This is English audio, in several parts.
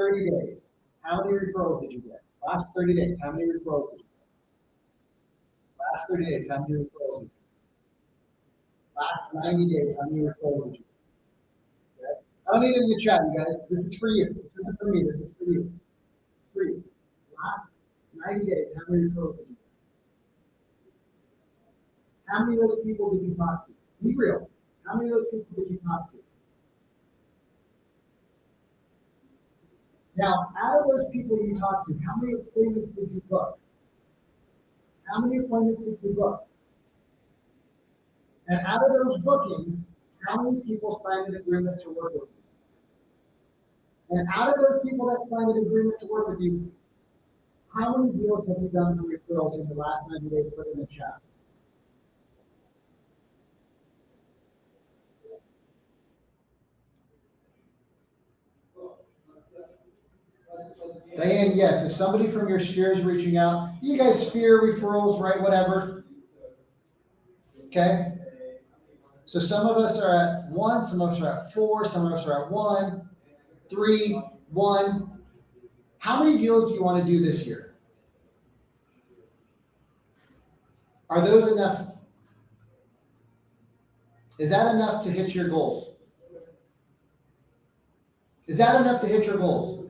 30 days, how many referrals did you get? Last 30 days, how many referrals did you get? Last 30 days, how many referrals did you get? Last 90 days, how many referrals did you get? Okay? I don't need it in the chat, you guys. This is for you. This isn't for me. This is for you. For you. Last 90 days, how many referrals did you get? How many of those people did you talk to? Be real. How many of those people did you talk to? Now, out of those people you talked to, how many appointments did you book? How many appointments did you book? And out of those bookings, how many people signed an agreement to work with you? And out of those people that signed an agreement to work with you, how many deals have you done for referrals in the last 90 days? Put in the chat. Diane, yes, if somebody from your sphere is reaching out, you guys sphere referrals, right? Whatever. Okay. So some of us are at 1, some of us are at 4, some of us are at 1, 3, 1. How many deals do you want to do this year? Are those enough? Is that enough to hit your goals? Is that enough to hit your goals?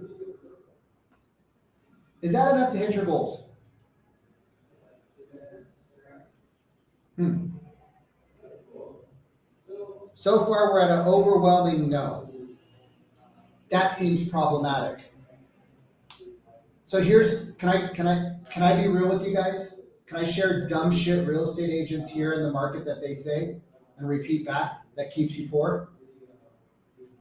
Is that enough to hit your goals? So far, we're at an overwhelming no. That seems problematic. So here's, can I be real with you guys? Can I share dumb shit real estate agents here in the market that they say and repeat back that keeps you poor?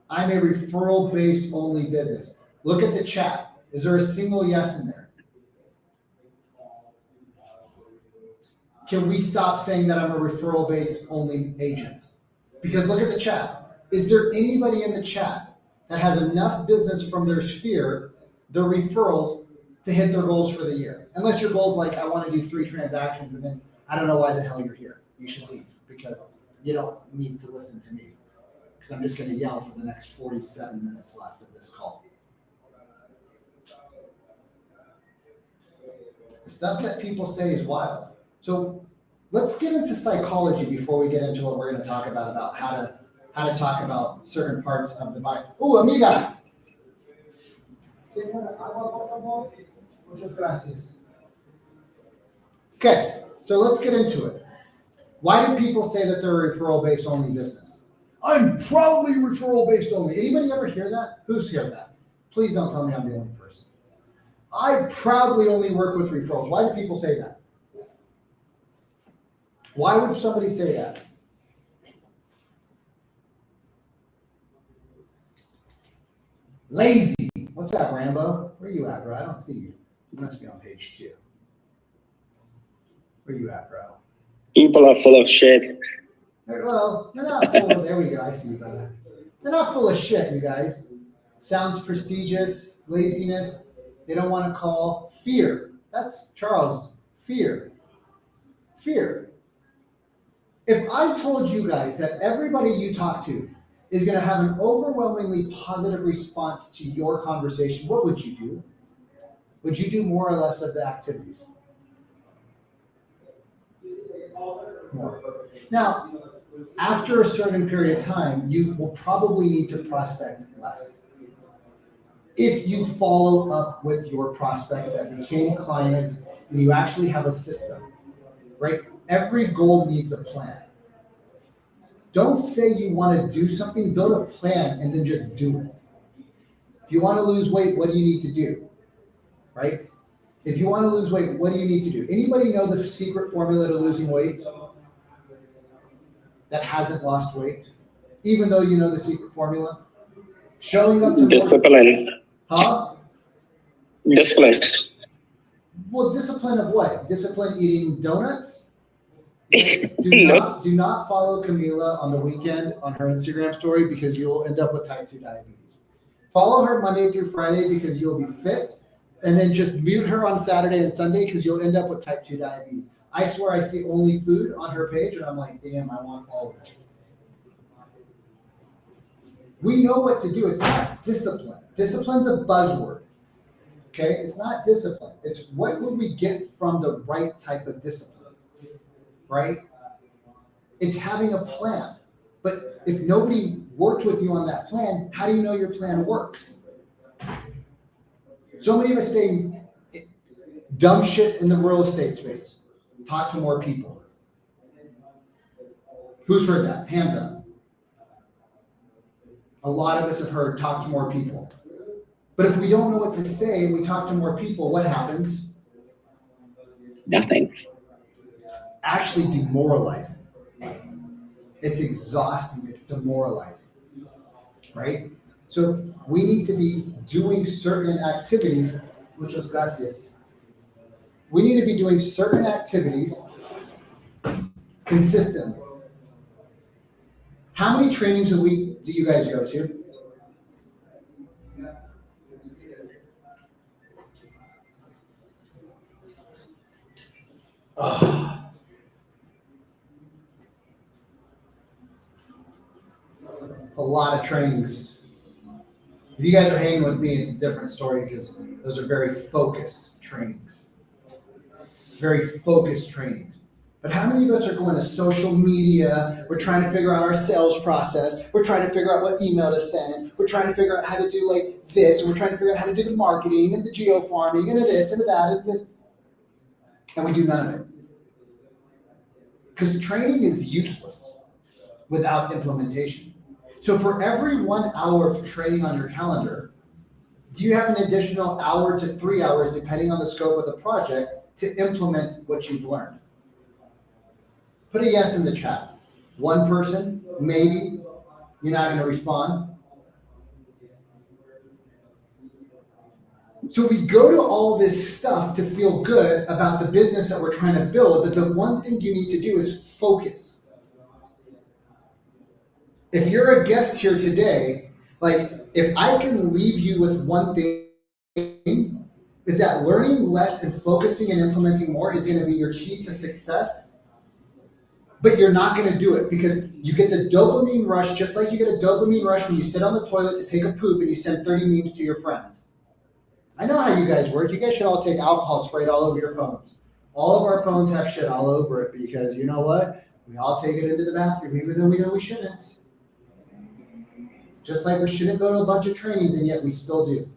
I'm a referral-based only business. Look at the chat. Is there a single yes in there? Can we stop saying that I'm a referral-based only agent? Because look at the chat. Is there anybody in the chat that has enough business from their sphere, their referrals, to hit their goals for the year? Unless your goal's like, I want to do 3 transactions, and then I don't know why the hell you're here. You should leave because you don't need to listen to me. Because I'm just going to yell for the next 47 minutes left of this call. The stuff that people say is wild. So let's get into psychology before we get into what we're going to talk about how to talk about certain parts of the mind. Oh, amiga. Muchas gracias. Okay, so let's get into it. Why do people say that they're a referral-based only business? I'm proudly referral-based only. Anybody ever hear that? Who's heard that? Please don't tell me I'm the only person. I proudly only work with referrals. Why do people say that? Why would somebody say that? Lazy. What's that, Rambo? Where you at, bro? I don't see you. You must be on page 2. Where you at, bro? People are full of shit. Well, they're not full of, there we go, I see you, brother. They're not full of shit, you guys. Sounds prestigious, laziness, they don't want to call, fear. That's Charles, fear. Fear. If I told you guys that everybody you talk to is going to have an overwhelmingly positive response to your conversation, what would you do? Would you do more or less of the activities? More. Now, after a certain period of time, you will probably need to prospect less. If you follow up with your prospects that became clients and you actually have a system, right? Every goal needs a plan. Don't say you want to do something, build a plan and then just do it. If you want to lose weight, what do you need to do? Right? If you want to lose weight, what do you need to do? Anybody know the secret formula to losing weight that hasn't lost weight? Even though you know the secret formula? Showing up to discipline. Huh? Discipline. Well, discipline of what? Discipline eating donuts? Do not follow Camila on the weekend on her Instagram story because you'll end up with type 2 diabetes. Follow her Monday through Friday because you'll be fit, and then just mute her on Saturday and Sunday because you'll end up with type 2 diabetes. I swear I see only food on her page and I'm like, damn, I want all of it. We know what to do. It's not discipline. Discipline's a buzzword. Okay? It's not discipline. It's what would we get from the right type of discipline, right? It's having a plan. But if nobody worked with you on that plan, how do you know your plan works? So many of us say dumb shit in the real estate space. Talk to more people. Who's heard that? Hands up. A lot of us have heard talk to more people. But if we don't know what to say and we talk to more people, what happens? Nothing. Actually demoralizing. It's exhausting. It's demoralizing. Right? So we need to be doing certain activities. Muchas gracias. We need to be doing certain activities consistently. How many trainings a week do you guys go to? It's a lot of trainings. If you guys are hanging with me, it's a different story because those are very focused trainings. Very focused trainings. But how many of us are going to social media? We're trying to figure out our sales process. We're trying to figure out what email to send. We're trying to figure out how to do like this. And we're trying to figure out how to do the marketing and the geo-farming and this and that and this. And we do none of it. Because training is useless without implementation. So for every 1 hour of training on your calendar, do you have an additional hour to 3 hours, depending on the scope of the project, to implement what you've learned? Put a yes in the chat. One person, maybe, you're not going to respond. So we go to all this stuff to feel good about the business that we're trying to build, but the one thing you need to do is focus. If you're a guest here today, like if I can leave you with one thing, is that learning less and focusing and implementing more is going to be your key to success. But you're not going to do it because you get the dopamine rush, just like you get a dopamine rush when you sit on the toilet to take a poop and you send 30 memes to your friends. I know how you guys work. You guys should all take alcohol sprayed all over your phones. All of our phones have shit all over it because you know what? We all take it into the bathroom even though we know we shouldn't. Just like we shouldn't go to a bunch of trainings and yet we still do.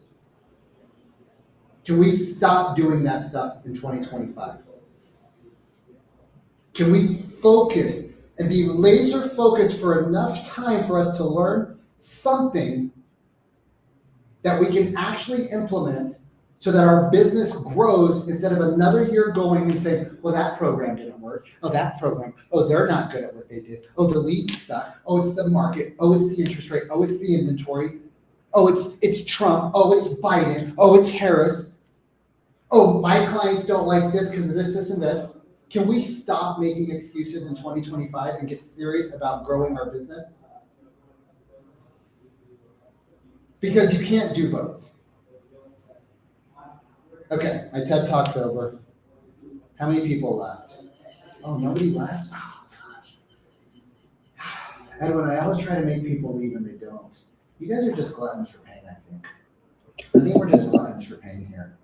Can we stop doing that stuff in 2025? Can we focus and be laser focused for enough time for us to learn something that we can actually implement so that our business grows instead of another year going and saying, well, that program didn't work. Oh, that program. Oh, they're not good at what they did. Oh, the leads suck. Oh, it's the market. Oh, it's the interest rate. Oh, it's the inventory. Oh, it's Trump. Oh, it's Biden. Oh, it's Harris. Oh, my clients don't like this because of this, and this. Can we stop making excuses in 2025 and get serious about growing our business? Because you can't do both. Okay, my TED Talk's over. How many people left? Oh, nobody left? Oh, gosh. Edwin, I always try to make people leave and they don't. You guys are just gluttons for pain, I think. I think we're just gluttons for pain here.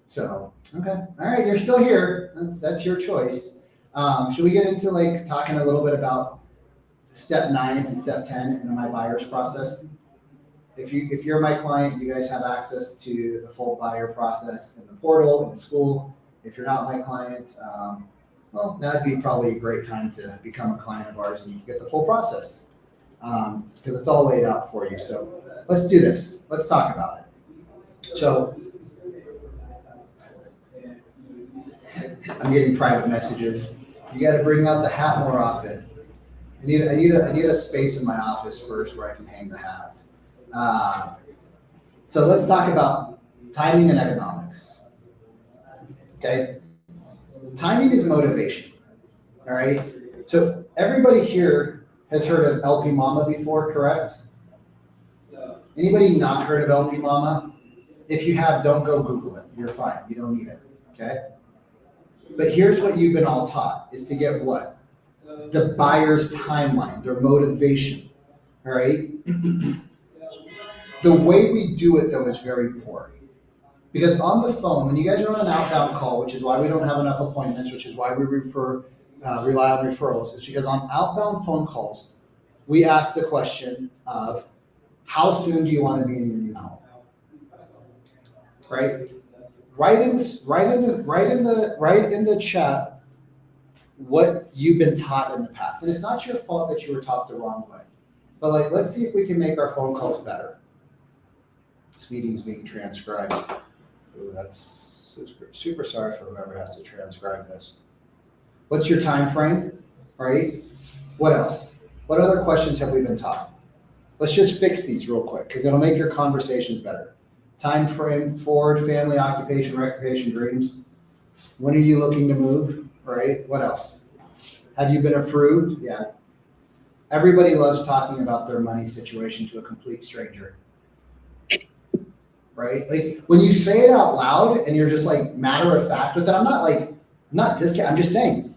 So, okay. All right, you're still here. That's your choice. Should we get into like talking a little bit about step 9 and step 10 in my buyer's process? If you're my client, you guys have access to the full buyer process in the portal, in the school. If you're not my client, well, that'd be probably a great time to become a client of ours and you can get the full process because it's all laid out for you. So let's do this. Let's talk about it. So I'm getting private messages. You got to bring out the hat more often. I need a space in my office first where I can hang the hat. So let's talk about timing and economics. Okay, timing is motivation. All right. So everybody here has heard of LP Mama before, correct? Anybody not heard of LP Mama? If you have, don't go Google it. You're fine. You don't need it. Okay. But here's what you've been all taught is to get what? The buyer's timeline, their motivation. All right. The way we do it though is very poor. Because on the phone, when you guys are on an outbound call, which is why we don't have enough appointments, which is why we rely on referrals, is because on outbound phone calls, we ask the question of, how soon do you want to be in your new home? Right? Write in the chat what you've been taught in the past. And it's not your fault that you were taught the wrong way. But like, let's see if we can make our phone calls better. This meeting's being transcribed. Ooh, that's super sorry for whoever has to transcribe this. What's your time frame, right? What else? What other questions have we been taught? Let's just fix these real quick because it'll make your conversations better. Time frame, forward, family, occupation, recreation, dreams. When are you looking to move, right? What else? Have you been approved? Yeah. Everybody loves talking about their money situation to a complete stranger. Right? Like when you say it out loud and you're just like matter of fact with it, I'm not discounting, I'm just saying.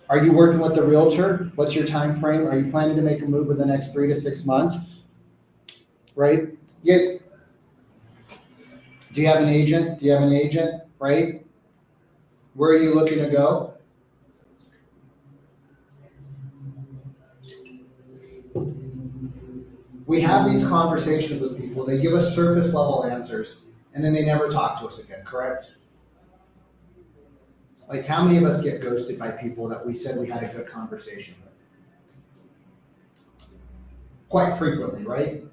Are you working with the realtor? What's your time frame? Are you planning to make a move in the next 3 to 6 months? Right? Do you have an agent? Do you have an agent? Right? Where are you looking to go? We have these conversations with people, they give us surface level answers, and then they never talk to us again, correct? Like how many of us get ghosted by people that we said we had a good conversation with? Quite frequently, right?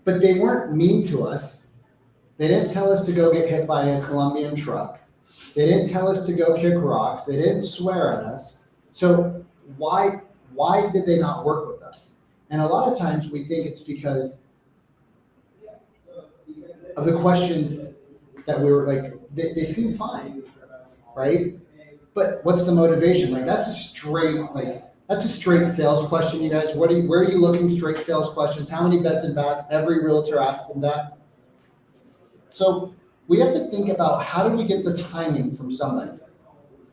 But they weren't mean to us. They didn't tell us to go get hit by a Colombian truck. They didn't tell us to go kick rocks. They didn't swear at us. So why did they not work with us? And a lot of times we think it's because of the questions that we were like, they seem fine, right? But what's the motivation? Like that's a straight sales question, you guys. Where are you looking? Straight sales questions. How many beds and bats? Every realtor asks them that. So we have to think about how do we get the timing from somebody,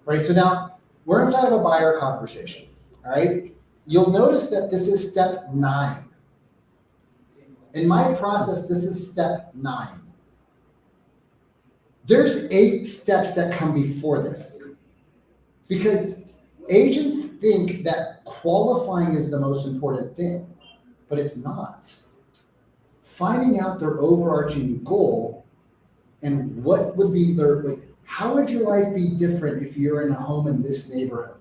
right? So now we're inside of a buyer conversation, all right? You'll notice that this is step 9. In my process, this is step 9. There's 8 steps that come before this because agents think that qualifying is the most important thing, but it's not. Finding out their overarching goal and what would be how would your life be different if you're in a home in this neighborhood?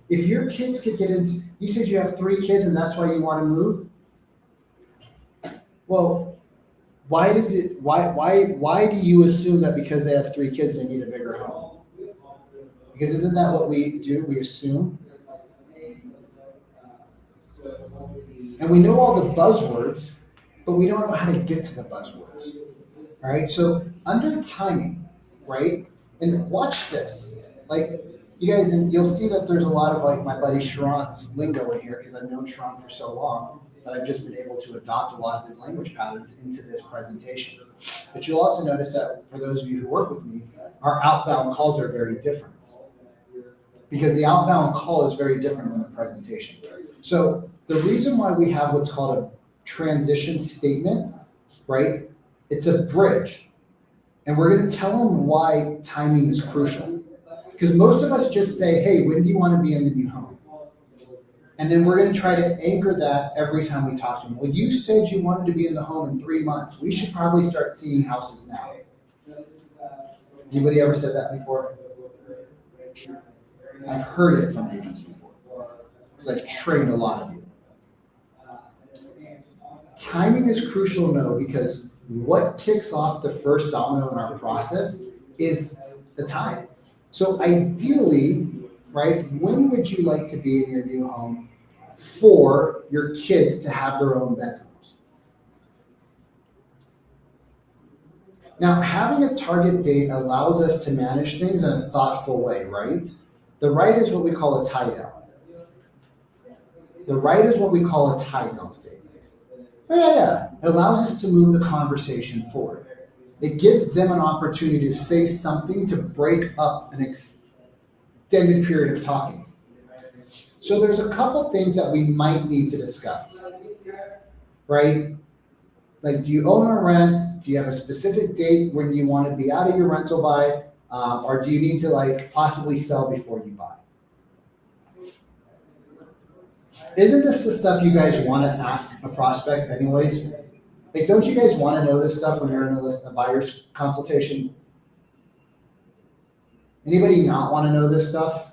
If your kids could get into, you said you have 3 kids and that's why you want to move? Well, why do you assume that because they have 3 kids, they need a bigger home? Because isn't that what we do? We assume. And we know all the buzzwords, but we don't know how to get to the buzzwords. All right, so under timing, right? And watch this. Like, you guys, and you'll see that there's a lot of like my buddy Sharon's lingo in here because I've known Sharon for so long that I've just been able to adopt a lot of his language patterns into this presentation. But you'll also notice that for those of you who work with me, our outbound calls are very different because the outbound call is very different than the presentation. So the reason why we have what's called a transition statement, right? It's a bridge. And we're going to tell them why timing is crucial. Because most of us just say, hey, when do you want to be in the new home? And then we're going to try to anchor that every time we talk to them. Well, you said you wanted to be in the home in 3 months. We should probably start seeing houses now. Anybody ever said that before? I've heard it from agents before. Because I've trained a lot of you. Timing is crucial, no, because what kicks off the first domino in our process is the time. So ideally, right, when would you like to be in your new home for your kids to have their own bedrooms? Now, having a target date allows us to manage things in a thoughtful way, right? The right is what we call a tie down. The right is what we call a tie down statement. Yeah. It allows us to move the conversation forward. It gives them an opportunity to say something to break up an extended period of talking. So there's a couple things that we might need to discuss. right? Like, do you own or rent? Do you have a specific date when you want to be out of your rental by? Or do you need to like possibly sell before you buy? Isn't this the stuff you guys want to ask a prospect anyways? Like, don't you guys want to know this stuff when you're in a buyer's consultation? Anybody not want to know this stuff?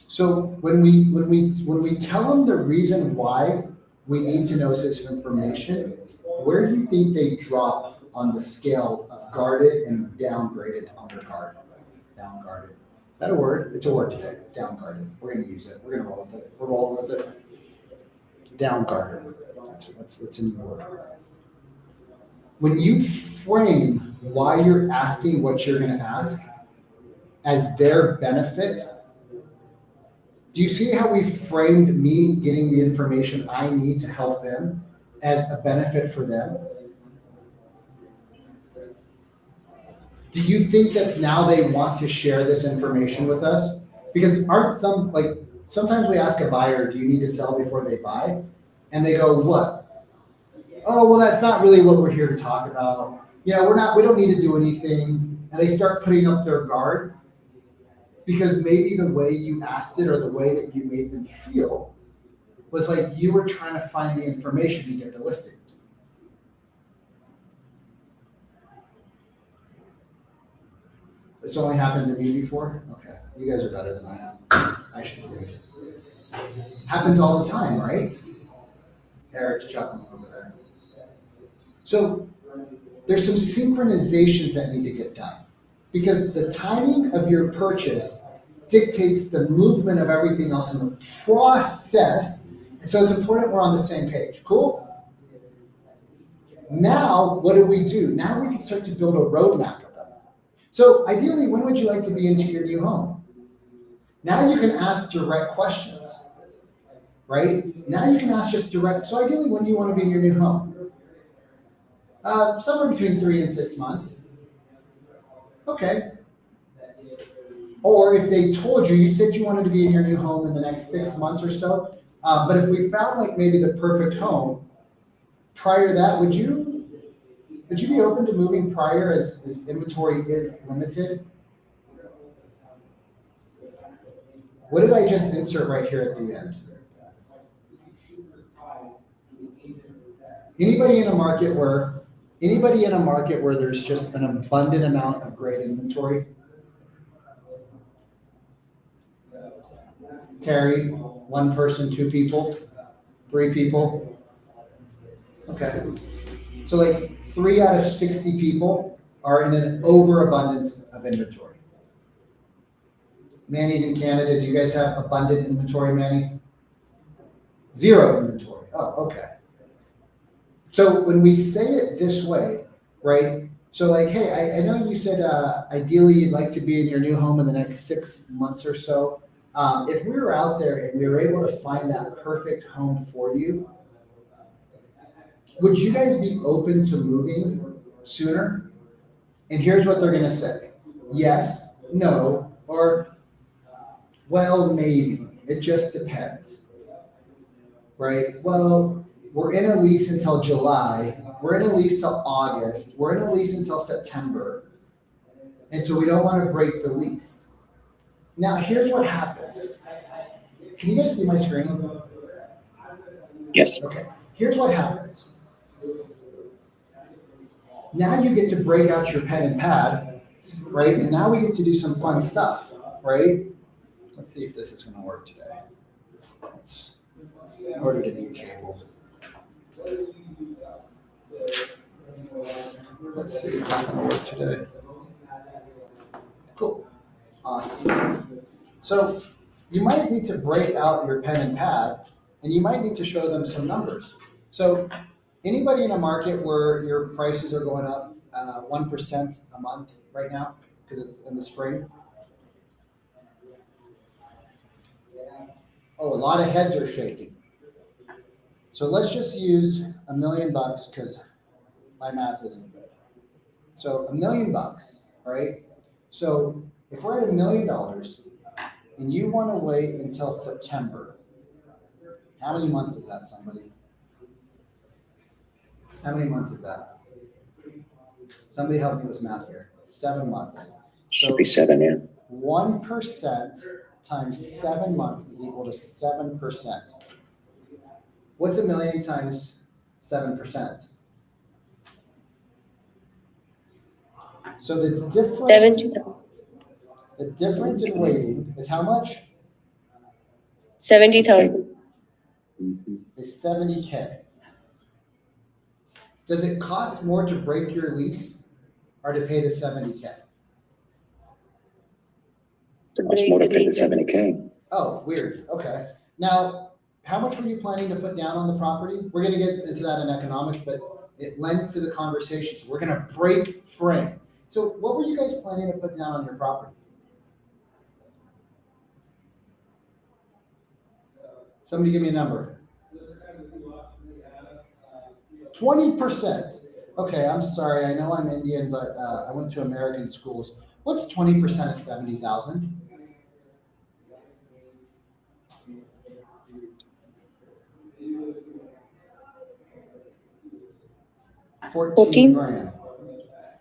So when we tell them the reason why we need to know this information, where do you think they drop on the scale of guarded and downgraded under guard? Downguarded. Is that a word? It's a word today. Downguarded. We're going to use it. We're going to roll with it. We're rolling with it. Downguarded. That's a new word. When you frame why you're asking what you're going to ask as their benefit, do you see how we framed me getting the information I need to help them as a benefit for them? Do you think that now they want to share this information with us? Because sometimes we ask a buyer, do you need to sell before they buy? And they go, what? Oh, well, that's not really what we're here to talk about. We don't need to do anything. And they start putting up their guard because maybe the way you asked it or the way that you made them feel was like you were trying to find the information to get the listing. It's only happened to me before? Okay, you guys are better than I am. I should leave. Happens all the time, right? Eric's chuckling over there. So there's some synchronizations that need to get done because the timing of your purchase dictates the movement of everything else in the process. And so it's important we're on the same page. Cool? Now, what do? Now we can start to build a roadmap of them. So ideally, when would you like to be into your new home? Now you can ask direct questions, right? Now you can ask just direct. So ideally, when do you want to be in your new home? Somewhere between 3 and 6 months. Okay. Or if they told you, you said you wanted to be in your new home in the next 6 months or so, but if we found like maybe the perfect home, prior to that, would you be open to moving prior as inventory is limited? What did I just insert right here at the end? Anybody in a market where there's just an abundant amount of great inventory? Terry, 1 person, 2 people, 3 people. Okay. So like 3 out of 60 people are in an overabundance of inventory. Manny's in Canada. Do you guys have abundant inventory, Manny? 0 inventory. Oh, okay. So when we say it this way, right? So like, hey, I know you said ideally you'd like to be in your new home in the next 6 months or so. If we were out there and we were able to find that perfect home for you, would you guys be open to moving sooner? And here's what they're going to say. Yes, no, or well, maybe. It just depends. Right? Well, we're in a lease until July. We're in a lease till August. We're in a lease until September. And so we don't want to break the lease. Now, here's what happens. Can you guys see my screen? Yes. Okay. Here's what happens. Now you get to break out your pen and pad, right? And now we get to do some fun stuff, right? Let's see if this is going to work today. I ordered a new cable. Let's see if it's going to work today. Cool. Awesome. So you might need to break out your pen and pad, and you might need to show them some numbers. So anybody in a market where your prices are going up 1% a month right now because it's in the spring? Oh, a lot of heads are shaking. So let's just use $1 million because my math isn't good. So $1 million, right? So if we're at $1 million, and you want to wait until September, how many months is that, somebody? How many months is that? Somebody help me with math here. 7 months. Should be 7, yeah. 1% times 7 months is equal to 7%. What's a million times 7%? So the difference, 70,000. the difference in waiting is how much? 70,000. Mhm. Is 70K. Does it cost more to break your lease or to pay the 70K? Costs more to pay the 70K. Oh, weird. Okay. Now, how much were you planning to put down on the property? We're going to get into that in economics, but it lends to the conversation. So we're going to break frame. So what were you guys planning to put down on your property? Somebody give me a number. 20%. Okay, I'm sorry. I know I'm Indian, but I went to American schools. What's 20% of 70,000? $14 14. grand.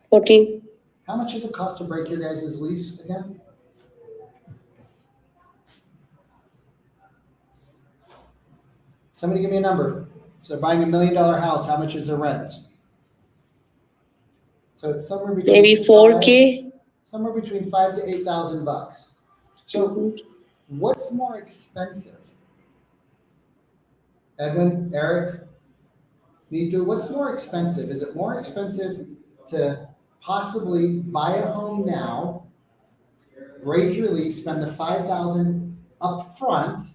14. How much does it cost to break your guys' lease again? Somebody give me a number. So buying $1 million house, how much is the rent? So it's somewhere between Maybe 4K. somewhere between $5,000 to $8,000. So Mhm. what's more expensive? Edwin, Eric, Niku, what's more expensive? Is it more expensive to possibly buy a home now, break your lease, spend the $5,000 up front,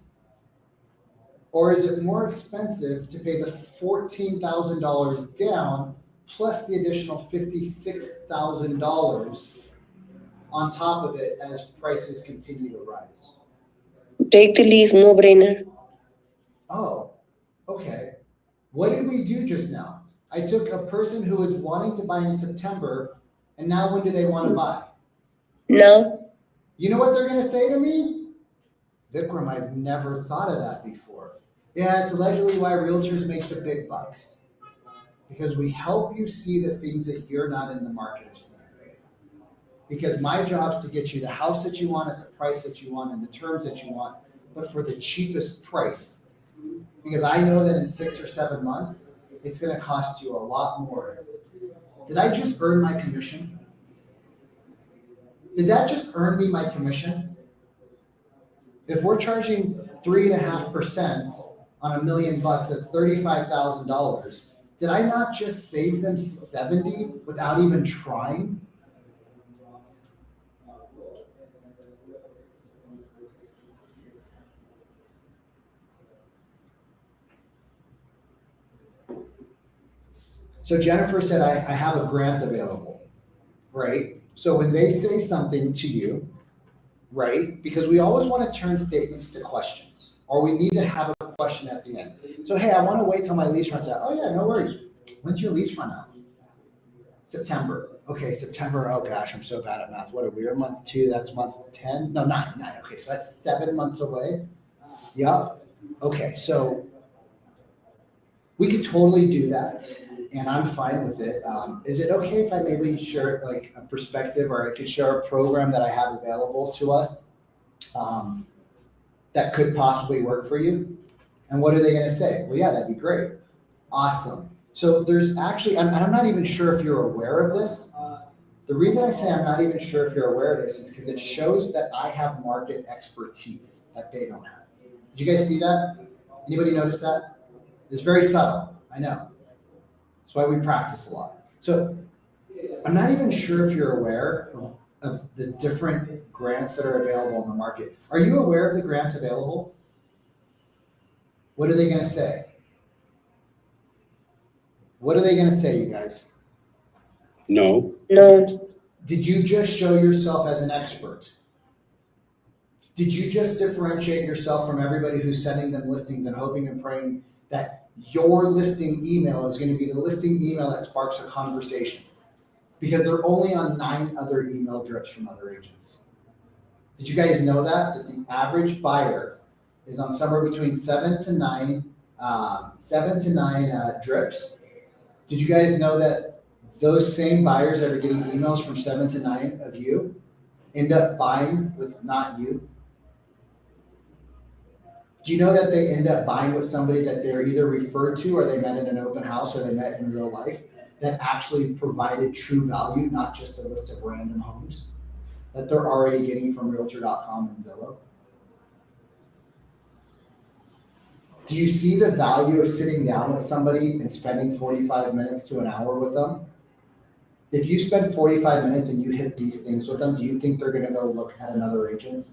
or is it more expensive to pay the $14,000 down plus the additional $56,000 on top of it as prices continue to rise? Take the lease, no brainer. Oh, okay. What did we do just now? I took a person who was wanting to buy in September, and now when do they want to buy? Now, You know what they're going to say to me? Vikram, I've never thought of that before. Yeah, it's allegedly why realtors make the big bucks. Because we help you see the things that you're not in the market of seeing. Because my job is to get you the house that you want at the price that you want and the terms that you want, but for the cheapest price. Because I know that in 6 or 7 months, it's going to cost you a lot more. Did I just earn my commission? Did that just earn me my commission? If we're charging 3.5% on $1 million, that's $35,000. Did I not just save them 70 without even trying? So Jennifer said, I have a grant available, right? So when they say something to you, right? Because we always want to turn statements to questions, or we need to have a question at the end. So, hey, I want to wait till my lease runs out. Oh yeah, no worries. When's your lease run out? September. Okay, September. Oh gosh, I'm so bad at math. What are we? Month 2, that's month 10? No, 9. Okay, so that's 7 months away. Yep. Okay, so we could totally do that, and I'm fine with it. Is it okay if I maybe share like a perspective, or I could share a program that I have available to us that could possibly work for you? And what are they going to say? Well, yeah, that'd be great. Awesome. So there's actually, and I'm not even sure if you're aware of this. The reason I say I'm not even sure if you're aware of this is because it shows that I have market expertise that they don't have. Did you guys see that? Anybody notice that? It's very subtle, I know. That's why we practice a lot. So I'm not even sure if you're aware of the different grants that are available in the market. Are you aware of the grants available? What are they going to say? What are they going to say, you guys? No. no. Did you just show yourself as an expert? Did you just differentiate yourself from everybody who's sending them listings and hoping and praying that your listing email is going to be the listing email that sparks a conversation? Because they're only on 9 other email drips from other agents. Did you guys know that the average buyer is on somewhere between 7 to 9 drips? Did you guys know that those same buyers that are getting emails from 7 to 9 of you end up buying with not you? Do you know that they end up buying with somebody that they're either referred to or they met in an open house or they met in real life that actually provided true value, not just a list of random homes that they're already getting from Realtor.com and Zillow? Do you see the value of sitting down with somebody and spending 45 minutes to an hour with them? If you spend 45 minutes and you hit these things with them, do you think they're going to go look at another agent?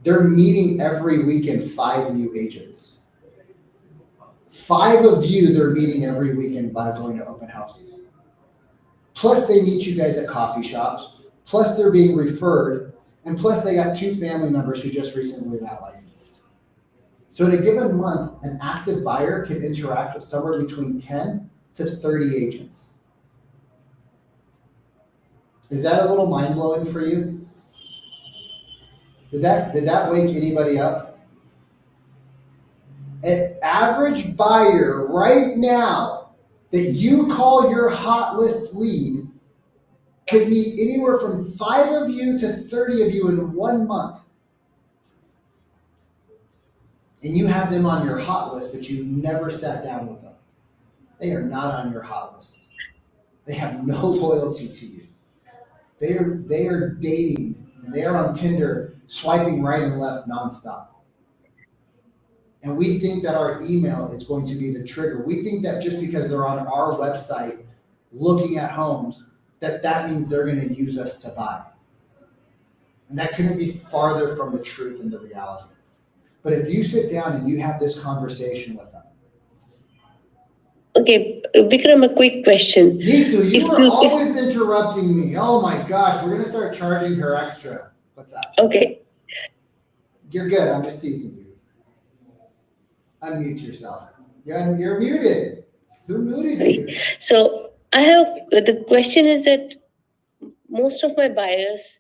They're meeting every weekend 5 new agents. 5 of you they're meeting every weekend by going to open houses. Plus they meet you guys at coffee shops. Plus they're being referred. And plus they got 2 family members who just recently got licensed. So in a given month, an active buyer can interact with somewhere between 10 to 30 agents. Is that a little mind-blowing for you? Did that wake anybody up? An average buyer right now that you call your hot list lead could meet anywhere from 5 of you to 30 of you in 1 month. And you have them on your hot list, but you've never sat down with them. They are not on your hot list. They have no loyalty to you. They are dating and they are on Tinder swiping right and left nonstop. And we think that our email is going to be the trigger. We think that just because they're on our website looking at homes, that means they're going to use us to buy. And that couldn't be farther from the truth and the reality. But if you sit down and you have this conversation with them. Okay, Vikram, a quick question. Neetu, you are always interrupting me. Oh my gosh, we're going to start charging her extra. What's that? Okay. You're good. I'm just teasing you. Unmute yourself. You're muted. Who muted you? So the question is that most of my buyers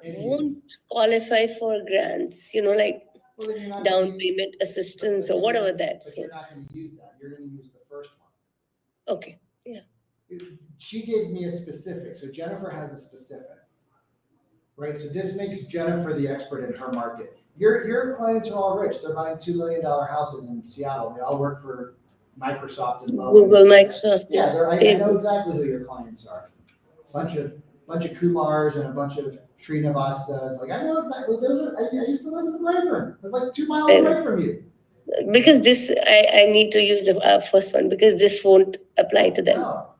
won't qualify for grants, like Well, then you're not down gonna payment use- assistance but or whatever you're- that. But So, you're not going to use that. You're going to use the first one. okay. She gave me a specific. So Jennifer has a specific. Right? So this makes Jennifer the expert in her market. Your clients are all rich. They're buying $2 million houses in Seattle. They all work for Microsoft and Boeing. Google, Microsoft. Yeah, I know exactly who your clients are. Bunch of Kumars and a bunch of Srinivasas. Like I know exactly. I used to live in Rayburn. It's like 2 miles away from you. Because this, I need to use the first one because this won't apply to them. No.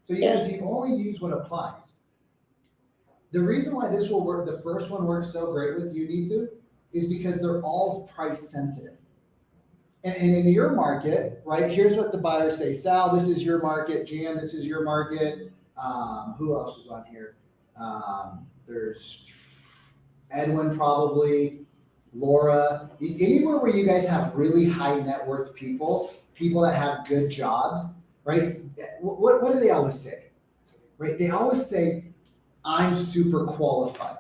So you guys, you only use what applies. The reason why this will work, the first one works so great with you, Neetu, is because they're all price sensitive. And in your market, right, here's what the buyers say. Sal, this is your market. Jan, this is your market. Who else is on here? There's Edwin probably, Laura. Anywhere where you guys have really high net worth people that have good jobs, right? What do they always say? Right? They always say, I'm super qualified.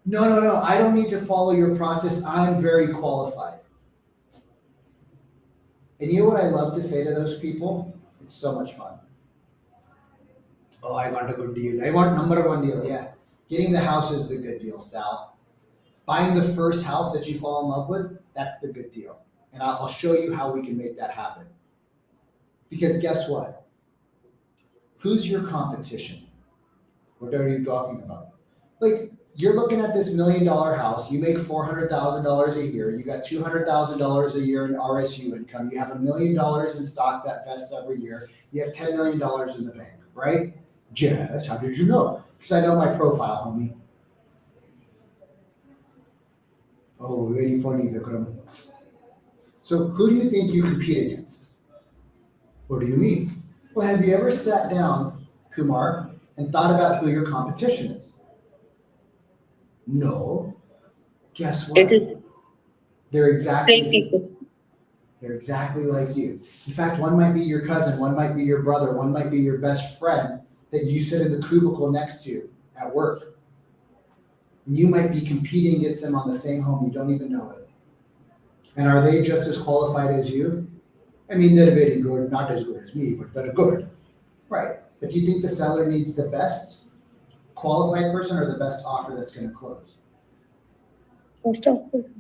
No, I don't need to follow your process. I'm very qualified. And you know what I love to say to those people? It's so much fun. Oh, I want a good deal. I want number 1 deal. Yeah. Getting the house is the good deal, Sal. Buying the first house that you fall in love with, that's the good deal. And I'll show you how we can make that happen. Because guess what? Who's your competition? What are you talking about? Like, you're looking at this $1 million house. You make $400,000 a year. You got $200,000 a year in RSU income. You have $1 million in stock that vests every year. You have $10 million in the bank, right? Jess, how did you know? Because I know my profile, homie. Oh, very funny, Vikram. So who do you think you compete against? What do you mean? Well, have you ever sat down, Kumar, and thought about who your competition is? No. Guess what? It is They're great exactly people. They're exactly like you. In fact, one might be your cousin, one might be your brother, one might be your best friend that you sit in the cubicle next to at work. And you might be competing against them on the same home, you don't even know it. And are they just as qualified as you? I mean, they're very good, not as good as me, but they're good. Right, but do you think the seller needs the best qualified person or the best offer that's gonna close? Most of it.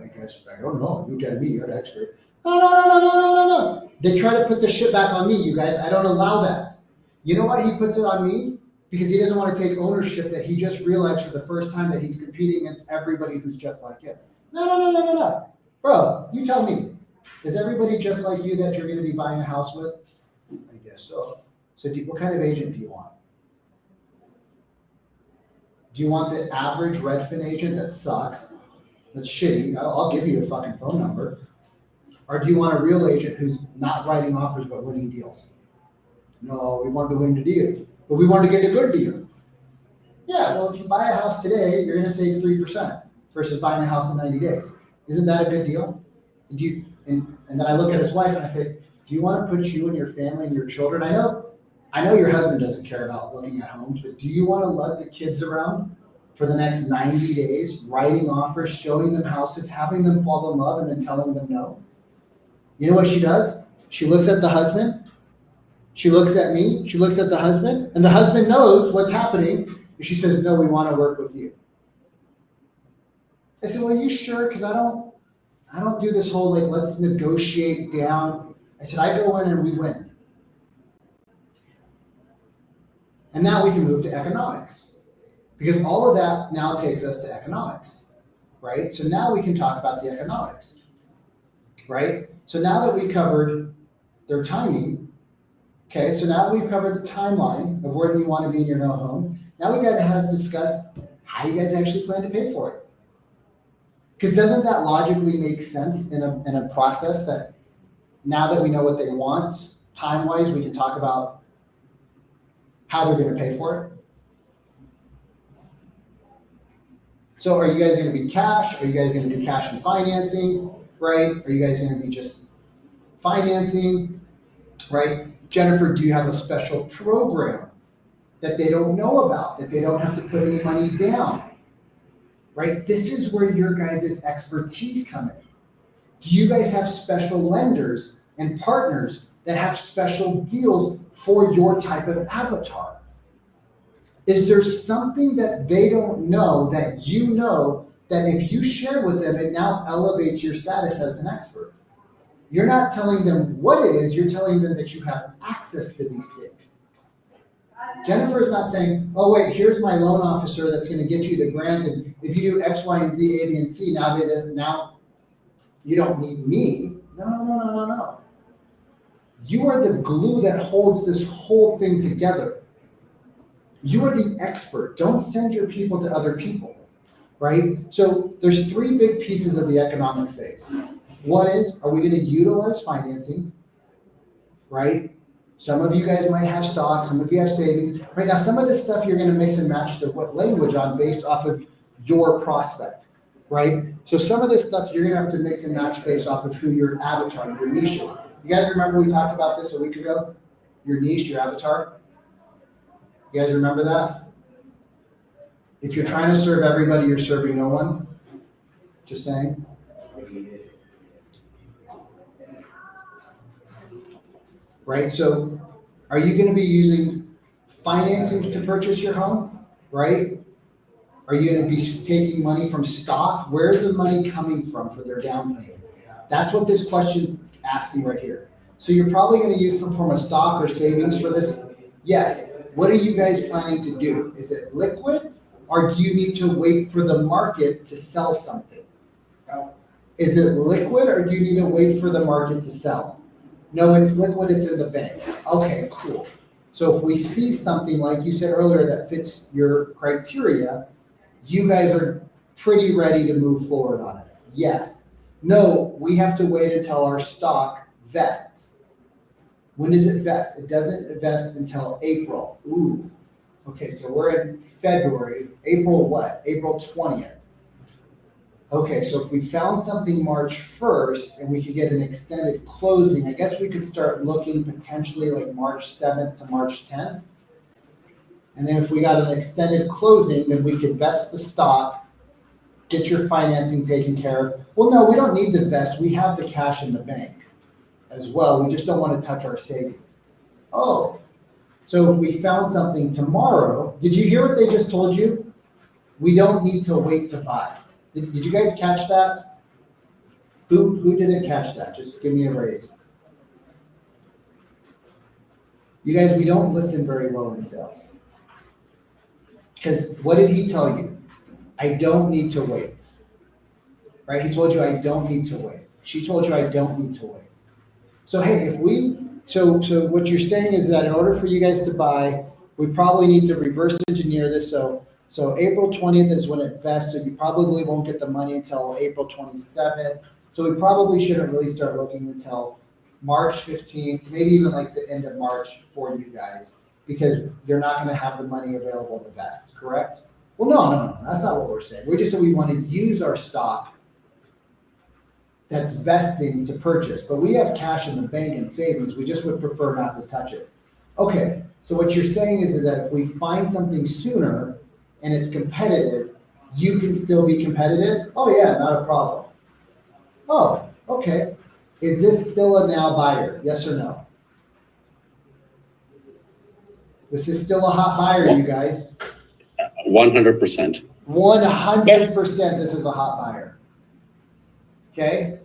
I guess, I don't know, you tell me, you're the expert. No. They try to put the shit back on me, you guys, I don't allow that. You know why he puts it on me? Because he doesn't want to take ownership that he just realized for the first time that he's competing against everybody who's just like him. No. Bro, you tell me, is everybody just like you that you're gonna be buying a house with? I guess so. So what kind of agent do you want? Do you want the average Redfin agent that sucks, that's shitty? I'll give you a fucking phone number. Or do you want a real agent who's not writing offers but winning deals? No, we want to win the deal, but we want to get a good deal. Yeah, well, if you buy a house today, you're gonna save 3% versus buying a house in 90 days. Isn't that a good deal? And then I look at his wife and I say, do you want to put you and your family and your children? I know your husband doesn't care about looking at homes, but do you want to lug the kids around for the next 90 days, writing offers, showing them houses, having them fall in love, and then telling them no? You know what she does? She looks at the husband, she looks at me, she looks at the husband, and the husband knows what's happening, and she says, no, we want to work with you. I said, well, you sure? Because I don't do this whole, like, let's negotiate down. I said, I go in and we win. And now we can move to economics, because all of that now takes us to economics, right? So now we can talk about the economics, right? So now that we covered their timing, okay, so now that we've covered the timeline of where do you want to be in your no home, now we got to have to discuss how you guys actually plan to pay for it. Because doesn't that logically make sense in a process that now that we know what they want, time-wise, we can talk about how they're going to pay for it? So are you guys going to be cash? Are you guys going to do cash and financing, right? Are you guys going to be just financing, right? Jennifer, do you have a special program that they don't know about, that they don't have to put any money down? Right? This is where your guys' expertise come in. Do you guys have special lenders and partners that have special deals for your type of avatar? Is there something that they don't know that you know that if you share with them, it now elevates your status as an expert? You're not telling them what it is, you're telling them that you have access to these things. Jennifer's not saying, oh wait, here's my loan officer that's gonna get you the grant, and if you do X, Y, and Z, A, B, and C, now you don't need me. No. You are the glue that holds this whole thing together. You are the expert. Don't send your people to other people, right? So there's three big pieces of the economic phase. One is, are we gonna utilize financing, right? Some of you guys might have stocks, some of you have savings. Right now, some of this stuff you're gonna mix and match the language on based off of your prospect, right? So some of this stuff you're gonna have to mix and match based off of who your avatar, your niche is. You guys remember we talked about this a week ago? Your niche, your avatar? You guys remember that? If you're trying to serve everybody, you're serving no one. Just saying. Right, so are you gonna be using financing to purchase your home, right? Are you gonna be taking money from stock? Where's the money coming from for their down payment? That's what this question's asking right here. So you're probably gonna use some form of stock or savings for this? Yes. What are you guys planning to do? Is it liquid, or do you need to wait for the market to sell something? Is it liquid, or do you need to wait for the market to sell? No, it's liquid, it's in the bank. Okay, cool. So if we see something, like you said earlier, that fits your criteria, you guys are pretty ready to move forward on it. Yes. No, we have to wait until our stock vests. When does it vest? It doesn't vest until April. Ooh. Okay, so we're in February. April what? April 20th. Okay, so if we found something March 1st and we could get an extended closing, I guess we could start looking potentially like March 7th to March 10th. And then if we got an extended closing, then we could vest the stock, get your financing taken care of. Well, no, we don't need to vest. We have the cash in the bank as well. We just don't want to touch our savings. Oh, so if we found something tomorrow, did you hear what they just told you? We don't need to wait to buy. Did you guys catch that? Who didn't catch that? Just give me a raise. You guys, we don't listen very well in sales. Because what did he tell you? I don't need to wait. Right? He told you I don't need to wait. She told you I don't need to wait. So hey, so what you're saying is that in order for you guys to buy, we probably need to reverse engineer this. So April 20th is when it vests, so you probably won't get the money until April 27th. So we probably shouldn't really start looking until March 15th, maybe even like the end of March for you guys, because you're not gonna have the money available to vest, correct? Well, no, that's not what we're saying. We just said we want to use our stock that's vesting to purchase, but we have cash in the bank and savings. We just would prefer not to touch it. Okay, so what you're saying is that if we find something sooner and it's competitive, you can still be competitive? Oh yeah, not a problem. Oh, okay. Is this still a now buyer? Yes or no? This is still a hot buyer, you guys. 100%. 100% this is a hot buyer. Okay?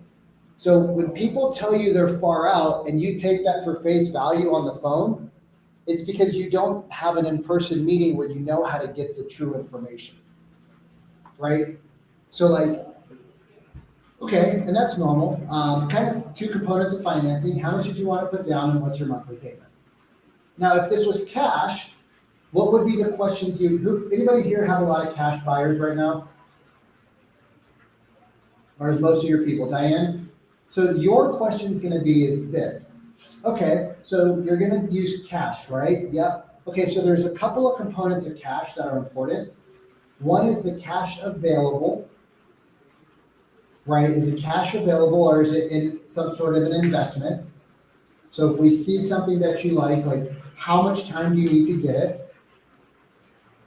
So when people tell you they're far out and you take that for face value on the phone, it's because you don't have an in-person meeting where you know how to get the true information. Right? So like, okay, and that's normal. Kind of two components of financing. How much did you want to put down and what's your monthly payment? Now, if this was cash, what would be the questions anybody here have a lot of cash buyers right now? Or is most of your people, Diane? So your question is going to be is this. Okay, so you're going to use cash, right? Yep. Okay, so there's a couple of components of cash that are important. One is the cash available, right? Is it cash available or is it in some sort of an investment? So if we see something that you like how much time do you need to get it?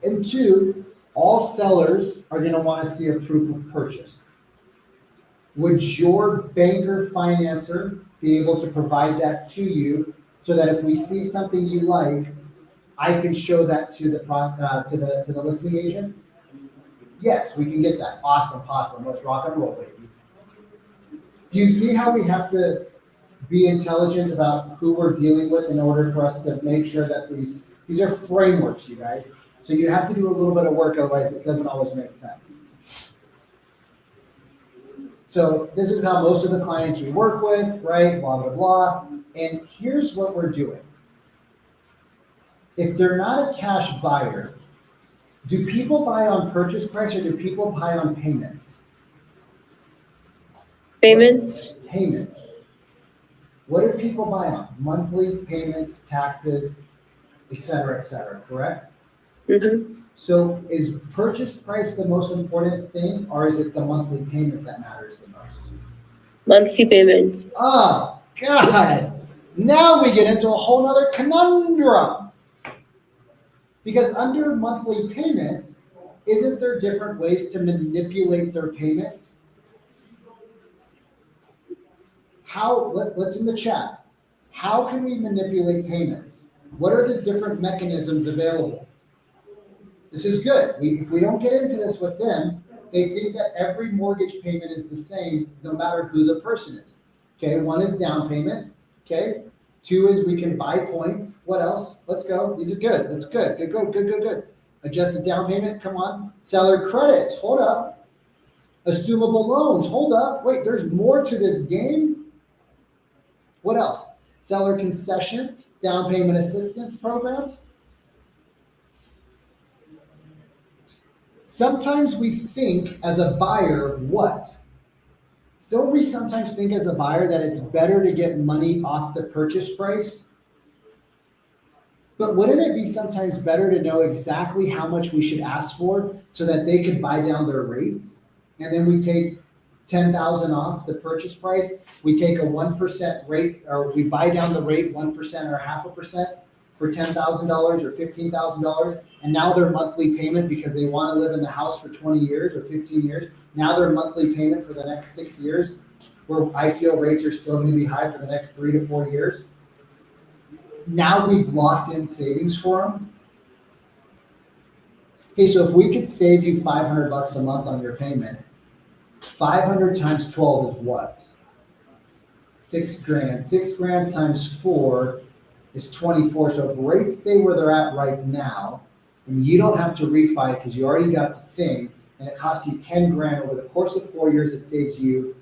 And two, all sellers are going to want to see a proof of purchase. Would your banker financer be able to provide that to you so that if we see something you like, I can show that to the listing agent? Yes, we can get that. Awesome. Let's rock and roll, baby. Do you see how we have to be intelligent about who we're dealing with in order for us to make sure that these are frameworks, you guys. So you have to do a little bit of work, otherwise it doesn't always make sense. So this is how most of the clients we work with, right? Blah, blah, blah. And here's what we're doing. If they're not a cash buyer, do people buy on purchase price or do people buy on payments? Payments. Payments. What do people buy on? Monthly payments, taxes, et cetera, correct? Mm-hmm. So is purchase price the most important thing or is it the monthly payment that matters the most? Monthly payments. Oh, God. Now we get into a whole nother conundrum. Because under monthly payment, isn't there different ways to manipulate their payments? Let's in the chat. How can we manipulate payments? What are the different mechanisms available? This is good. If we don't get into this with them, they think that every mortgage payment is the same no matter who the person is. Okay, one is down payment. Okay, two is we can buy points. What else? Let's go. These are good. That's good. Good. Adjusted down payment. Come on. Seller credits. Hold up. Assumable loans. Hold up. Wait, there's more to this game. What else? Seller concessions, down payment assistance programs. Sometimes we think as a buyer, what? Don't we sometimes think as a buyer that it's better to get money off the purchase price? But wouldn't it be sometimes better to know exactly how much we should ask for so that they could buy down their rates? And then we take $10,000 off the purchase price, we take a 1% rate, or we buy down the rate 1% or 0.5% for $10,000 or $15,000, and now their monthly payment, because they want to live in the house for 20 years or 15 years, now their monthly payment for the next 6 years, where I feel rates are still going to be high for the next 3 to 4 years. Now we've locked in savings for them. Okay, so if we could save you $500 a month on your payment, 500 times 12 is what? $6 grand. $6 grand times 4 is 24. So if rates stay where they're at right now, and you don't have to refi because you already got the thing, and it costs you 10 grand over the course of 4 years, it saves you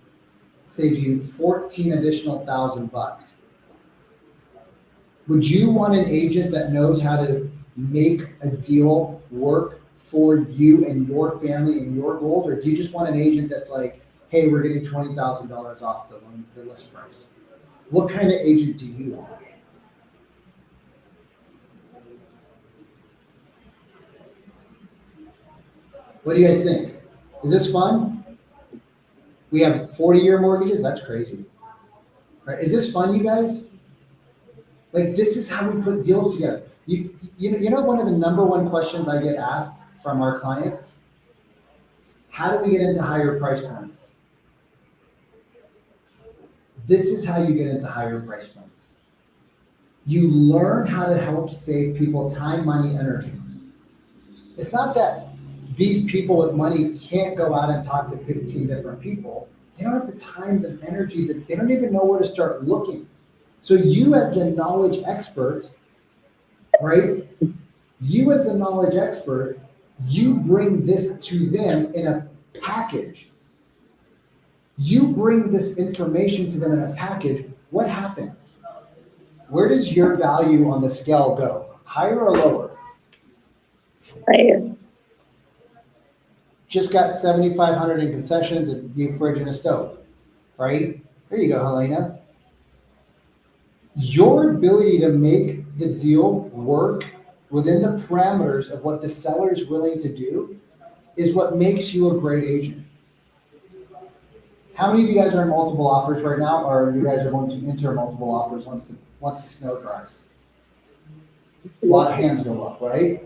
14 additional $1,000. Would you want an agent that knows how to make a deal work for you and your family and your goals, or do you just want an agent that's like, hey, we're getting $20,000 off the list price? What kind of agent do you want? What do you guys think? Is this fun? We have 40-year mortgages? That's crazy. Right? Is this fun, you guys? Like, this is how we put deals together. You know one of the number one questions I get asked from our clients? How do we get into higher price points? This is how you get into higher price points. You learn how to help save people time, money, energy. It's not that these people with money can't go out and talk to 15 different people. They don't have the time, the energy, they don't even know where to start looking. So you as the knowledge expert, right? You as the knowledge expert, you bring this to them in a package. You bring this information to them in a package. What happens? Where does your value on the scale go? Higher or lower? Higher. Just got $7,500 in concessions, a new fridge and a stove, right? There you go, Helena. Your ability to make the deal work within the parameters of what the seller is willing to do is what makes you a great agent. How many of you guys are in multiple offers right now, or you guys are going to enter multiple offers once the snow dries? A lot of hands go up, right?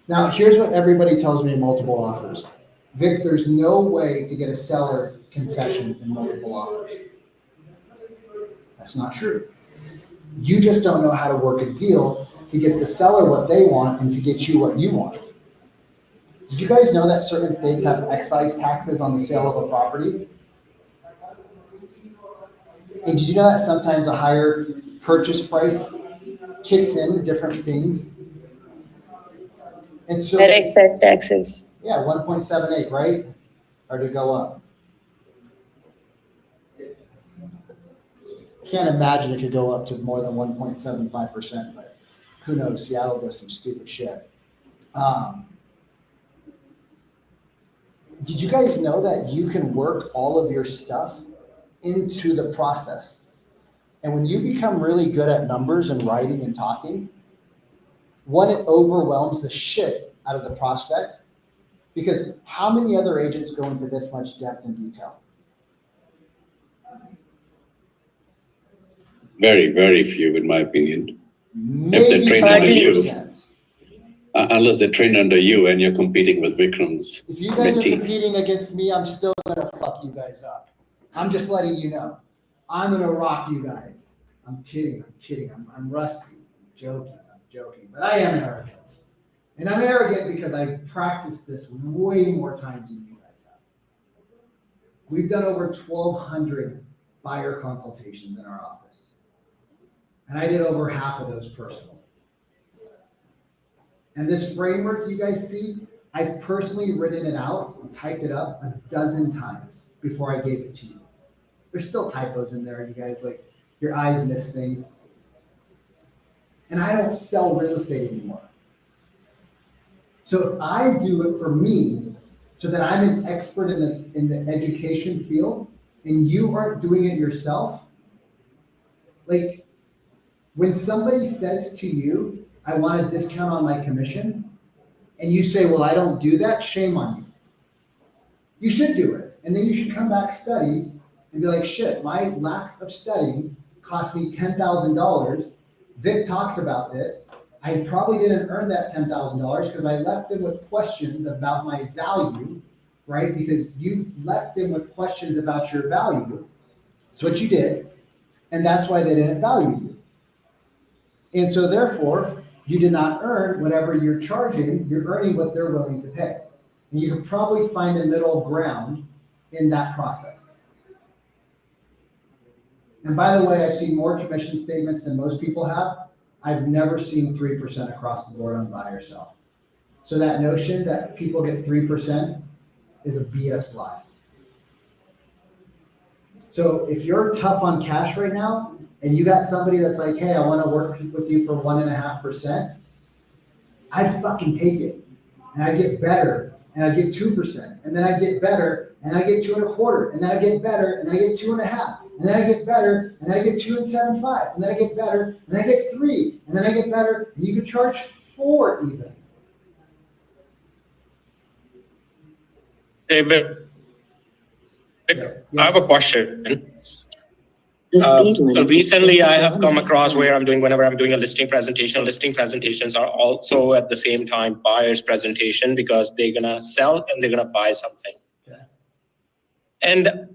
Now, here's what everybody tells me in multiple offers. Vic, there's no way to get a seller concession in multiple offers. That's not true. You just don't know how to work a deal to get the seller what they want and to get you what you want. Did you guys know that certain states have excise taxes on the sale of a property? And did you know that sometimes a higher purchase price kicks in different things? And so, Direct taxes. yeah, 1.78, right? Or to go up. Can't imagine it could go up to more than 1.75%, but who knows? Seattle does some stupid shit. Did you guys know that you can work all of your stuff into the process? And when you become really good at numbers and writing and talking, one, it overwhelms the shit out of the prospect, because how many other agents go into this much depth and detail? Very, very few, in my opinion. Maybe trained under you. 100%. Unless they're trained under you and you're competing with Vikram's If you guys are mentee. competing against me, I'm still gonna fuck you guys up. I'm just letting you know. I'm gonna rock you guys. I'm kidding. I'm rusty. I'm joking. But I am arrogant. And I'm arrogant because I practiced this way more times than you guys have. We've done over 1,200 buyer consultations in our office. And I did over half of those personally. And this framework you guys see, I've personally written it out and typed it up 12 times before I gave it to you. There's still typos in there, you guys, like your eyes miss things. And I don't sell real estate anymore. So if I do it for me, so that I'm an expert in the education field, and you aren't doing it yourself, like when somebody says to you, I want a discount on my commission, and you say, well, I don't do that, shame on you. You should do it. And then you should come back, study, and be like, shit, my lack of studying cost me $10,000. Vic talks about this. I probably didn't earn that $10,000 because I left them with questions about my value, right? Because you left them with questions about your value. That's what you did. And that's why they didn't value you. And so therefore, you did not earn whatever you're charging, you're earning what they're willing to pay. And you could probably find a middle ground in that process. And by the way, I've seen more commission statements than most people have. I've never seen 3% across the board on buy or sell. So that notion that people get 3% is a BS lie. So if you're tough on cash right now, and you got somebody that's like, hey, I want to work with you for 1.5%, I'd fucking take it. And I'd get better, and I'd get 2%, and then I'd get better, and I get 2.25, and then I get better, and I get 2.5, and then I get better, and then I get 2.75, and then I get better, and then I get 3, and then I get better, and you could charge 4 even. David, Yeah. I have a question. Recently, I have come across whenever I'm doing a listing presentation, listing presentations are also at the same time buyer's presentation because they're gonna sell and they're gonna buy something. Okay. And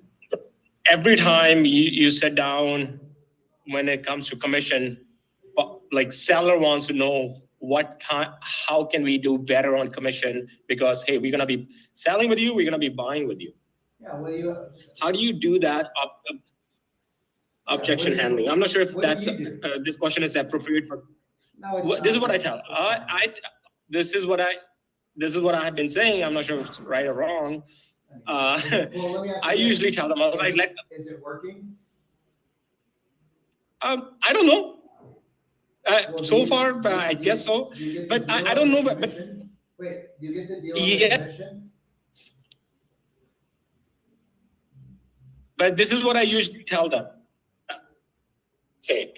every time you sit down, when it comes to commission, like seller wants to know how can we do better on commission because, hey, we're gonna be selling with you, we're gonna be buying with you. Yeah, what do you? How do you do that objection handling? I'm not sure if what do that's you do? this question is appropriate for. No, it's This is not. what I tell. This is what I have been saying. I'm not sure if it's right or wrong. Well, let me ask you I this. usually tell them, I was like, Is it working? I don't know. Well, So far, I guess so. Do you get But the deal I don't on know. the But commission? Wait, do you get the deal on the Yeah. commission? But this is what I usually tell them. Say,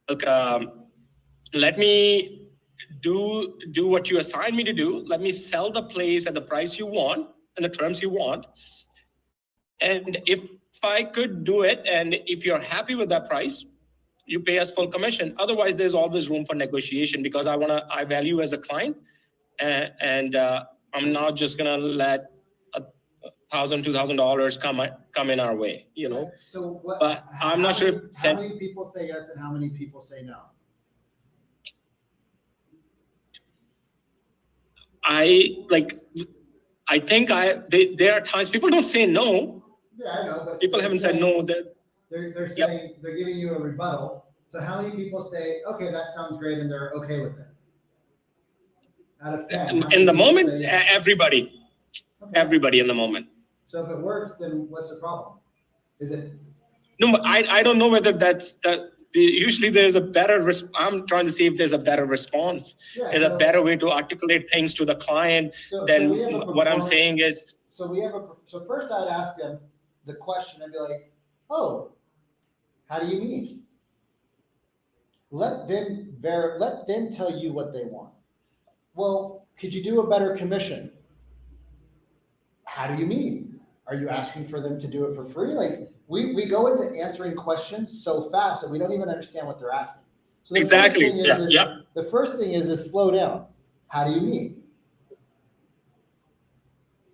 look, let me do what you assign me to do. Let me sell the place at the price you want and the terms you want. And if I could do it, and if you're happy with that price, you pay us full commission. Otherwise, there's always room for negotiation because I value as a client, and I'm not just gonna let $1,000, $2,000 come in our way, you know. So what? But I'm not sure if How many people say yes and how many people say no? I think there are times people don't say no. Yeah, I know, but People they're haven't said saying- no. That They're Yep. saying, they're giving you a rebuttal. So how many people say, okay, that sounds great, and they're okay with it? Out of 10. how many in the people moment, say yes? everybody Okay. in the moment. So if it works, then what's the problem? Is it? No, but I don't know whether that's that. Usually there's a better. I'm trying to see if there's a better response. Yeah, Is a better way to articulate things to the client than we have a what I'm performance- saying is. So first I'd ask them the question and be like, oh, how do you mean? Let them tell you what they want. Well, could you do a better commission? How do you mean? Are you asking for them to do it for free? Like we go into answering questions so fast that we don't even understand what they're asking. So the first Exactly. thing is- Yeah. is- Yep. The first thing is slow down. How do you mean?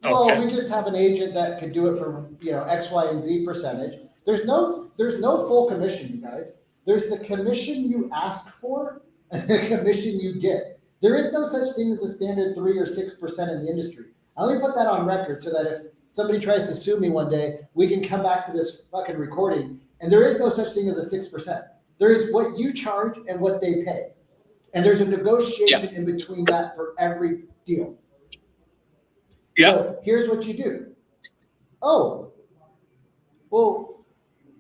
Well, Okay. we just have an agent that could do it for, X, Y, and Z percentage. There's no full commission, you guys. There's the commission you ask for and the commission you get. There is no such thing as a standard 3 or 6% in the industry. Let me put that on record so that if somebody tries to sue me one day, we can come back to this fucking recording. And there is no such thing as a 6%. There is what you charge and what they pay. And there's a negotiation in between that for every deal. Yeah. So here's what you do. Oh, well,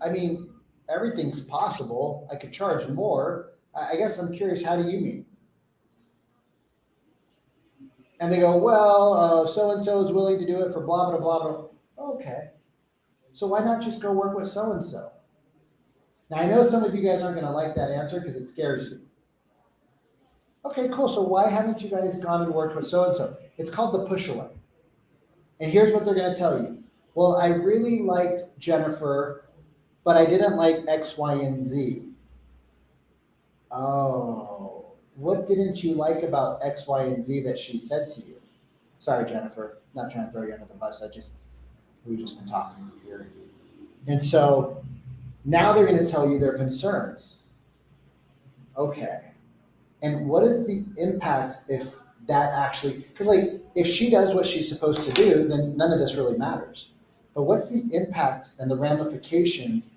I mean, everything's possible. I could charge more. I guess I'm curious, how do you mean? And they go, well, so-and-so is willing to do it for blah, blah, blah, blah. Okay. So why not just go work with so-and-so? Now, I know some of you guys aren't going to like that answer because it scares you. Okay, cool. So why haven't you guys gone and worked with so-and-so? It's called the push away. And here's what they're going to tell you. Well, I really liked Jennifer, but I didn't like X, Y, and Z. Oh, what didn't you like about X, Y, and Z that she said to you? Sorry, Jennifer, not trying to throw you under the bus. We've just been talking here. And so now they're going to tell you their concerns. Okay. And what is the impact if that actually, because like if she does what she's supposed to do, then none of this really matters. But what's the impact and the ramifications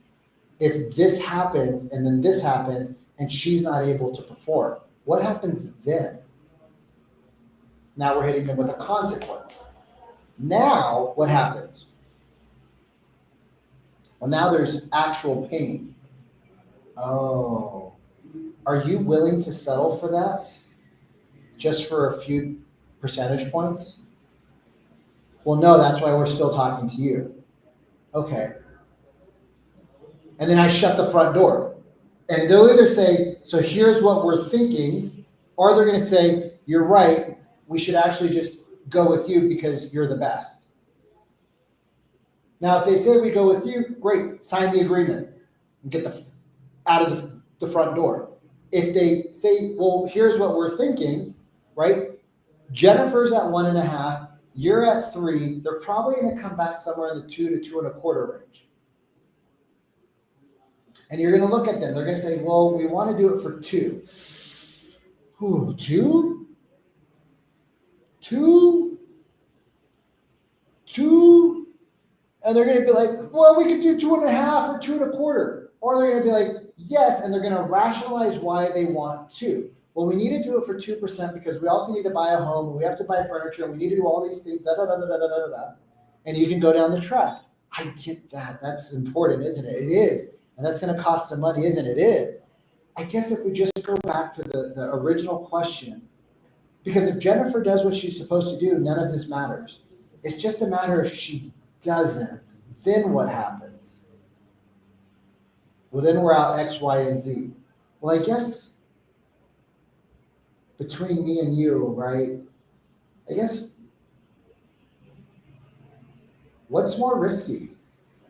if this happens and then this happens and she's not able to perform? What happens then? Now we're hitting them with a consequence. Now what happens? Well, now there's actual pain. Oh, are you willing to settle for that? Just for a few percentage points? Well, no, that's why we're still talking to you. Okay. And then I shut the front door. And they'll either say, so here's what we're thinking, or they're going to say, you're right, we should actually just go with you because you're the best. Now, if they say we go with you, great, sign the agreement and get out of the front door. If they say, well, here's what we're thinking, right? Jennifer's at 1.5, you're at 3. They're probably going to come back somewhere in the 2 to 2.25 range. And you're going to look at them. They're going to say, well, we want to do it for 2. Ooh, 2? 2? 2? And they're going to be like, well, we could do 2.5 or 2.25. Or they're going to be like, yes, and they're going to rationalize why they want 2. Well, we need to do it for 2% because we also need to buy a home, and we have to buy furniture, and we need to do all these things, da, da, da, da, da, da, da, da. And you can go down the track. I get that. That's important, isn't it? It is. And that's going to cost some money, isn't it? It is. I guess if we just go back to the original question, because if Jennifer does what she's supposed to do, none of this matters. It's just a matter if she doesn't, then what happens? Well, then we're out X, Y, and Z. Well, I guess between me and you, right? I guess what's more risky?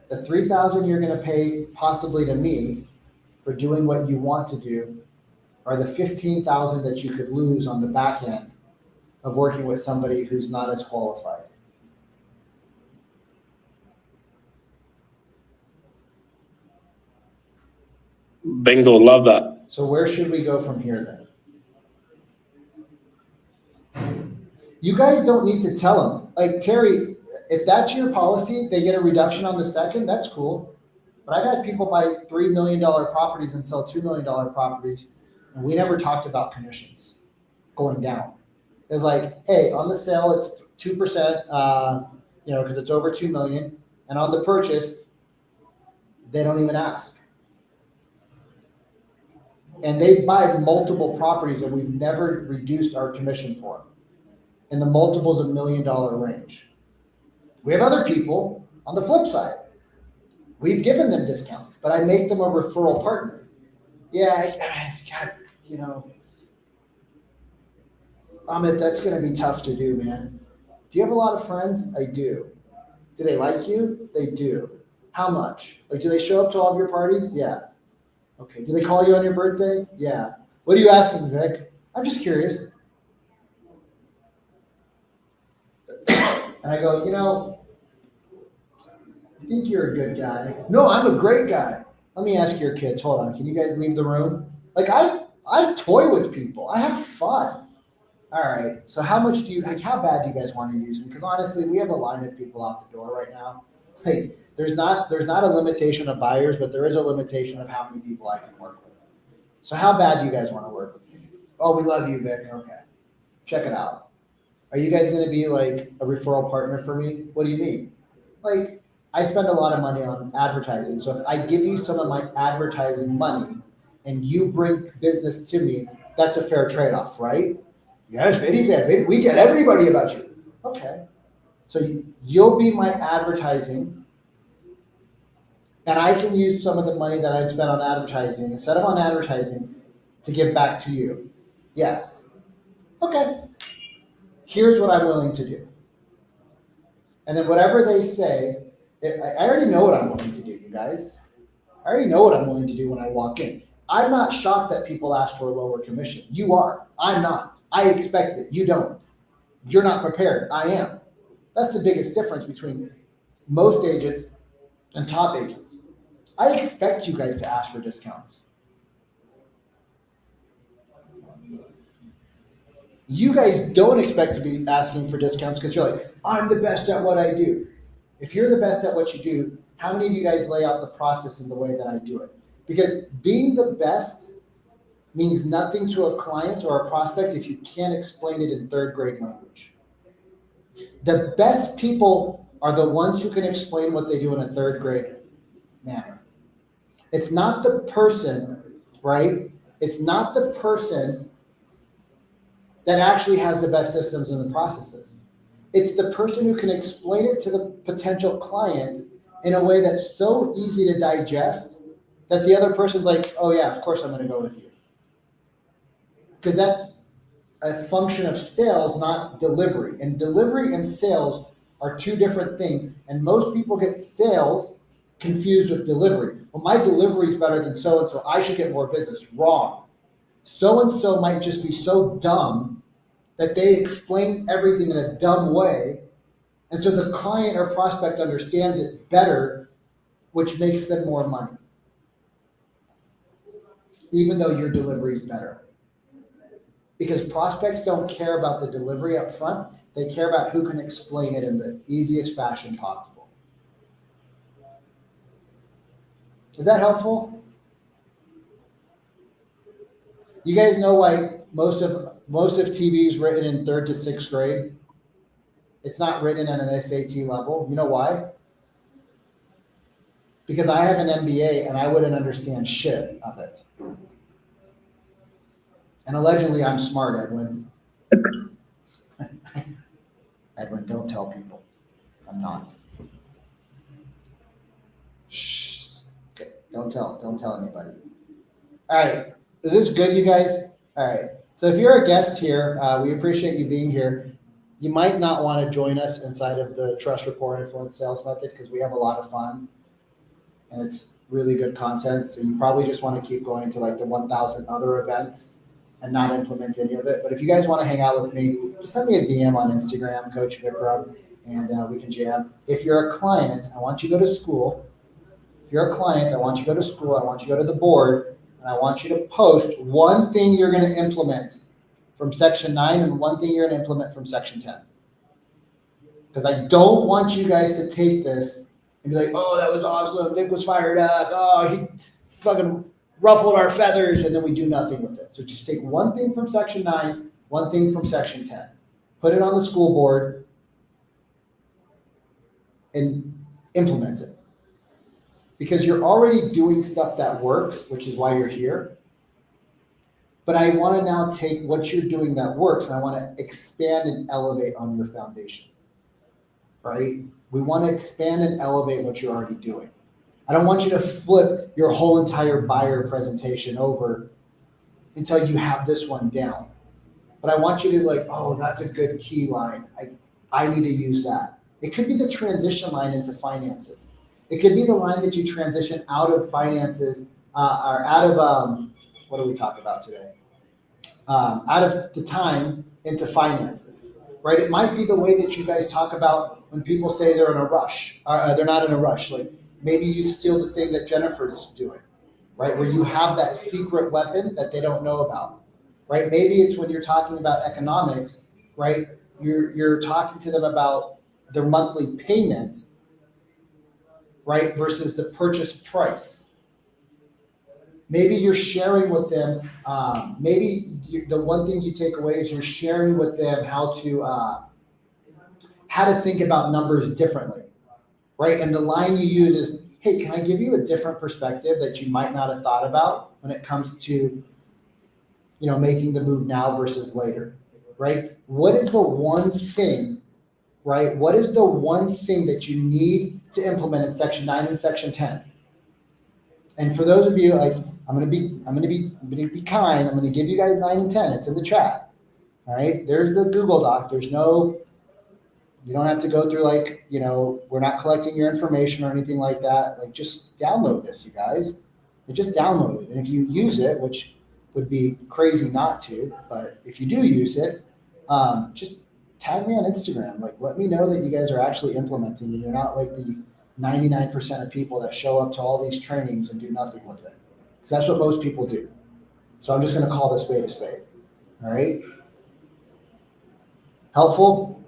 The $3,000 you're going to pay possibly to me for doing what you want to do, or the $15,000 that you could lose on the back end of working with somebody who's not as qualified? Bingo, love that. So where should we go from here then? You guys don't need to tell them. Like Terry, if that's your policy, they get a reduction on the second, that's cool. But I've had people buy $3 million properties and sell $2 million properties, and we never talked about commissions going down. It's like, hey, on the sale, it's 2%, because it's over 2 million. And on the purchase, they don't even ask. And they buy multiple properties and we've never reduced our commission for them in the multiples of $1 million range. We have other people on the flip side. We've given them discounts, but I make them a referral partner. Yeah, God, Amit, that's going to be tough to do, man. Do you have a lot of friends? I do. Do they like you? They do. How much? Like, do they show up to all of your parties? Yeah. Okay. Do they call you on your birthday? Yeah. What are you asking, Vic? I'm just curious. And I go, I think you're a good guy. No, I'm a great guy. Let me ask your kids. Hold on. Can you guys leave the room? Like, I toy with people. I have fun. All right. So how bad do you guys want to use them? Because honestly, we have a line of people out the door right now. Like, there's not a limitation of buyers, but there is a limitation of how many people I can work with. So how bad do you guys want to work with me? Oh, we love you, Vic. Okay. Check it out. Are you guys going to be like a referral partner for me? What do you mean? Like, I spend a lot of money on advertising. So if I give you some of my advertising money and you bring business to me, that's a fair trade-off, right? Yes, very fair. We get everybody about you. Okay. So you'll be my advertising, and I can use some of the money that I'd spent on advertising, instead of on advertising, to give back to you. Yes. Okay. Here's what I'm willing to do. And then whatever they say, I already know what I'm willing to do, you guys. I already know what I'm willing to do when I walk in. I'm not shocked that people ask for a lower commission. You are. I'm not. I expect it. You don't. You're not prepared. I am. That's the biggest difference between most agents and top agents. I expect you guys to ask for discounts. You guys don't expect to be asking for discounts because you're like, I'm the best at what I do. If you're the best at what you do, how many of you guys lay out the process in the way that I do it? Because being the best means nothing to a client or a prospect if you can't explain it in third grade language. The best people are the ones who can explain what they do in a third grade manner. It's not the person, right? It's not the person that actually has the best systems and the processes. It's the person who can explain it to the potential client in a way that's so easy to digest that the other person's like, oh yeah, of course I'm going to go with you. Because that's a function of sales, not delivery. And delivery and sales are two different things. And most people get sales confused with delivery. Well, my delivery is better than so-and-so. I should get more business. Wrong. So-and-so might just be so dumb that they explain everything in a dumb way. And so the client or prospect understands it better, which makes them more money, even though your delivery is better. Because prospects don't care about the delivery up front. They care about who can explain it in the easiest fashion possible. Is that helpful? You guys know why most of TV is written in 3rd to 6th grade? It's not written at an SAT level. You know why? Because I have an MBA and I wouldn't understand shit of it. And allegedly I'm smart, Edwin. Edwin, don't tell people. I'm not. Shh. Okay, don't tell anybody. All right, is this good, you guys? All right, so if you're a guest here, we appreciate you being here. You might not want to join us inside of the Trust Rapport Influence Sales Method because we have a lot of fun and it's really good content. So you probably just want to keep going to like the 1,000 other events and not implement any of it. But if you guys want to hang out with me, just send me a DM on Instagram, Coach Vikram, and we can jam. If you're a client, I want you to go to school. If you're a client, I want you to go to school. I want you to go to the board, and I want you to post one thing you're going to implement from Section 9 and one thing you're going to implement from Section 10. Because I don't want you guys to take this and be like, oh, that was awesome. Nick was fired up. Oh, he fucking ruffled our feathers, and then we do nothing with it. So just take one thing from Section 9, one thing from Section 10. Put it on the school board and implement it. Because you're already doing stuff that works, which is why you're here. But I want to now take what you're doing that works, and I want to expand and elevate on your foundation, right? We want to expand and elevate what you're already doing. I don't want you to flip your whole entire buyer presentation over until you have this one down. But I want you to like, oh, that's a good key line. I need to use that. It could be the transition line into finances. It could be the line that you transition out of finances or out of, what do we talk about today? Out of the time into finances, right? It might be the way that you guys talk about when people say they're in a rush. They're not in a rush. Like maybe you steal the thing that Jennifer's doing, right? Where you have that secret weapon that they don't know about, right? Maybe it's when you're talking about economics, right? You're talking to them about their monthly payment, right? Versus the purchase price. Maybe you're sharing with them, the one thing you take away is you're sharing with them how to think about numbers differently, right? And the line you use is, hey, can I give you a different perspective that you might not have thought about when it comes to, making the move now versus later, right? What is the one thing, right? What is the one thing that you need to implement in Section 9 and Section 10? And for those of you, like, I'm gonna be kind. I'm gonna give you guys 9 and 10. It's in the chat. All right. There's the Google Doc. You don't have to go through we're not collecting your information or anything like that. Like just download this, you guys. and just download it. And if you use it, which would be crazy not to, but if you do use it, just tag me on Instagram. Like, let me know that you guys are actually implementing and you're not like the 99% of people that show up to all these trainings and do nothing with it. Because that's what most people do. So I'm just going to call this spade a spade. All right. Helpful?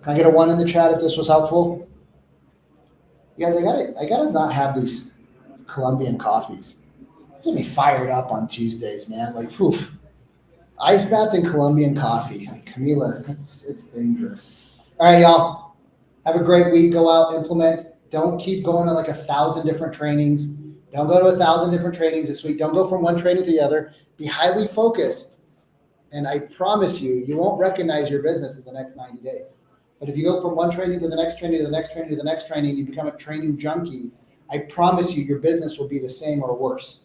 Can I get a 1 in the chat if this was helpful? You guys, I gotta not have these Colombian coffees. Get me fired up on Tuesdays, man. Like, poof. Ice bath and Colombian coffee. Like, Camila, it's dangerous. All right, y'all. Have a great week. Go out, implement. Don't keep going to like 1,000 different trainings. Don't go to 1,000 different trainings this week. Don't go from one training to the other. Be highly focused. And I promise you, you won't recognize your business in the next 90 days. But if you go from one training to the next training to the next training to the next training, you become a training junkie, I promise you, your business will be the same or worse.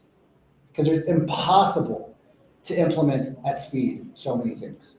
Because it's impossible to implement at speed so many things.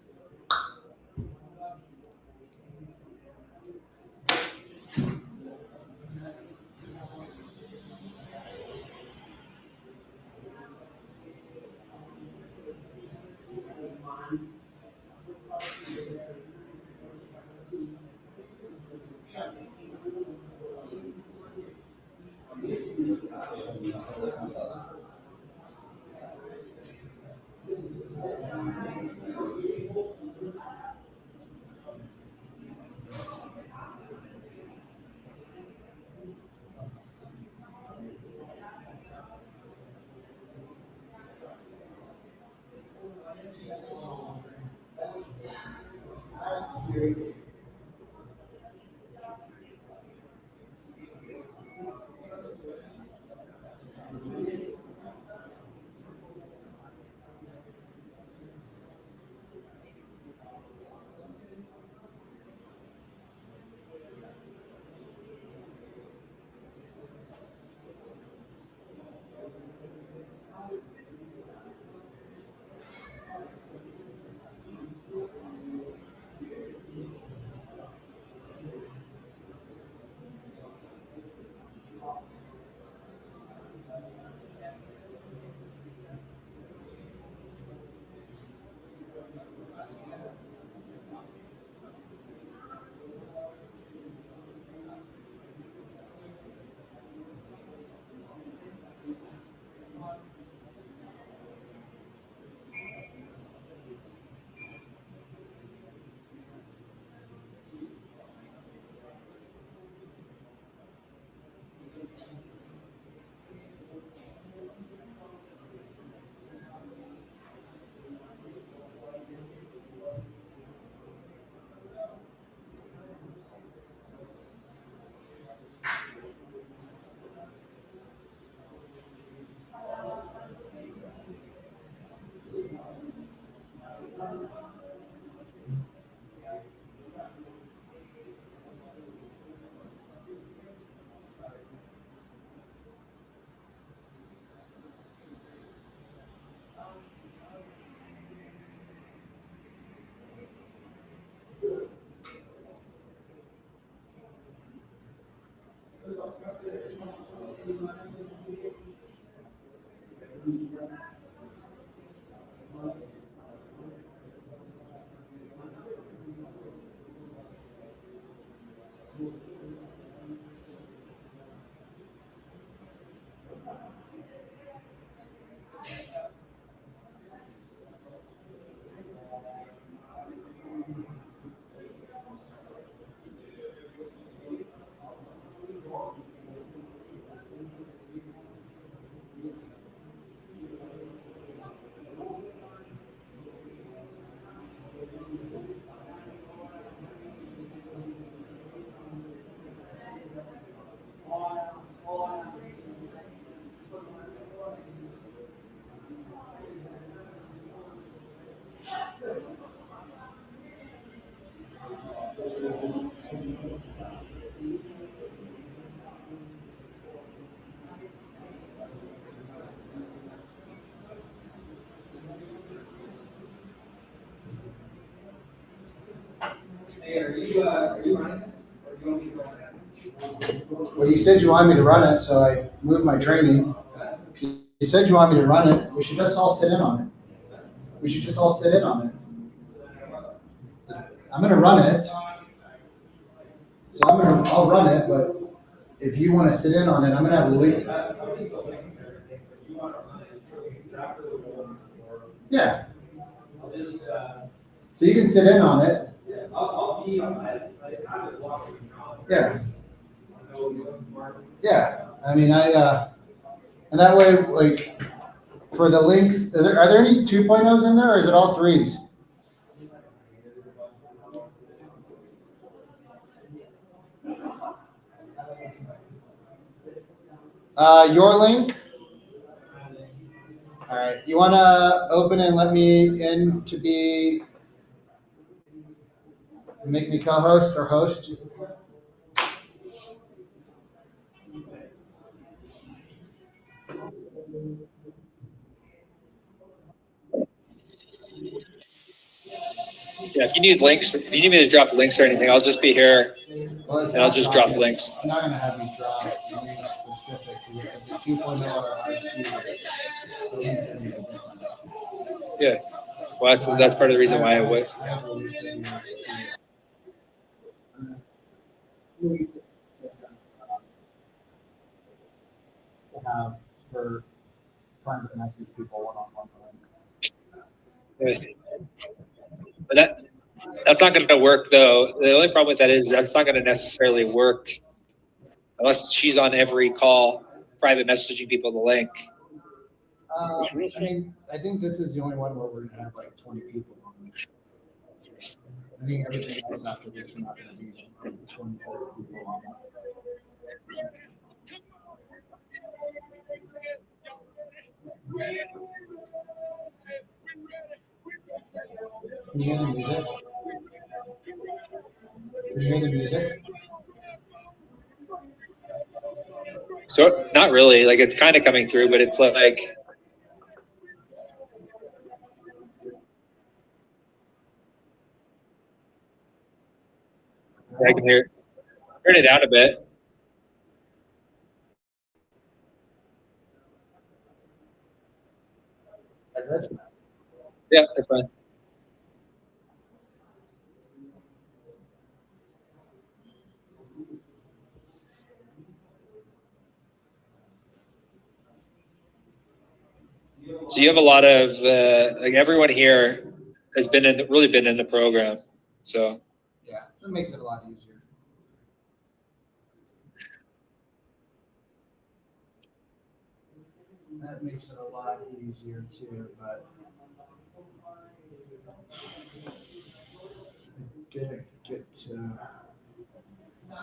Hey, are you running this? Or do you want me to run it? Well, you said you wanted me to run it, so I moved my training. You said you want me to run it. We should just all sit in on it. We should just all sit in on it. I'm gonna run it. So I'll run it, but if you want to sit in on it, I'm gonna have Luis. Yeah. So you can sit in on it. Yeah. Yeah. I mean, and that way, like, for the links, are there any 2.0s in there, or is it all 3s? Your link? All right. You want to open and let me in to make me co-host or host? Yeah, if you need links, if you need me to drop links or anything, I'll just be here Well, and I'll just drop links. I'm not going to have you drop links specific because it's a 2.0 or RC. Yeah. Well, that's part of the reason why I would. Have for trying to connect these people one-on-one. But that's not going to work though. The only problem with that is that's not going to necessarily work unless she's on every call, private messaging people the link. I mean, I think this is the only one where we're gonna have like 20 people on it. I think everything else after this, we're not gonna be 20 people on it. Can you hear the music? Can you hear the music? So not really, like it's kind of coming through, but it's like I can hear turn it out a bit. Yeah, that's fine. So you have a lot of like everyone here has really been in the program. So Yeah, so it makes it a lot easier. That makes it a lot easier too, but gonna get to the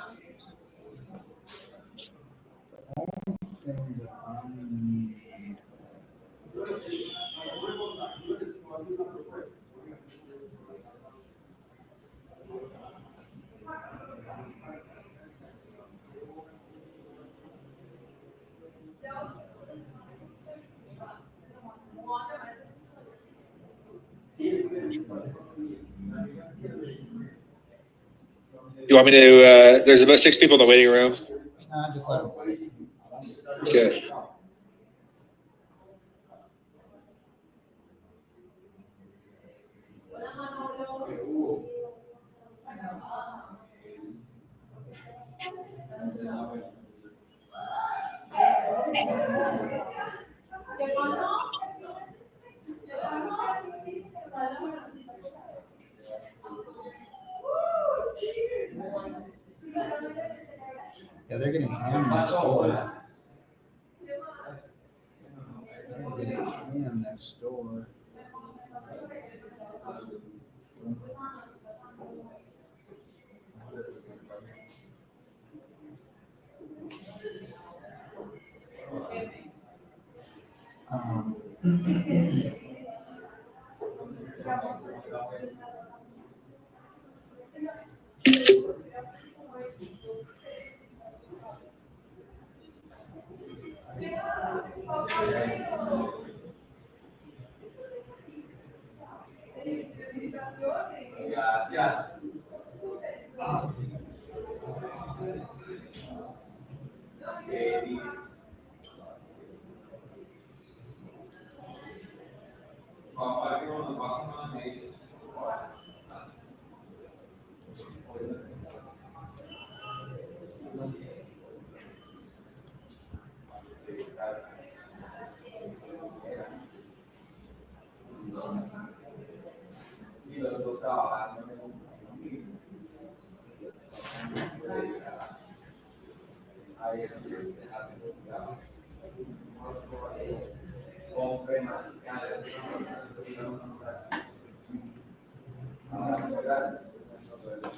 only thing that I need. you want me to? There's about 6 people in the waiting room. Just let them wait. Okay. Yeah, they're getting ham next door. They're getting ham next door.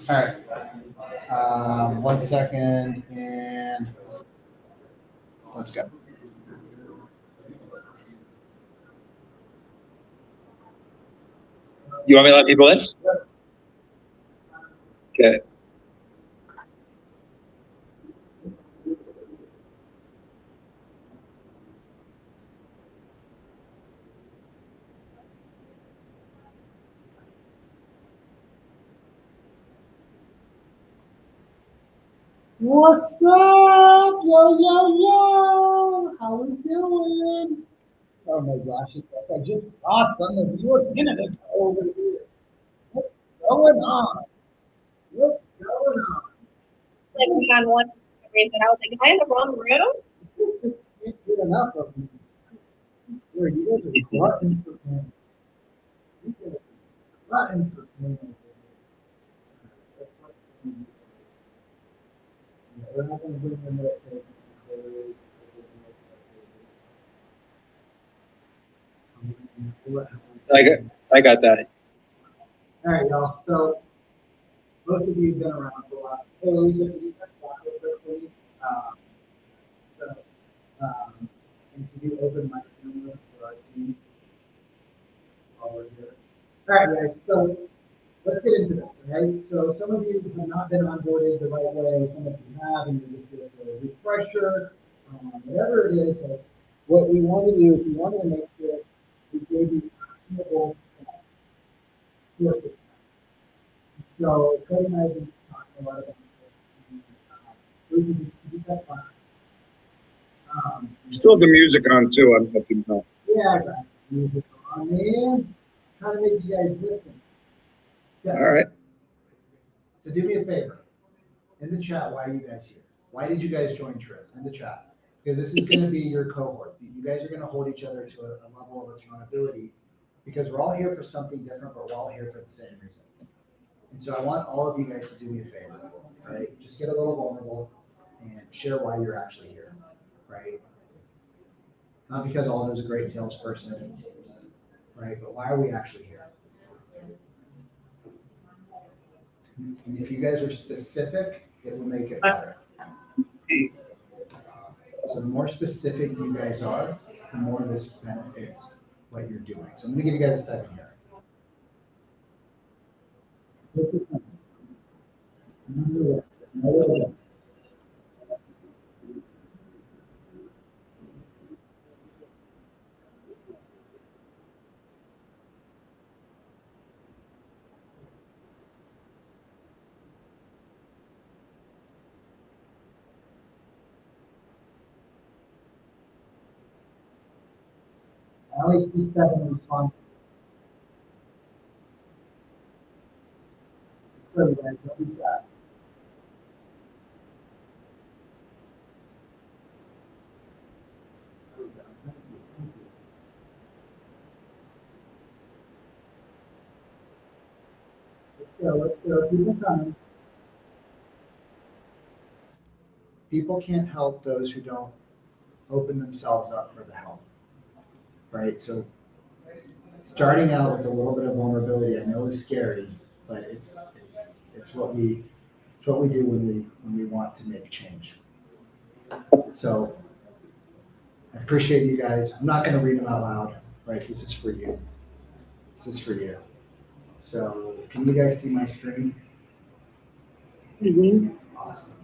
All right. 1 second and let's go. You want me to let people in? Okay. What's up? Yo. How we doing? Oh my gosh, I just saw some of your candidates over here. What's going on? What's going on? Like we had one reason I was like, am I in the wrong room? This just can't get enough of me. Where you guys are gluttons for pain. You guys are gluttons for pain. We're not gonna bring them up. I got that. All right, y'all. So most of you have been around for a while. Hey, Lisa, can you talk real quick, please? And can you open my camera for our team while we're here? All right, guys. So let's get into this. Okay. So some of you have not been onboarded the right way. Some of you have, and you're just doing a refresher. Whatever it is, like, what we want to do is we want to make sure we gave you actionable steps. So Cody and I have been talking a lot about this. We can do that fine. Still have the music on too, I'm looking now. Yeah, I got music on, man. Trying to make you guys listen. Yeah. All right. So do me a favor. In the chat, why are you guys here? Why did you guys join Tris? In the chat. Because this is going to be your cohort. You guys are going to hold each other to a level of accountability because we're all here for something different, but we're all here for the same reason. And so I want all of you guys to do me a favor, right? Just get a little vulnerable and share why you're actually here, right? Not because Aldo's a great salesperson, right? But why are we actually here? And if you guys are specific, it will make it better. So the more specific you guys are, the more this benefits what you're doing. So I'm going to give you guys a second here. I only see 7 responses. So you guys, what we got? Let's go. Keep it coming. People can't help those who don't open themselves up for the help, right? So starting out with a little bit of vulnerability, I know is scary, but it's what we do when we want to make change. So I appreciate you guys. I'm not going to read them out loud, right? This is for you. This is for you. So can you guys see my screen? Mm-hmm. Awesome.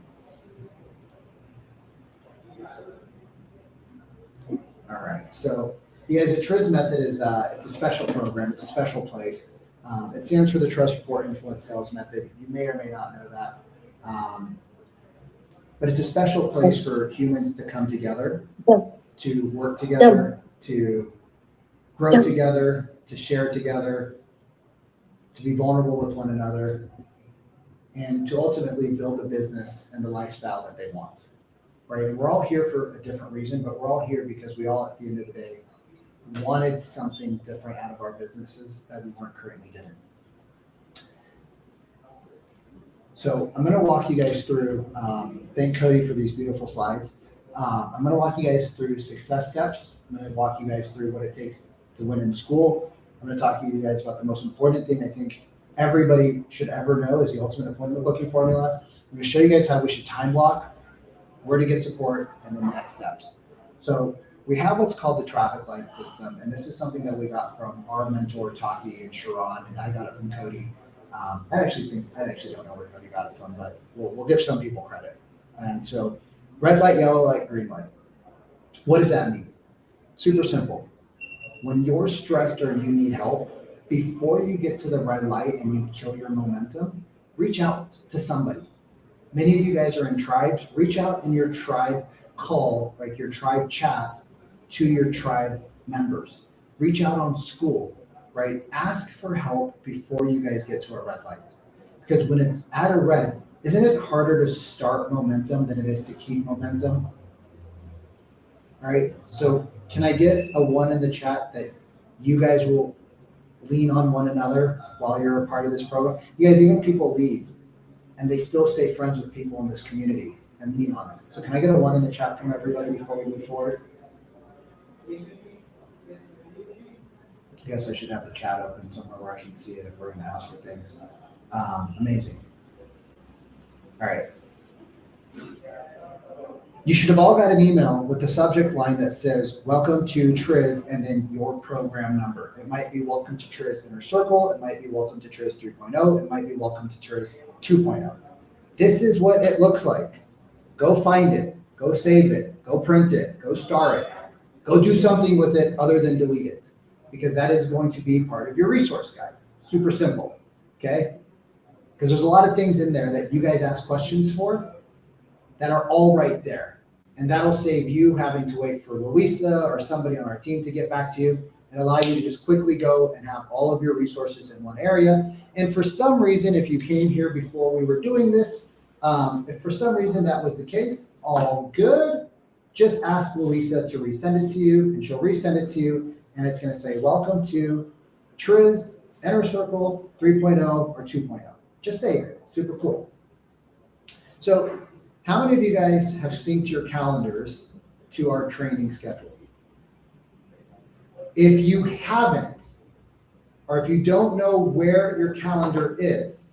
All right. So you guys, the TRIZ method is it's a special program. It's a special place. It stands for the Trust Report Influence Sales Method. You may or may not know that. but it's a special place for humans to come together, Yeah. to work together, to grow Yeah. together, to share together, to be vulnerable with one another, and to ultimately build a business and the lifestyle that they want. Right? And we're all here for a different reason, but we're all here because we all, at the end of the day, wanted something different out of our businesses that we weren't currently getting. So I'm going to walk you guys through, thank Cody for these beautiful slides. I'm going to walk you guys through success steps. I'm going to walk you guys through what it takes to win in school. I'm going to talk to you guys about the most important thing I think everybody should ever know is the ultimate appointment booking formula. I'm going to show you guys how we should time block, where to get support, and then next steps. So we have what's called the traffic light system, and this is something that we got from our mentor Taki and Sharon, and I got it from Cody. I actually don't know where Cody got it from, but we'll give some people credit. And so red light, yellow light, green light. What does that mean? Super simple. When you're stressed or you need help, before you get to the red light and you kill your momentum, reach out to somebody. Many of you guys are in tribes. Reach out in your tribe call, like your tribe chat, to your tribe members. Reach out on school, right? Ask for help before you guys get to a red light. Because when it's at a red, isn't it harder to start momentum than it is to keep momentum? All right, so can I get a 1 in the chat that you guys will lean on one another while you're a part of this program? You guys, even people leave and they still stay friends with people in this community and lean on it. So can I get a 1 in the chat from everybody before we move forward? I guess I should have the chat open somewhere where I can see it if we're gonna ask for things. Amazing. All right. You should have all got an email with the subject line that says, welcome to Triz, and then your program number. It might be welcome to Triz Inner Circle. It might be welcome to Triz 3.0. It might be welcome to Triz 2.0. This is what it looks like. Go find it. Go save it. Go print it. Go star it. Go do something with it other than delete it, because that is going to be part of your resource guide. Super simple, okay? Because there's a lot of things in there that you guys ask questions for that are all right there. And that'll save you having to wait for Louisa or somebody on our team to get back to you, and allow you to just quickly go and have all of your resources in one area. And for some reason, if you came here before we were doing this, if for some reason that was the case, all good. Just ask Louisa to resend it to you, and she'll resend it to you. And it's going to say, welcome to Triz Inner Circle 3.0 or 2.0. Just save it. Super cool. So how many of you guys have synced your calendars to our training schedule? If you haven't, or if you don't know where your calendar is,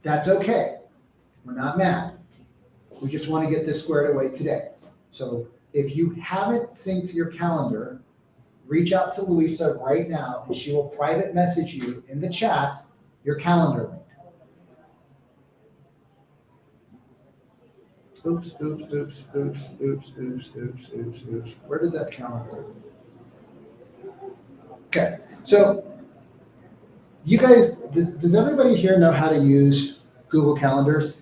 that's okay. We're not mad. We just want to get this squared away today. So if you haven't synced your calendar, reach out to Louisa right now, and she will private message you in the chat your calendar link. Oops, oops, oops, oops, oops, oops, oops, oops, oops. Where did that calendar go? Okay, so you guys, does everybody here know how to use Google Calendars?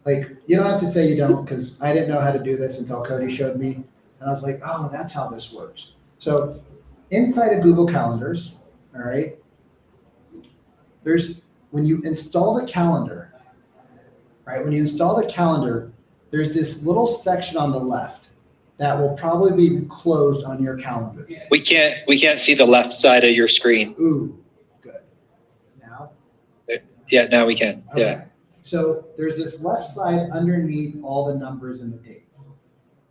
Like, you don't have to say you don't, because I didn't know how to do this until Cody showed me. And I was like, oh, that's how this works. So inside of Google Calendars, all right, when you install the calendar, right, when you install the calendar, there's this little section on the left that will probably be closed on your calendar. We can't see the left side of your screen. Ooh, good. Now? Yeah, now we can. Okay. Yeah. So there's this left side underneath all the numbers and the dates.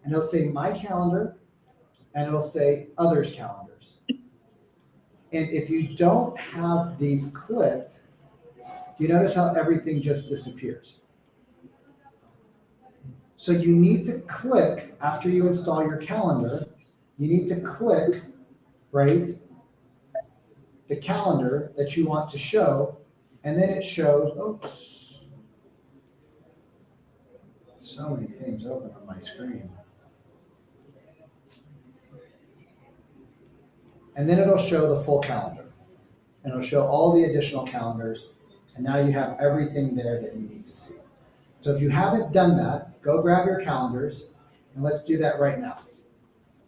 And it'll say my calendar, and it'll say others' calendars. And if you don't have these clicked, do you notice how everything just disappears? So you need to click, after you install your calendar, you need to click, right, the calendar that you want to show, and then it shows, oops, so many things open on my screen. And then it'll show the full calendar. And it'll show all the additional calendars. And now you have everything there that you need to see. So if you haven't done that, go grab your calendars, and let's do that right now.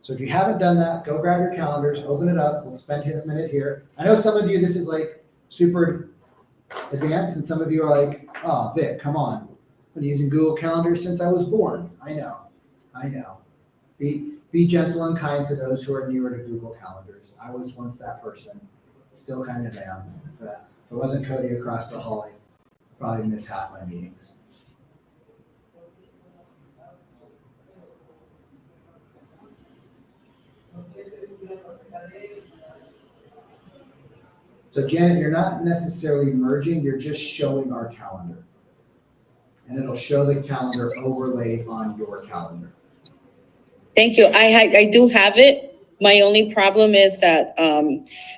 So if you haven't done that, go grab your calendars, open it up, we'll spend a minute here. I know some of you, this is like super advanced, and some of you are like, oh, Vic, come on. I've been using Google Calendar since I was born. I know. Be gentle and kind to those who are newer to Google Calendars. I was once that person, still kind of am. If it wasn't Cody across the hall, I'd probably miss half my meetings. So Janet, you're not necessarily merging, you're just showing our calendar. And it'll show the calendar overlaid on your calendar. Thank you. I do have it. My only problem is that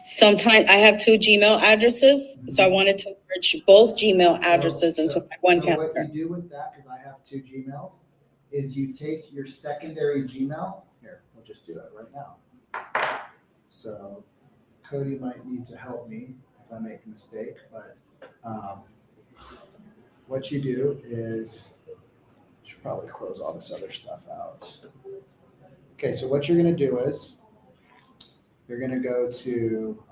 sometimes I have 2 Gmail addresses, so I wanted to merge both Gmail addresses into one calendar. What you do with that, because I have 2 Gmails, is you take your secondary Gmail. Here, we'll just do that right now. So Cody might need to help me if I make a mistake, but what you do is, I should probably close all this other stuff out. Okay, so what you're going to do is, you're going to go to,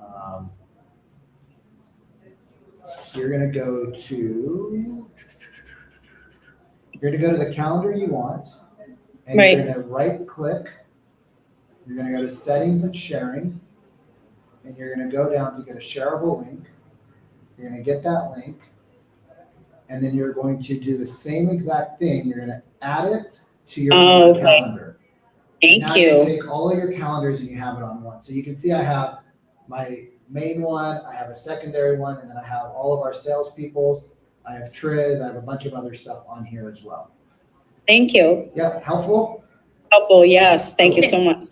the calendar you want, and Right. you're going to right click, you're going to go to settings and sharing, and you're going to go down to get a shareable link. You're going to get that link, and then you're going to do the same exact thing. You're going to add it to your Okay. calendar. Thank Now you. take all of your calendars and you have it on one. So you can see I have my main one, I have a secondary one, and then I have all of our salespeople's. I have Triz, I have a bunch of other stuff on here as well. Thank you. Yep, helpful? Helpful, yes. Thank you so much.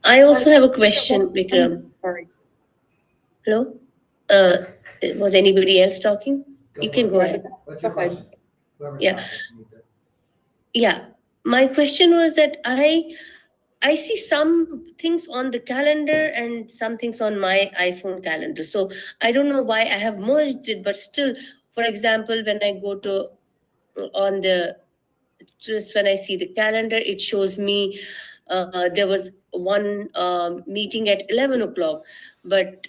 I also have a question, Vikram. Sorry. Hello? Was anybody else talking? You can go ahead. What's your Okay. question? Whoever's Yeah. talking, need to- Yeah, my question was that I see some things on the calendar and some things on my iPhone calendar. So I don't know why I have merged it, but still, for example, when I go to on the, just when I see the calendar, it shows me there was one meeting at 11 o'clock, but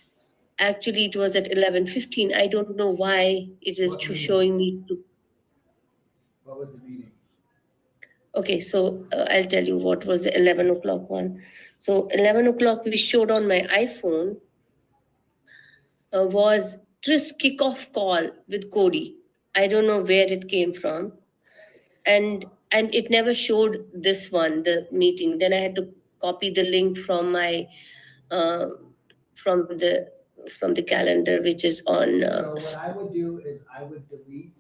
actually it was at 11:15. I don't know why it is What meeting? showing me to. What was the meeting? Okay, so I'll tell you what was the 11 o'clock one. So 11 o'clock we showed on my iPhone was Tris kickoff call with Cody. I don't know where it came from. And it never showed this one, the meeting. Then I had to copy the link from my, from the calendar, which is on, So what I would do is I would delete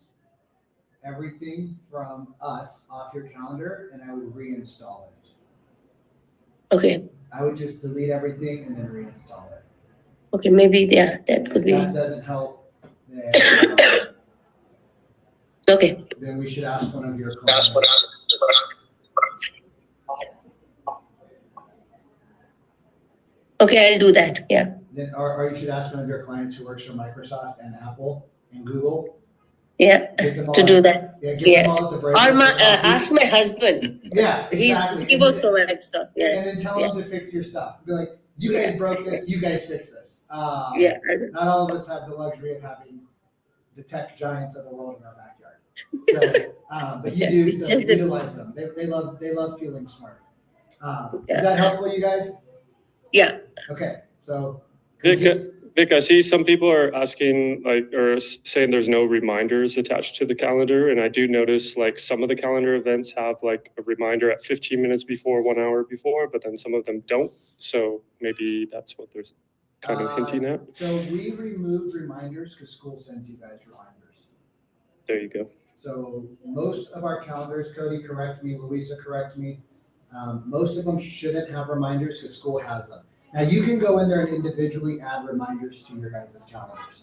everything from us off your calendar and I would reinstall it. okay, I would just delete everything and then reinstall it. okay, maybe, yeah, that If could be, that doesn't help, then, okay. then we should ask one of your clients. Okay, I'll do that, yeah. Then, or you should ask one of your clients who works for Microsoft and Apple and Google. Yeah, Get them all, to do that. Yeah, get Yeah. them all at the break. Or ask my husband. Yeah, exactly. He works for Microsoft, And then yes. tell Yeah, them to fix your stuff. Be like, you guys broke this, you guys fix this. yeah. Not all of us have the luxury of having the tech giants of the world in our backyard. So, but you Yeah, do, it's so just that- utilize them. They love feeling smart. Yeah. Is that helpful, you guys? Yeah, Okay, so. Vic, I see some people are asking saying there's no reminders attached to the calendar. And I do notice like some of the calendar events have like a reminder at 15 minutes before, 1 hour before, but then some of them don't. So maybe that's what they're kind of hinting at. So we removed reminders because school sends you guys reminders. There you go. So most of our calendars, Cody, correct me, Louisa, correct me. Most of them shouldn't have reminders because school has them. Now you can go in there and individually add reminders to your guys' calendars.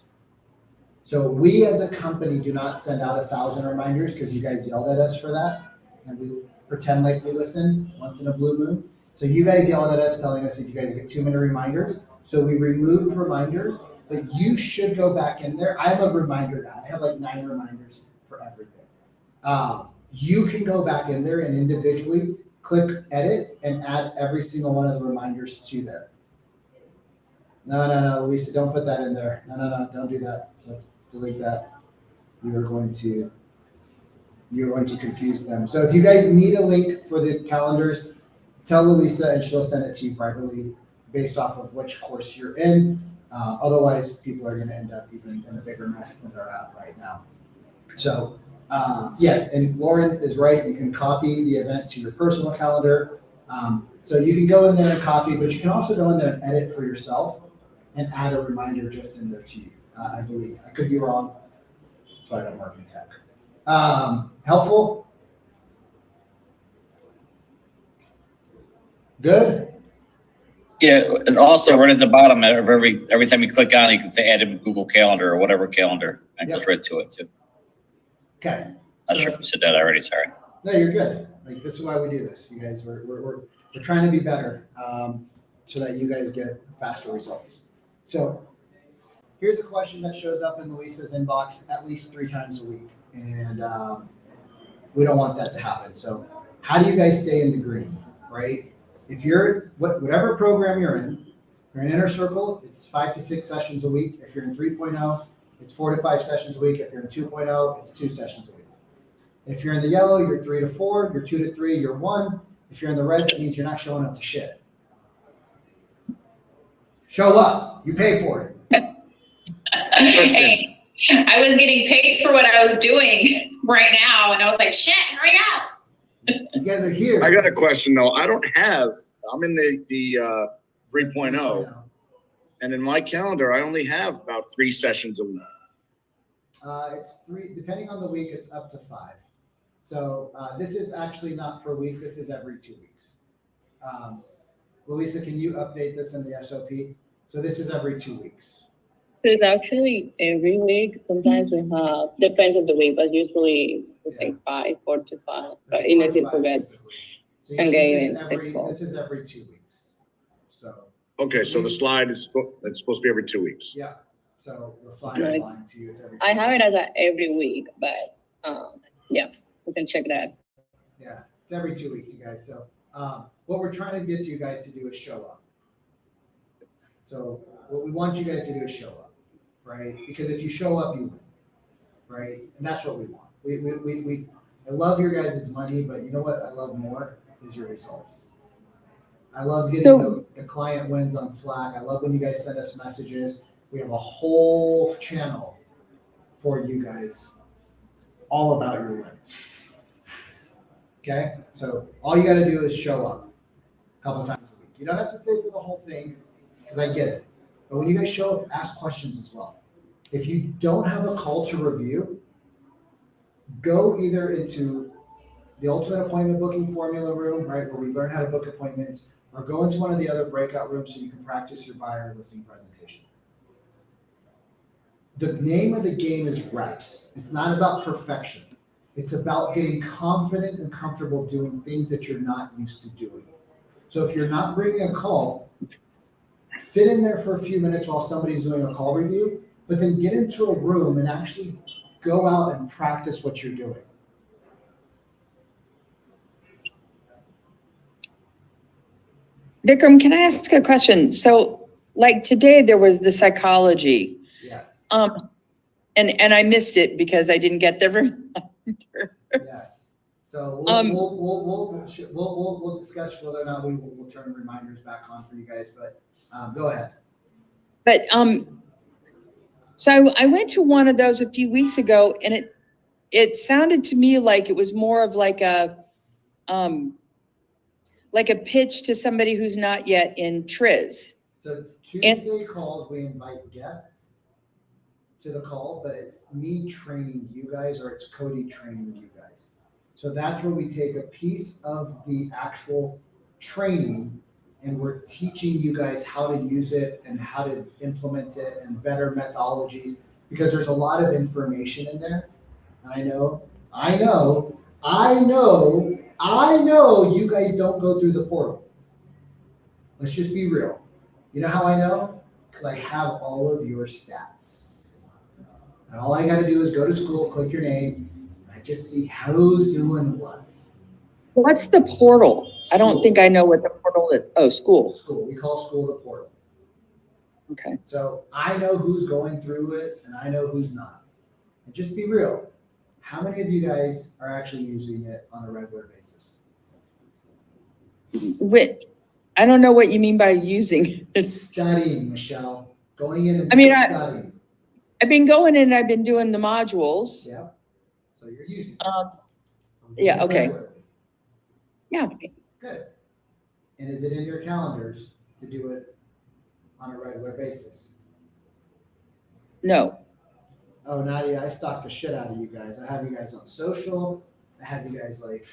So we as a company do not send out 1,000 reminders because you guys yelled at us for that. And we pretend like we listen once in a blue moon. So you guys yelled at us telling us that you guys get too many reminders. So we removed reminders, but you should go back in there. I'm a reminder guy. I have like 9 reminders for everything. You can go back in there and individually click edit and add every single one of the reminders to there. No, Lisa, don't put that in there. No, don't do that. Let's delete that. You're going to confuse them. So if you guys need a link for the calendars, tell Louisa and she'll send it to you privately based off of which course you're in. Otherwise, people are going to end up even in a bigger mess than they're at right now. So yes, and Lauren is right. You can copy the event to your personal calendar. So you can go in there and copy, but you can also go in there and edit for yourself and add a reminder just in there to you, I believe. I could be wrong, so I don't work in tech. Helpful? Good? Yeah, and also right at the bottom of every time you click on it, you can say add to Google Calendar or whatever calendar, and it goes right to it too. Okay. I should have said that already, sorry. No, you're good. Like, this is why we do this. You guys, we're trying to be better, so that you guys get faster results. So here's a question that shows up in Louisa's inbox at least 3 times a week. And we don't want that to happen. So how do you guys stay in the green, right? If you're, whatever program you're in Inner Circle, it's 5 to 6 sessions a week. If you're in 3.0, it's 4 to 5 sessions a week. If you're in 2.0, it's 2 sessions a week. If you're in the yellow, you're 3 to 4, you're 2 to 3, you're 1. If you're in the red, that means you're not showing up to shit. Show up. You pay for it. Hey, I was getting paid for what I was doing right now, and I was like, shit, hurry up. You guys are here. I got a question though. I'm in the 3.0, and in my calendar, I only have about 3 sessions a week. It's 3, depending on the week, it's up to 5. So this is actually not per week. This is every 2 weeks. Louisa, can you update this in the SOP? So this is every 2 weeks. It's actually every week. Sometimes we have, depends on the week, but usually we say 5, 4 to 5. But unless it forgets, So and this get is in 6 balls. This is every 2 weeks. So Okay, so the slide is, it's supposed to be every 2 weeks. yeah. So the slide Right. is lying to you. It's every 2 I have weeks. it as a every week, but yeah, we can check that. Yeah, it's every 2 weeks, you guys. So what we're trying to get you guys to do is show up. So what we want you guys to do is show up, right? Because if you show up, you win, right? And that's what we want. I love your guys' money, but you know what I love more is your results. I love getting the client wins on Slack. I love when you guys send us messages. We have a whole channel for you guys all about your wins. Okay? So all you got to do is show up a couple times a week. You don't have to stay for the whole thing because I get it. But when you guys show up, ask questions as well. If you don't have a call to review, go either into the ultimate appointment booking formula room, right, where we learn how to book appointments, or go into one of the other breakout rooms so you can practice your buyer listing presentation. The name of the game is reps. It's not about perfection. It's about getting confident and comfortable doing things that you're not used to doing. So if you're not bringing a call, sit in there for a few minutes while somebody's doing a call review, but then get into a room and actually go out and practice what you're doing. Vikram, can I ask a question? So like today there was the psychology. Yes. And I missed it because I didn't get the reminder. Yes. So we'll discuss whether or not we'll turn reminders back on for you guys, but go ahead. But so I went to one of those a few weeks ago, and it sounded to me like it was more of like a pitch to somebody who's not yet in TRIZ. So Tuesday calls, we invite guests to the call, but it's me training you guys, or it's Cody training you guys. So that's where we take a piece of the actual training and we're teaching you guys how to use it and how to implement it and better methodologies, because there's a lot of information in there. I know you guys don't go through the portal. Let's just be real. You know how I know? because I have all of your stats. And all I gotta do is go to school, click your name, and I just see who's doing what. What's the portal? I don't think I know what the portal is. Oh, school. School, we call school the portal. Okay. So I know who's going through it and I know who's not. And just be real, how many of you guys are actually using it on a regular basis? I don't know what you mean by using it. Studying, Michelle, going in and I mean, studying. I've been going in and I've been doing the modules. Yeah, so you're using it. Yeah, okay. Regularly. Yeah. Good. And is it in your calendars to do it on a regular basis? No. Oh, Nadia, I stalk the shit out of you guys. I have you guys on social. I have you guys like,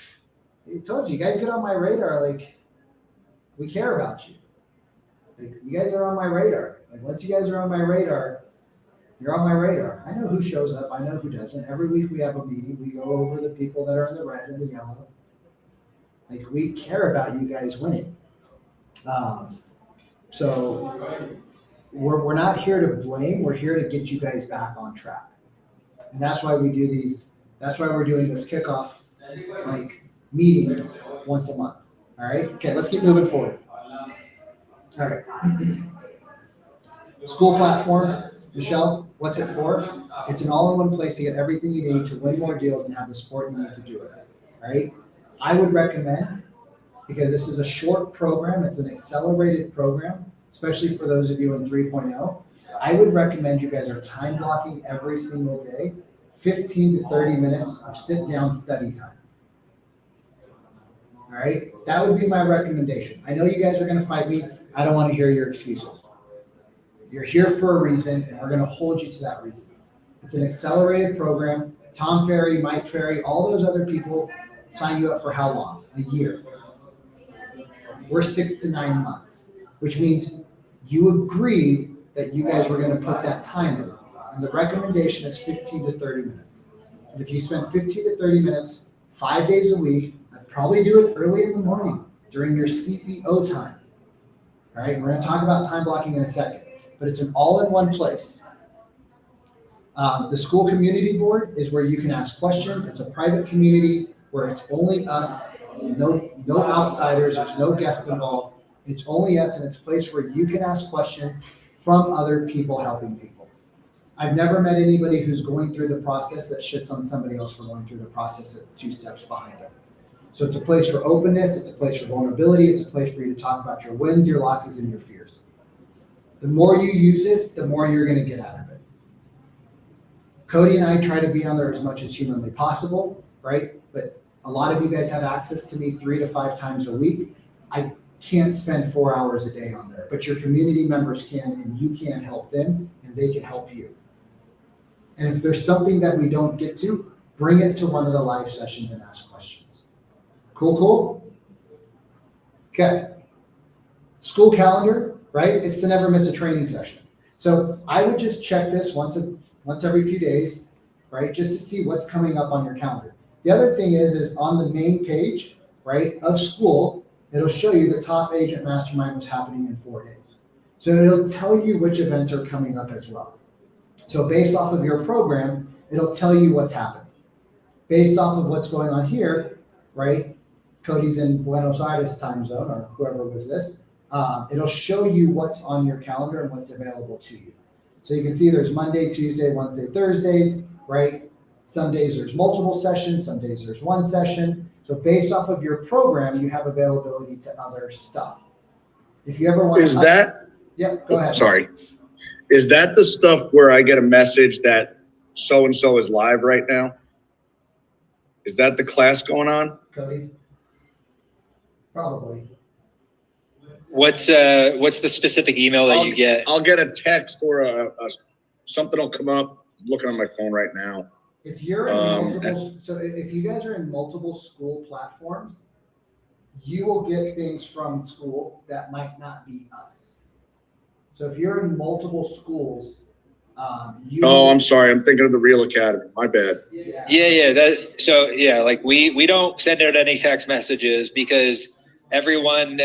I told you guys get on my radar. Like, we care about you. Like, you guys are on my radar. Like, once you guys are on my radar, you're on my radar. I know who shows up. I know who doesn't. Every week we have a meeting. We go over the people that are in the red and the yellow. Like, we care about you guys winning. So we're not here to blame. We're here to get you guys back on track. And that's why we do these. That's why we're doing this kickoff like meeting once a month. All right. Okay. Let's keep moving forward. All right. School platform, Michelle, what's it for? It's an all-in-one place to get everything you need to win more deals and have the support you need to do it. All right. I would recommend, because this is a short program, it's an accelerated program, especially for those of you in 3.0. I would recommend you guys are time blocking every single day, 15 to 30 minutes of sit down study time. All right, that would be my recommendation. I know you guys are going to fight me. I don't want to hear your excuses. You're here for a reason, and we're going to hold you to that reason. It's an accelerated program. Tom Ferry, Mike Ferry, all those other people sign you up for how long? A year. We're 6 to 9 months, which means you agreed that you guys were going to put that time in. And the recommendation is 15 to 30 minutes. And if you spend 15 to 30 minutes, 5 days a week, I'd probably do it early in the morning during your CEO time. All right, we're going to talk about time blocking in a second, but it's an all-in-one place. The school community board is where you can ask questions. It's a private community where it's only us, no outsiders, there's no guests involved. It's only us, and it's a place where you can ask questions from other people helping people. I've never met anybody who's going through the process that shits on somebody else for going through the process that's 2 steps behind them. So it's a place for openness, it's a place for vulnerability, it's a place for you to talk about your wins, your losses, and your fears. The more you use it, the more you're going to get out of it. Cody and I try to be on there as much as humanly possible, right? But a lot of you guys have access to me 3 to 5 times a week. I can't spend 4 hours a day on there, but your community members can, and you can help them, and they can help you. And if there's something that we don't get to, bring it to one of the live sessions and ask questions. Cool? Okay. School calendar, right? It's to never miss a training session. So I would just check this once every few days, right? Just to see what's coming up on your calendar. The other thing is on the main page, right, of school, it'll show you the top agent mastermind was happening in 4 days. So it'll tell you which events are coming up as well. So based off of your program, it'll tell you what's happening. Based off of what's going on here, right? Cody's in Buenos Aires time zone, or whoever was this. It'll show you what's on your calendar and what's available to you. So you can see there's Monday, Tuesday, Wednesday, Thursdays, right? Some days there's multiple sessions, some days there's one session. So based off of your program, you have availability to other stuff. If you ever want Is that? Yeah, go ahead. Sorry. Is that the stuff where I get a message that so-and-so is live right now? Is that the class going on? Cody? Probably. What's the specific email that you get? I'll get a text or something will come up. I'm looking on my phone right now. If you're in if you guys are in multiple school platforms, you will get things from school that might not be us. So if you're in multiple schools, I'm sorry. I'm thinking of the Real Academy. My bad. Yeah. Like we don't send out any text messages because everyone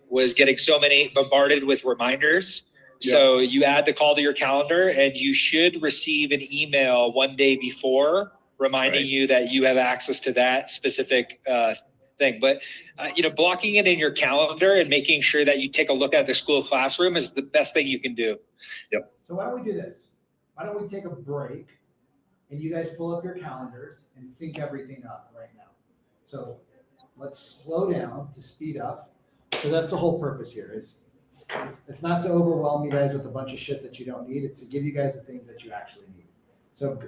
was getting so many bombarded with reminders So you add the call to your calendar, and you should receive an email one day before reminding you that you have access to that specific thing. But blocking it in your calendar and making sure that you take a look at the school classroom is the best thing you can do. So why don't we do this? Why don't we take a break and you guys pull up your calendars and sync everything up right now? So let's slow down to speed up. So that's the whole purpose here is it's not to overwhelm you guys with a bunch of shit that you don't need. It's to give you guys the things that you actually need. So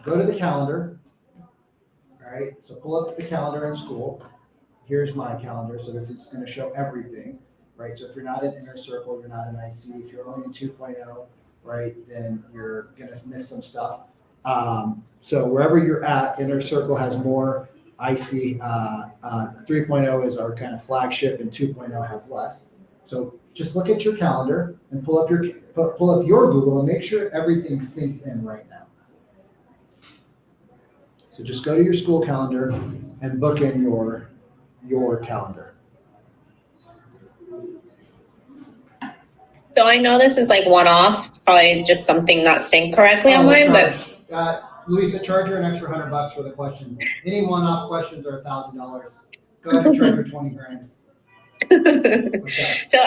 go to the calendar. All right. So pull up the calendar in school. Here's my calendar. So this is going to show everything, right? So if you're not in Inner Circle, you're not in IC. If you're only in 2.0, right, then you're going to miss some stuff. So wherever you're at, Inner Circle has more. IC 3.0 is our kind of flagship, and 2.0 has less. So just look at your calendar and pull up your Google and make sure everything's synced in right now. So just go to your school calendar and book in your calendar. So I know this is like one-off. It's probably just something not synced correctly on mine, but Louisa, charge her an extra $100 for the question. Any one-off questions are $1,000. Go ahead and charge her 20 grand. Okay. so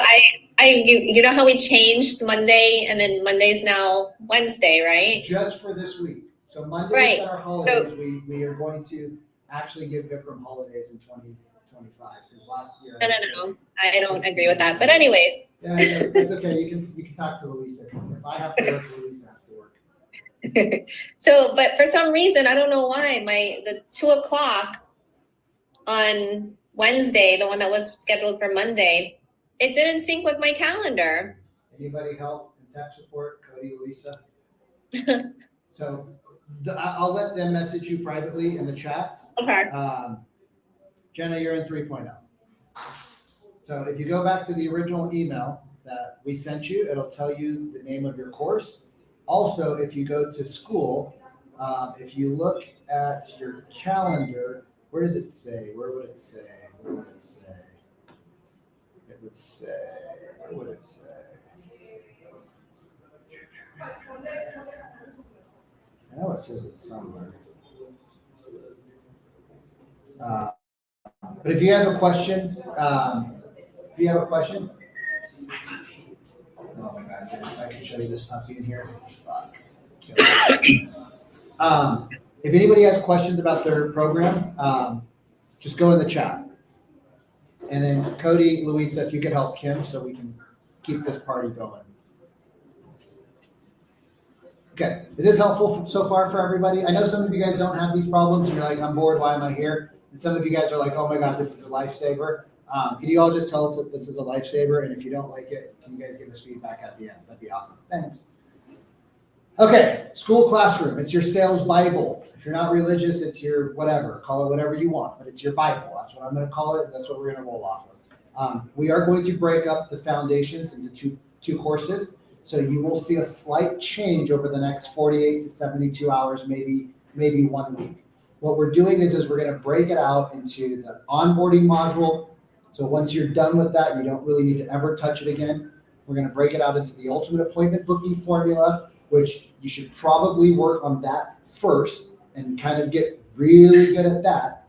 you know how we changed Monday and then Monday's now Wednesday, right? Just for this week. So Mondays Right. are holidays. We are going to actually give Vikram holidays in 2025 because last year. No. I don't agree with that. But anyways. Yeah, it's okay. You can talk to Louisa because if I have to work, Louisa has to work. So, but for some reason, I don't know why, the 2:00 on Wednesday, the one that was scheduled for Monday, it didn't sync with my calendar. Anybody help in tech support? Cody, Louisa? So I'll let them message you privately in the chat. Okay. Jenna, you're in 3.0. So if you go back to the original email that we sent you, it'll tell you the name of your course. Also, if you go to school, if you look at your calendar, where does it say? Where would it say? Where would it say? It would say, where would it say? I know it says it somewhere. But if you have a question, oh my God, if I can show you this puppy in here. Fuck. If anybody has questions about their program, just go in the chat. And then Cody, Louisa, if you could help Kim so we can keep this party going. Okay, is this helpful so far for everybody? I know some of you guys don't have these problems and you're like, I'm bored, why am I here? And some of you guys are like, oh my God, this is a lifesaver. Can you all just tell us that this is a lifesaver? And if you don't like it, can you guys give us feedback at the end? That'd be awesome. Thanks. Okay, school classroom. It's your sales Bible. If you're not religious, it's your whatever. Call it whatever you want, but it's your Bible. That's what I'm going to call it. And that's what we're going to roll off of. We are going to break up the foundations into two courses. So you will see a slight change over the next 48 to 72 hours, maybe 1 week. What we're doing is we're going to break it out into the onboarding module. So once you're done with that, you don't really need to ever touch it again. We're going to break it out into the ultimate appointment booking formula, which you should probably work on that first and kind of get really good at that.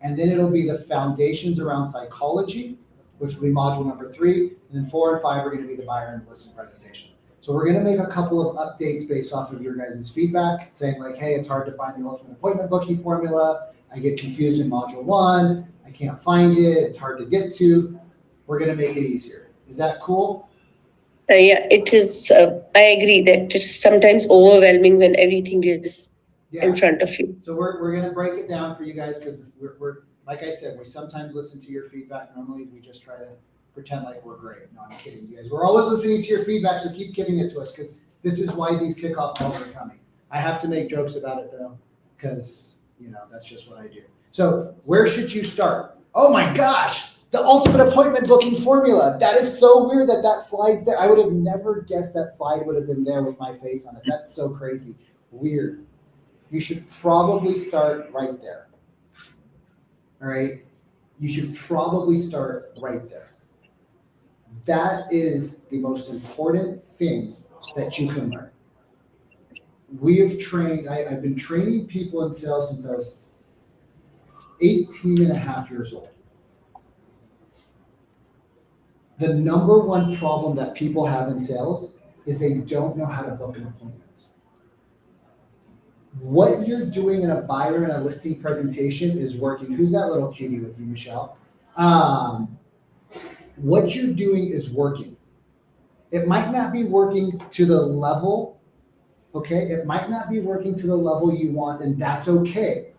And then it'll be the foundations around psychology, which will be module number 3. And then 4 and 5 are going to be the buyer and the listing presentation. So we're going to make a couple of updates based off of your guys' feedback, saying like, hey, it's hard to find the ultimate appointment booking formula. I get confused in module 1. I can't find it. It's hard to get to. We're going to make it easier. Is that cool? Yeah, it is. I agree that it's sometimes overwhelming when everything is in front of you. So we're going to break it down for you guys because we're like I said, we sometimes listen to your feedback. Normally we just try to pretend like we're great. No, I'm kidding you guys. We're always listening to your feedback, so keep giving it to us because this is why these kickoff calls are coming. I have to make jokes about it though because, that's just what I do. So where should you start? Oh my gosh, the ultimate appointment booking formula. That is so weird that slide's there. I would have never guessed that slide would have been there with my face on it. That's so crazy. Weird. You should probably start right there. All right? You should probably start right there. That is the most important thing that you can learn. We have trained, I've been training people in sales since I was 18 and a half years old. The number one problem that people have in sales is they don't know how to book an appointment. What you're doing in a buyer and a listing presentation is working. Who's that little cutie with you, Michelle? What you're doing is working. It might not be working to the level, okay? It might not be working to the level you want, and that's okay.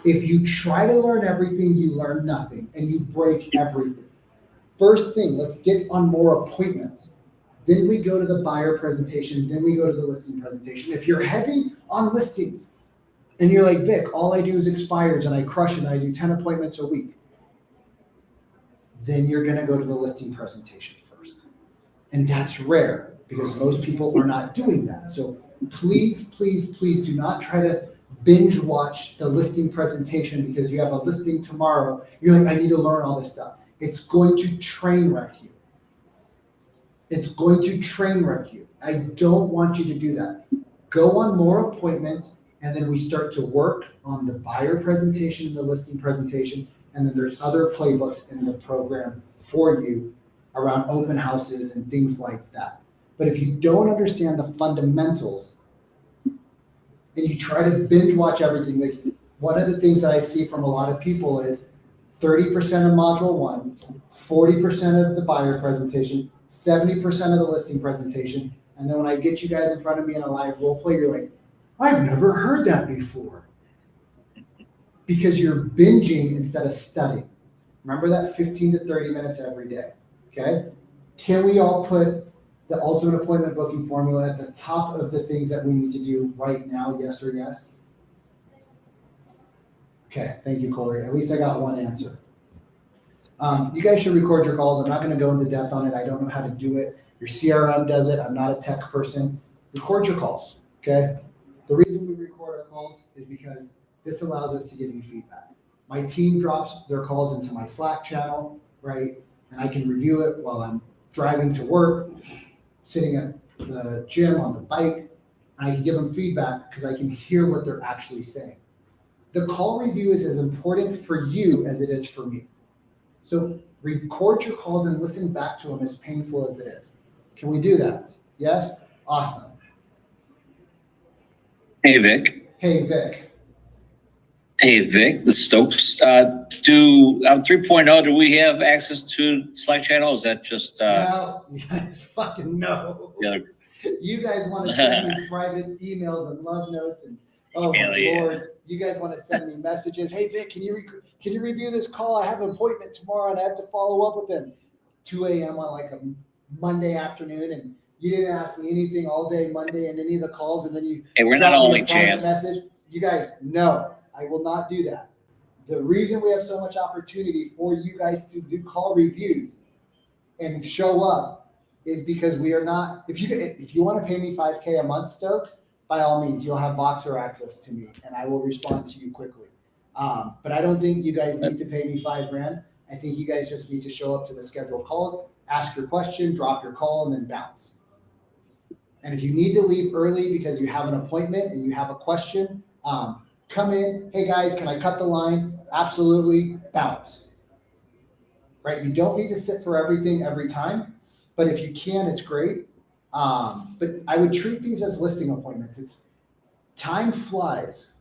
If you try to learn everything, you learn nothing, and you break everything. First thing, let's get on more appointments. Then we go to the buyer presentation, then we go to the listing presentation. If you're heavy on listings and you're like, Vic, all I do is expires and I crush it and I do 10 appointments a week, then you're gonna go to the listing presentation first. And that's rare because most people are not doing that. So please, please, please do not try to binge watch the listing presentation because you have a listing tomorrow. You're like, I need to learn all this stuff. It's going to train wreck you. It's going to train wreck you. I don't want you to do that. Go on more appointments, and then we start to work on the buyer presentation and the listing presentation, and then there's other playbooks in the program for you around open houses and things like that. But if you don't understand the fundamentals and you try to binge watch everything, like one of the things that I see from a lot of people is 30% of module 1, 40% of the buyer presentation, 70% of the listing presentation. And then when I get you guys in front of me in a live role play, you're like, I've never heard that before. Because you're binging instead of studying. Remember that 15 to 30 minutes every day, okay? Can we all put the ultimate appointment booking formula at the top of the things that we need to do right now, yes or yes? Okay, thank you, Corey. At least I got one answer. You guys should record your calls. I'm not gonna go into depth on it. I don't know how to do it. Your CRM does it. I'm not a tech person. Record your calls, okay? The reason we record our calls is because this allows us to give you feedback. My team drops their calls into my Slack channel, right? And I can review it while I'm driving to work, sitting at the gym on the bike, and I can give them feedback because I can hear what they're actually saying. The call review is as important for you as it is for me. So record your calls and listen back to them, as painful as it is. Can we do that? Yes? Awesome. Hey, Vic. Hey, Vic. Hey, Vic, the Stokes. 3.0, do we have access to Slack channel? Is that just, No, fucking no. Yeah. You guys want to send me private emails and love notes and oh my Lord, you guys want to send me messages. Hey Vic, can you review this call? I have an appointment tomorrow and I have to follow up with him. 2 a.m. on like a Monday afternoon, and you didn't ask me anything all day Monday in any of the calls, and then you Hey, we're not drop me only a private chat. message. You guys, no, I will not do that. The reason we have so much opportunity for you guys to do call reviews and show up is because we are not, if you want to pay me $5K a month, Stokes, by all means, you'll have Voxer access to me and I will respond to you quickly. But I don't think you guys need to pay me $5,000. I think you guys just need to show up to the scheduled calls, ask your question, drop your call, and then bounce. And if you need to leave early because you have an appointment and you have a question, come in. Hey guys, can I cut the line? Absolutely, bounce. Right? You don't need to sit for everything every time, but if you can, it's great. But I would treat these as listing appointments. Time flies,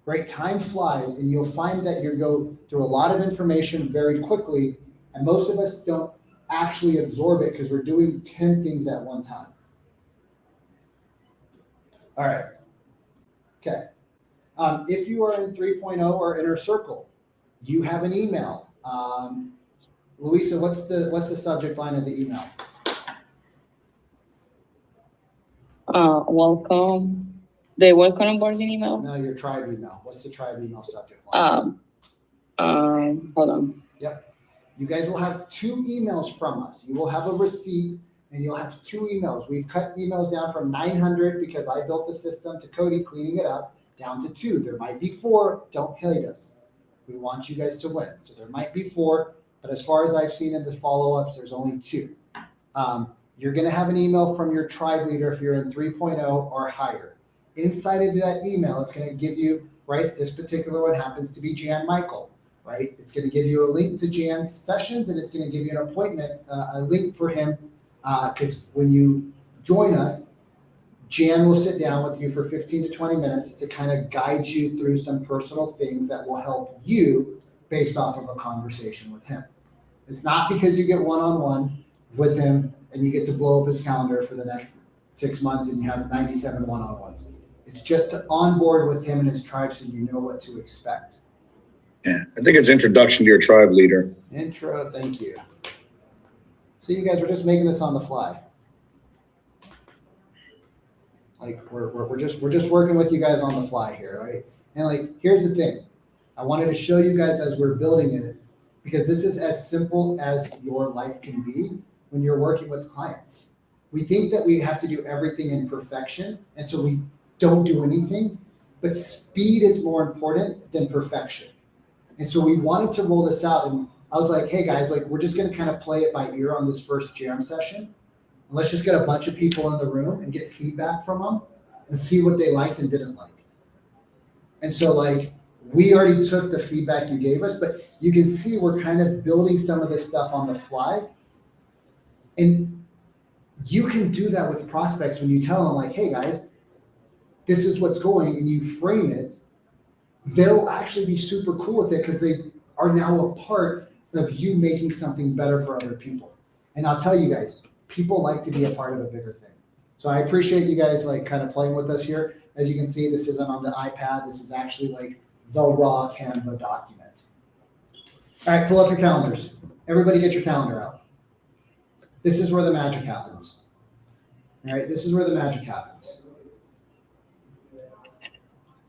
right? Time flies, and you'll find that you go through a lot of information very quickly, and most of us don't actually absorb it because we're doing 10 things at one time. All right. Okay. If you are in 3.0 or Inner Circle, you have an email. Louisa, what's the subject line of the email? Welcome. The welcome onboarding email. No, your tribe email. What's the tribe email subject line? Hold on. Yep. You guys will have 2 emails from us. You will have a receipt and you'll have 2 emails. We've cut emails down from 900 because I built the system to Cody cleaning it up down to 2. There might be 4. Don't hate us. We want you guys to win. So there might be 4. but as far as I've seen in the follow-ups, there's only 2. You're gonna have an email from your tribe leader if you're in 3.0 or higher. Inside of that email, it's gonna give you, right, this particular one happens to be Jan Michael, right? It's gonna give you a link to Jan's sessions, and it's gonna give you an appointment, a link for him, because when you join us, Jan will sit down with you for 15 to 20 minutes to kind of guide you through some personal things that will help you based off of a conversation with him. It's not because you get one-on-one with him and you get to blow up his calendar for the next 6 months and you have 97 one-on-ones. It's just to onboard with him and his tribe so you know what to expect. Yeah, I think it's introduction to your tribe leader. Intro, thank you. So you guys, we're just making this on the fly. Like we're just working with you guys on the fly here, right? And like, here's the thing. I wanted to show you guys as we're building it, because this is as simple as your life can be when you're working with clients. We think that we have to do everything in perfection, and so we don't do anything, but speed is more important than perfection. And so we wanted to roll this out, and I was like, hey guys, like we're just gonna kind of play it by ear on this first jam session. And let's just get a bunch of people in the room and get feedback from them and see what they liked and didn't like. And so like, we already took the feedback you gave us, but you can see we're kind of building some of this stuff on the fly. And you can do that with prospects when you tell them like, hey guys, this is what's going, and you frame it. They'll actually be super cool with it because they are now a part of you making something better for other people. And I'll tell you guys, people like to be a part of a bigger thing. So I appreciate you guys like kind of playing with us here. As you can see, this isn't on the iPad. This is actually like the raw Canva document. All right, pull up your calendars. Everybody get your calendar out. This is where the magic happens. All right, this is where the magic happens.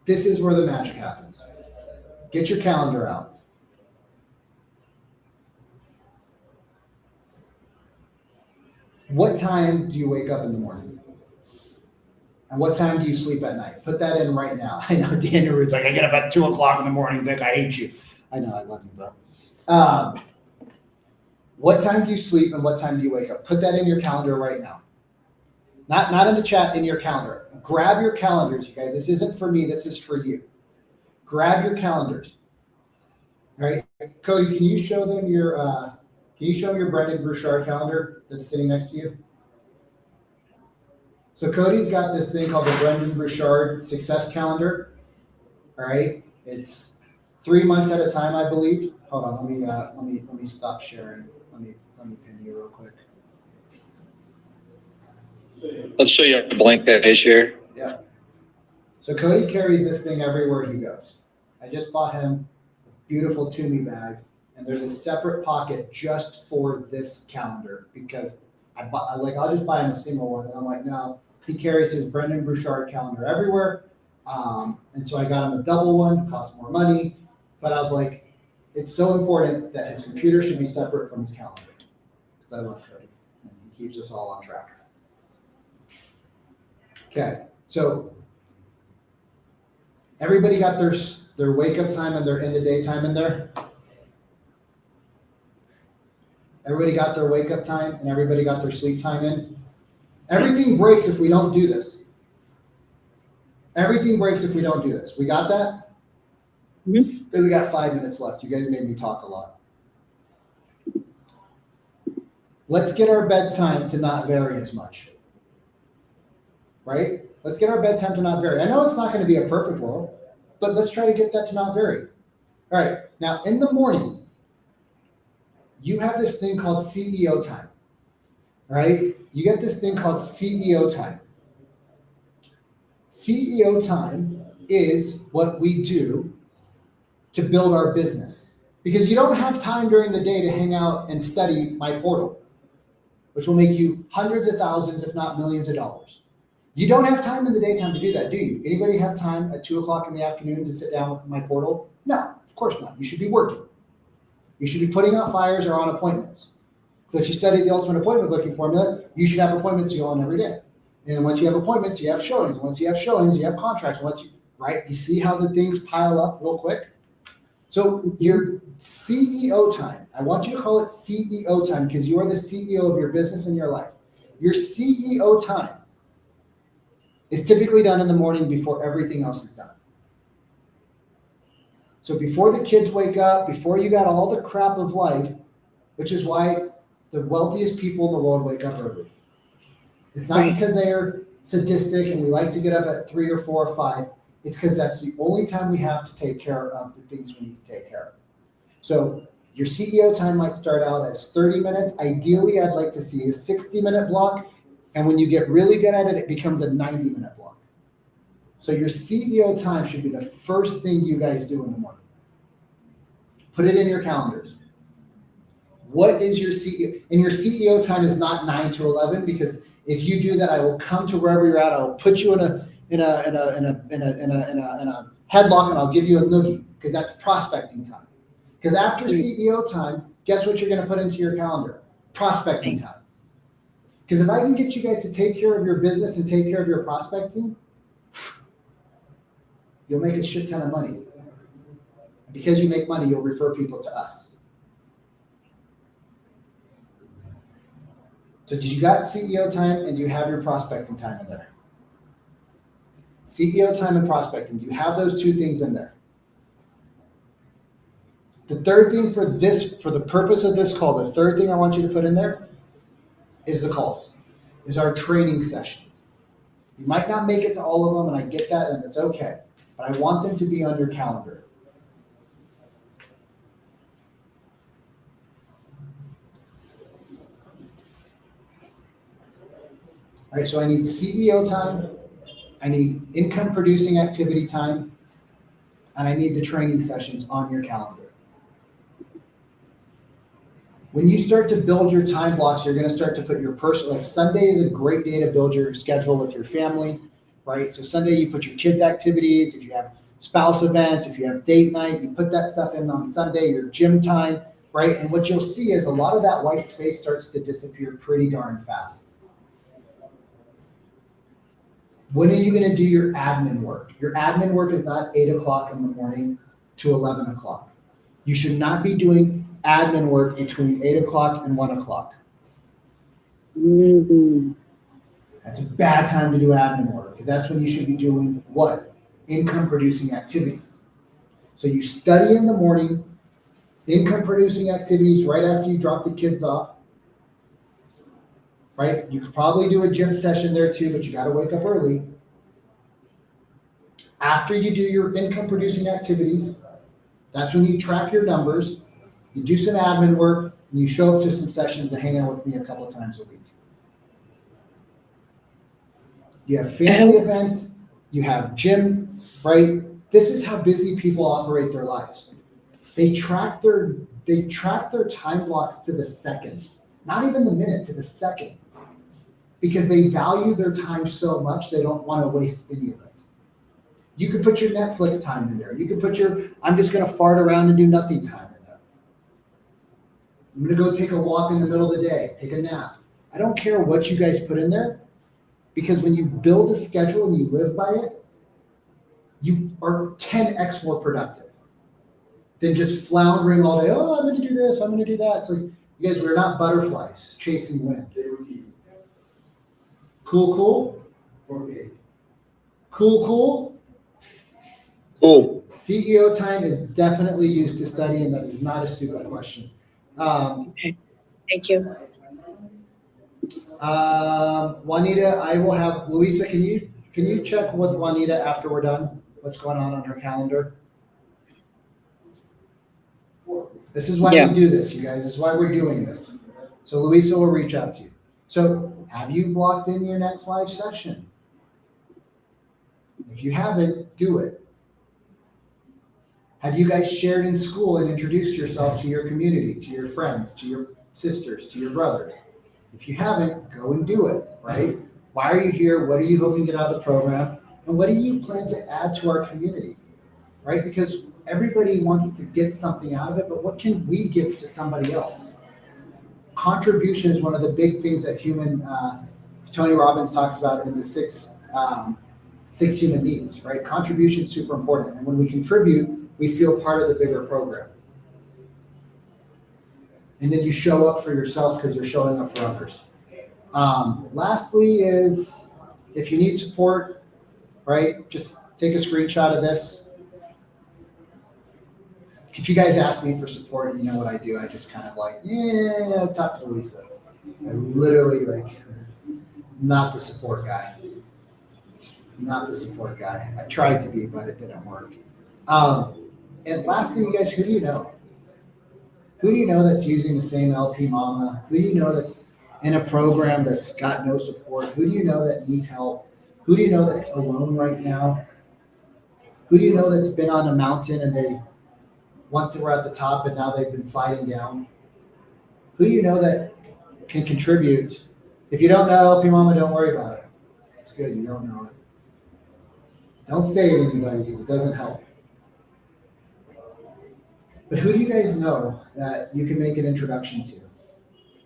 This is where the magic happens. Get your calendar out. What time do you wake up in the morning? And what time do you sleep at night? Put that in right now. I know Daniel Root's like, I get up at 2 o'clock in the morning, Vic, I hate you. I know, I love you, bro. What time do you sleep and what time do you wake up? Put that in your calendar right now. Not in the chat, in your calendar. Grab your calendars, you guys. This isn't for me, this is for you. Grab your calendars. All right, Cody, can you show them your Brendan Burchard calendar that's sitting next to you? So Cody's got this thing called the Brendan Burchard Success Calendar. All right, it's 3 months at a time, I believe. Hold on, let me stop sharing. Let me pin you real quick. Let's show you a blank page here. Yeah. So Cody carries this thing everywhere he goes. I just bought him a beautiful Toomey bag, and there's a separate pocket just for this calendar because I was like, I'll just buy him a single one. And I'm like, no, he carries his Brendan Burchard calendar everywhere. And so I got him a double one, cost more money. But I was like, it's so important that his computer should be separate from his calendar because I love Cody and he keeps us all on track. Okay, so everybody got their wake up time and their end of day time in there? Everybody got their wake up time and everybody got their sleep time in? Everything breaks if we don't do this. Everything breaks if we don't do this. We got that? Mhm. Because we got 5 minutes left. You guys made me talk a lot. Let's get our bedtime to not vary as much. Right? Let's get our bedtime to not vary. I know it's not going to be a perfect world, but let's try to get that to not vary. All right. Now, in the morning, you have this thing called CEO time. All right? You get this thing called CEO time. CEO time is what we do to build our business. Because you don't have time during the day to hang out and study My Portal, which will make you hundreds of thousands, if not millions of dollars. You don't have time in the daytime to do that, do you? Anybody have time at 2 o'clock in the afternoon to sit down with My Portal? No, of course not. You should be working. You should be putting out fires or on appointments. So if you study the Ultimate Appointment Booking Formula, you should have appointments you go on every day. And once you have appointments, you have showings. Once you have showings, you have contracts. Once you, right? You see how the things pile up real quick? So your CEO time, I want you to call it CEO time because you are the CEO of your business and your life. Your CEO time is typically done in the morning before everything else is done. So before the kids wake up, before you got all the crap of life, which is why the wealthiest people in the world wake up early. It's not because they are sadistic and we like to get up at 3 or 4 or 5. It's because that's the only time we have to take care of the things we need to take care of. So your CEO time might start out as 30 minutes. Ideally, I'd like to see a 60-minute block. And when you get really good at it, it becomes a 90-minute block. So your CEO time should be the first thing you guys do in the morning. Put it in your calendars. What is your CEO? And your CEO time is not 9 to 11 because if you do that, I will come to wherever you're at. I'll put you in a headlock and I'll give you a noogie because that's prospecting time. Because after CEO time, guess what you're going to put into your calendar? Prospecting time. Because if I can get you guys to take care of your business and take care of your prospecting, you'll make a shit ton of money. And because you make money, you'll refer people to us. So did you got CEO time and do you have your prospecting time in there? CEO time and prospecting, do you have those two things in there? The third thing for the purpose of this call, the third thing I want you to put in there is the calls, is our training sessions. You might not make it to all of them, and I get that, and it's okay, but I want them to be on your calendar. All right, so I need CEO time, I need income producing activity time, and I need the training sessions on your calendar. When you start to build your time blocks, you're going to start to put your personal, like Sunday is a great day to build your schedule with your family, right? So Sunday you put your kids' activities, if you have spouse events, if you have date night, you put that stuff in on Sunday, your gym time, right? And what you'll see is a lot of that white space starts to disappear pretty darn fast. When are you going to do your admin work? Your admin work is not 8 o'clock in the morning to 11 o'clock. You should not be doing admin work between 8 o'clock and 1 o'clock. Mm-hmm. That's a bad time to do admin work because that's when you should be doing what? Income producing activities. So you study in the morning, income producing activities right after you drop the kids off. Right? You could probably do a gym session there too, but you got to wake up early. After you do your income producing activities, that's when you track your numbers, you do some admin work, and you show up to some sessions to hang out with me a couple of times a week. You have family events, you have gym, right? This is how busy people operate their lives. They track their time blocks to the second, not even the minute, to the second. Because they value their time so much, they don't want to waste any of it. You could put your Netflix time in there. You could put your, I'm just going to fart around and do nothing time in there. I'm going to go take a walk in the middle of the day, take a nap. I don't care what you guys put in there, because when you build a schedule and you live by it, you are 10x more productive than just floundering all day. Oh, I'm going to do this, I'm going to do that. It's like, you guys, we're not butterflies chasing wind. Cool. Okay. Cool. Cool. CEO time is definitely used to study, and that is not a stupid question. Thank you. Juanita, I will have Luisa. Can you check with Juanita after we're done? What's going on her calendar? This is why we do this, you guys. This is why we're doing this. So Luisa will reach out to you. So have you blocked in your next live session? If you haven't, do it. Have you guys shared in school and introduced yourself to your community, to your friends, to your sisters, to your brothers? If you haven't, go and do it, right? Why are you here? What are you hoping to get out of the program? And what do you plan to add to our community, right? Because everybody wants to get something out of it, but what can we give to somebody else? Contribution is one of the big things that Tony Robbins talks about in the six human needs, right? Contribution is super important. And when we contribute, we feel part of the bigger program. And then you show up for yourself because you're showing up for others. Lastly is, if you need support, right, just take a screenshot of this. If you guys ask me for support, you know what I do. I just kind of like, yeah, talk to Lisa. I literally like, not the support guy. Not the support guy. I tried to be, but it didn't work. And lastly, you guys, who do you know? Who do you know that's using the same LP Mama? Who do you know that's in a program that's got no support? Who do you know that needs help? Who do you know that's alone right now? Who do you know that's been on a mountain and they once they were at the top and now they've been sliding down? Who do you know that can contribute? If you don't know LP Mama, don't worry about it. It's good, you don't know it. Don't say it to anybody because it doesn't help. But who do you guys know that you can make an introduction to?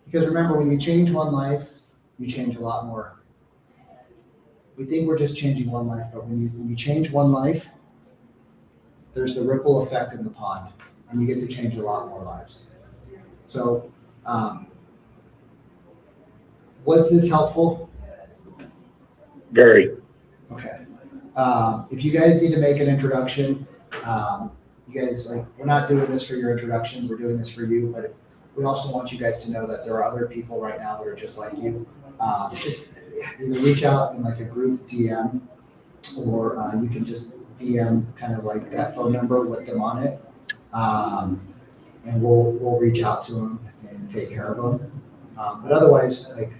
Because remember, when you change one life, you change a lot more. We think we're just changing one life, but when you change one life, there's the ripple effect in the pond, and you get to change a lot more lives. So, was this helpful? Very. Okay. If you guys need to make an introduction, you guys, like, we're not doing this for your introductions, we're doing this for you, but we also want you guys to know that there are other people right now that are just like you. Just either reach out in like a group DM, or you can just DM kind of like that phone number with them on it. And we'll reach out to them and take care of them. But otherwise, like,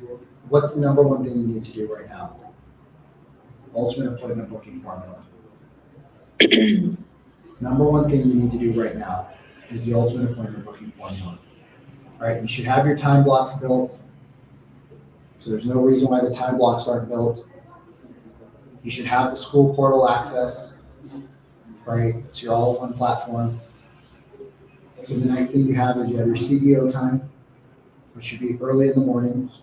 what's the number one thing you need to do right now? Ultimate appointment booking formula. Number one thing you need to do right now is the ultimate appointment booking formula. All right, you should have your time blocks built. So there's no reason why the time blocks aren't built. You should have the school portal access, right? It's your all-in-one platform. So the next thing you have is you have your CEO time, which should be early in the mornings.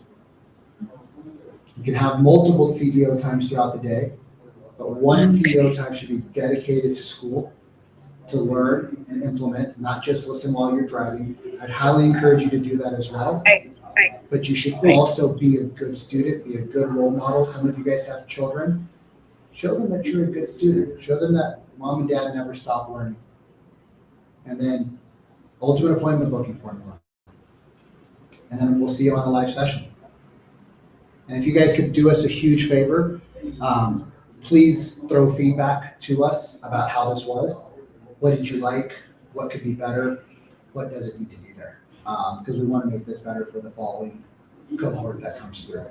You can have multiple CEO times throughout the day, but one CEO time should be dedicated to school, to learn and implement, not just listen while you're driving. I'd highly encourage you to do that as well. But you should also be a good student, be a good role model. Some of you guys have children. Show them that you're a good student. Show them that mom and dad never stop learning. And then ultimate appointment booking formula. And then we'll see you on a live session. And if you guys could do us a huge favor, please throw feedback to us about how this was. What did you like? What could be better? What does it need to be there? Because we want to make this better for the following cohort that comes through.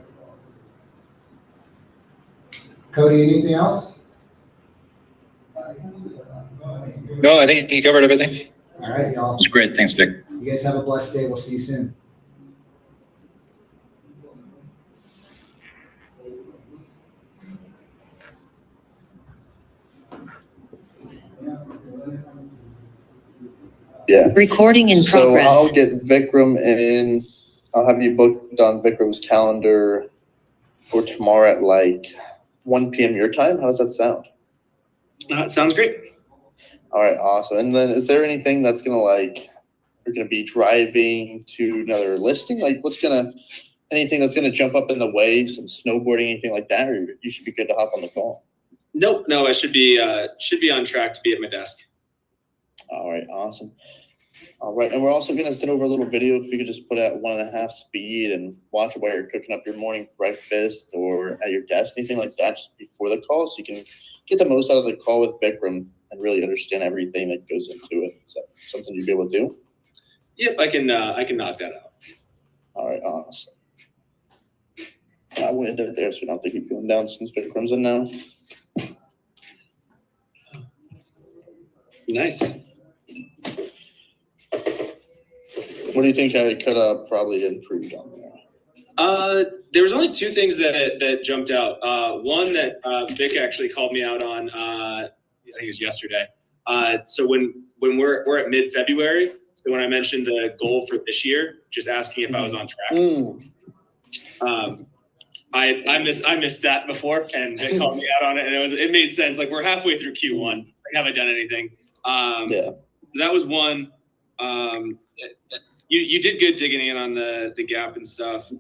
Cody, anything else? No, I think you covered everything. All right, y'all. It's great. Thanks, Vic. You guys have a blessed day. We'll see you soon. Yeah. Recording in So progress. I'll get Vikram in. I'll have you booked on Vikram's calendar for tomorrow at like 1 p.m. your time. How does that sound? Sounds great. All right, awesome. And then is there anything that's gonna like, you're gonna be driving to another listing? Like anything that's gonna jump up in the way, some snowboarding, anything like that, or you should be good to hop on the call? Nope, no, I should be on track to be at my desk. All right, awesome. All right, and we're also gonna send over a little video if you could just put it at 1.5 speed and watch it while you're cooking up your morning breakfast or at your desk, anything like that, just before the call, so you can get the most out of the call with Vikram and really understand everything that goes into it. Is that something you'd be able to do? Yep, I can knock that out. All right, awesome. I will end it there so we don't have to keep going down since Vikram's in now. Nice. What do you think I could have probably improved on there? There was only two things that jumped out. One that Vic actually called me out on, I think it was yesterday. So when we're at mid-February, so when I mentioned the goal for this year, just asking if I was on track. I missed that before, and Vic called me out on it, and it made sense. Like, we're halfway through Q1. I haven't done anything. Yeah. So that was one. You did good digging in on the gap and stuff.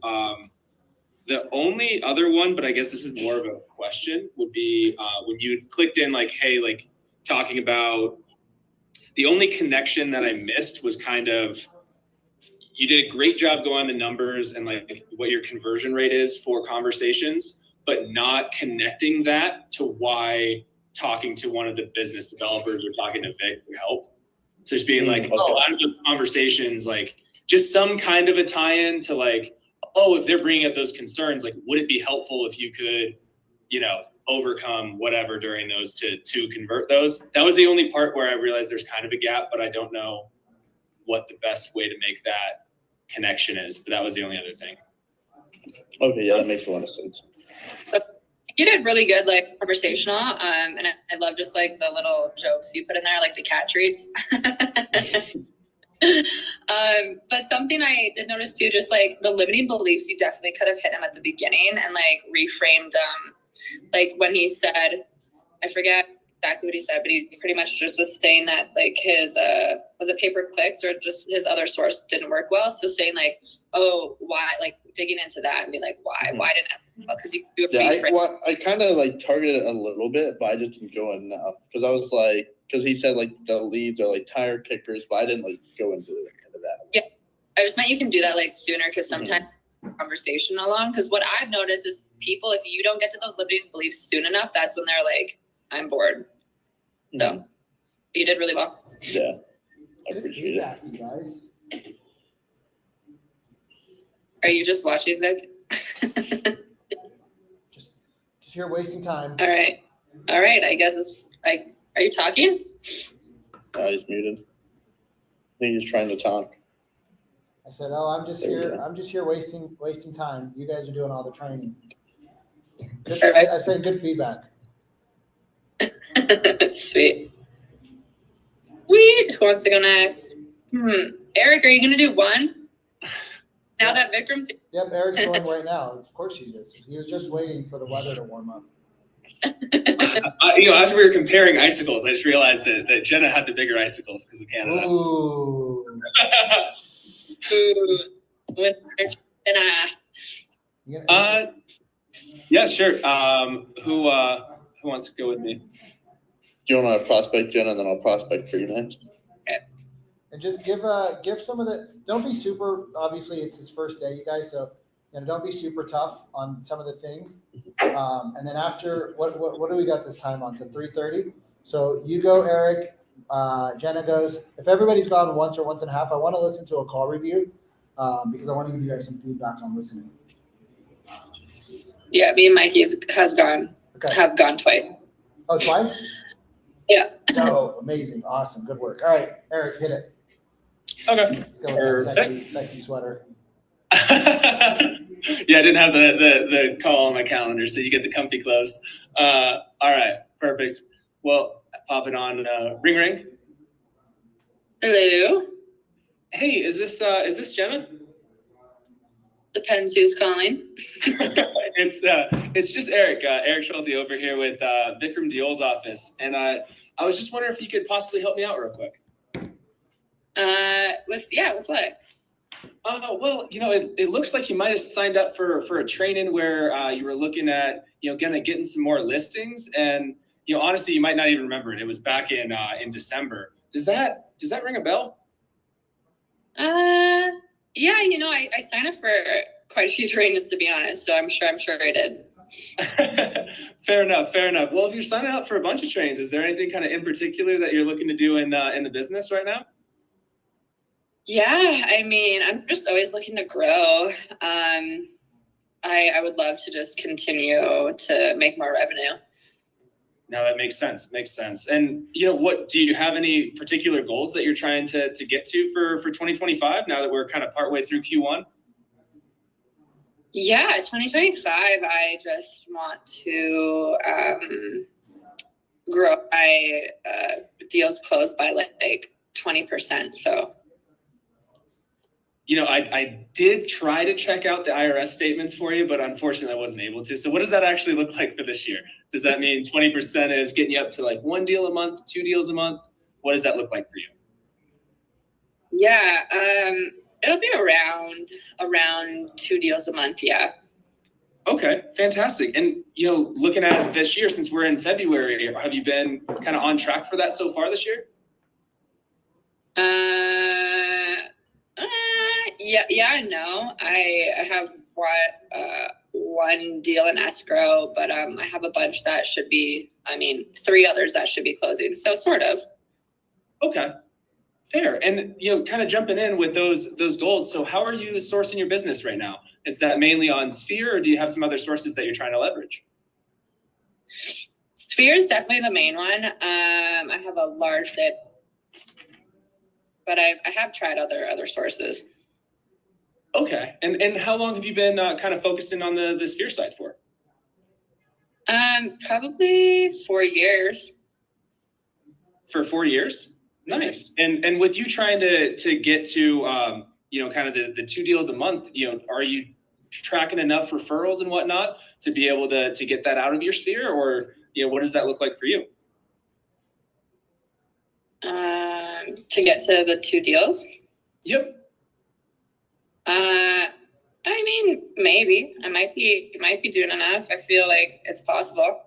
The only other one, but I guess this is more of a question, would be when you clicked in like, hey, like talking about the only connection that I missed was kind of, you did a great job going on the numbers and like what your conversion rate is for conversations, but not connecting that to why talking to one of the business developers or talking to Vic would help. So just being like, oh, out of the conversations, like just some kind of a tie-in to like, oh, if they're bringing up those concerns, like, would it be helpful if you could, you know, overcome whatever during those to convert those? That was the only part where I realized there's kind of a gap, but I don't know what the best way to make that connection is. But that was the only other thing. Okay, yeah, that makes a lot of sense. You did really good, like conversational. And I love just like the little jokes you put in there, like the cat treats. But something I did notice too, just like the limiting beliefs, you definitely could have hit him at the beginning and like reframed, like when he said, I forget exactly what he said, but he pretty much just was saying that like his, was it pay-per-clicks or just his other source didn't work well. So saying like, oh, why, like digging into that and be like, why didn't it? Because you do a I kind of like targeted it a little bit, but I just didn't go enough because I was like, because he said like the leads are like tire kickers, but I didn't like go into that. Yeah, I just meant you can do that like sooner because sometimes conversation along. Because what I've noticed is people, if you don't get to those limiting beliefs soon enough, that's when they're like, I'm bored. So you did really well. Yeah, I appreciate that, you guys. Are you just watching, Vic? Just here wasting time. All right. I guess it's like, are you talking? He's muted. I think he's trying to talk. I said, oh, I'm just here wasting time. You guys are doing all the training. Good, I said good feedback. Sweet. Who wants to go next? Eric, are you going to do one? Now that Vikram's here? Yep, Eric's going right now. Of course he is. He was just waiting for the weather to warm up. You know, as we were comparing icicles, I just realized that Jenna had the bigger icicles because of Canada. Ooh. Yeah, sure. Who wants to go with me? Do you want to prospect Jenna, and then I'll prospect for you next? And just give some of the, don't be super, obviously it's his first day, you guys, so don't be super tough on some of the things. And then after, what do we got this time on to 3:30? So you go, Eric, Jenna goes. If everybody's gone once or once and a half, I want to listen to a call review because I want to give you guys some feedback on listening. Yeah, me and Mikey have gone twice. Oh, twice? Yeah. Oh, amazing. Awesome. Good work. All right, Eric, hit it. Okay. Let's go with that sexy sweater. Yeah, I didn't have the call on my calendar, so you get the comfy clothes. All right, perfect. Well, popping on ring ring. Hello. Hey, is this Jenna? Depends who's calling. It's just Eric. Eric Schulte over here with Vikram Deol's office, and I was just wondering if you could possibly help me out real quick. With what? Well, you know, it looks like you might have signed up for a training where you were looking at, you know, getting some more listings, and you know, honestly, you might not even remember it. It was back in December. Does that ring a bell? Yeah, you know, I signed up for quite a few trainings, to be honest, so I'm sure I did. Fair enough. Well, if you're signing up for a bunch of trainings, is there anything kind of in particular that you're looking to do in the business right now? Yeah, I mean, I'm just always looking to grow. I would love to just continue to make more revenue. No, that makes sense. And you know, what do you have any particular goals that you're trying to get to for 2025 now that we're kind of partway through Q1? Yeah, 2025, I just want to grow my deals closed by like 20%. So, you know, I did try to check out the IRS statements for you, but unfortunately I wasn't able to. So what does that actually look like for this year? Does that mean 20% is getting you up to like 1 deal a month, 2 deals a month? what does that look like for you? Yeah, it'll be around 2 deals a month. Yeah. Okay, fantastic. And looking at this year, since we're in February, have you been kind of on track for that so far this year? Yeah, I know. I have one deal in escrow, but I have a bunch that should be, 3 others that should be closing. So sort of. Okay, fair. And kind of jumping in with those goals. So how are you sourcing your business right now? Is that mainly on Sphere, or do you have some other sources that you're trying to leverage? Sphere is definitely the main one. I have a large dip, but I have tried other sources. Okay, and how long have you been kind of focusing on the Sphere side for? Probably 4 years. For 4 years? Nice. And with you trying to get to kind of the 2 deals a month, are you tracking enough referrals and whatnot to be able to get that out of your Sphere, or what does that look like for you? To get to the 2 deals? Yep. Maybe I might be doing enough. I feel like it's possible.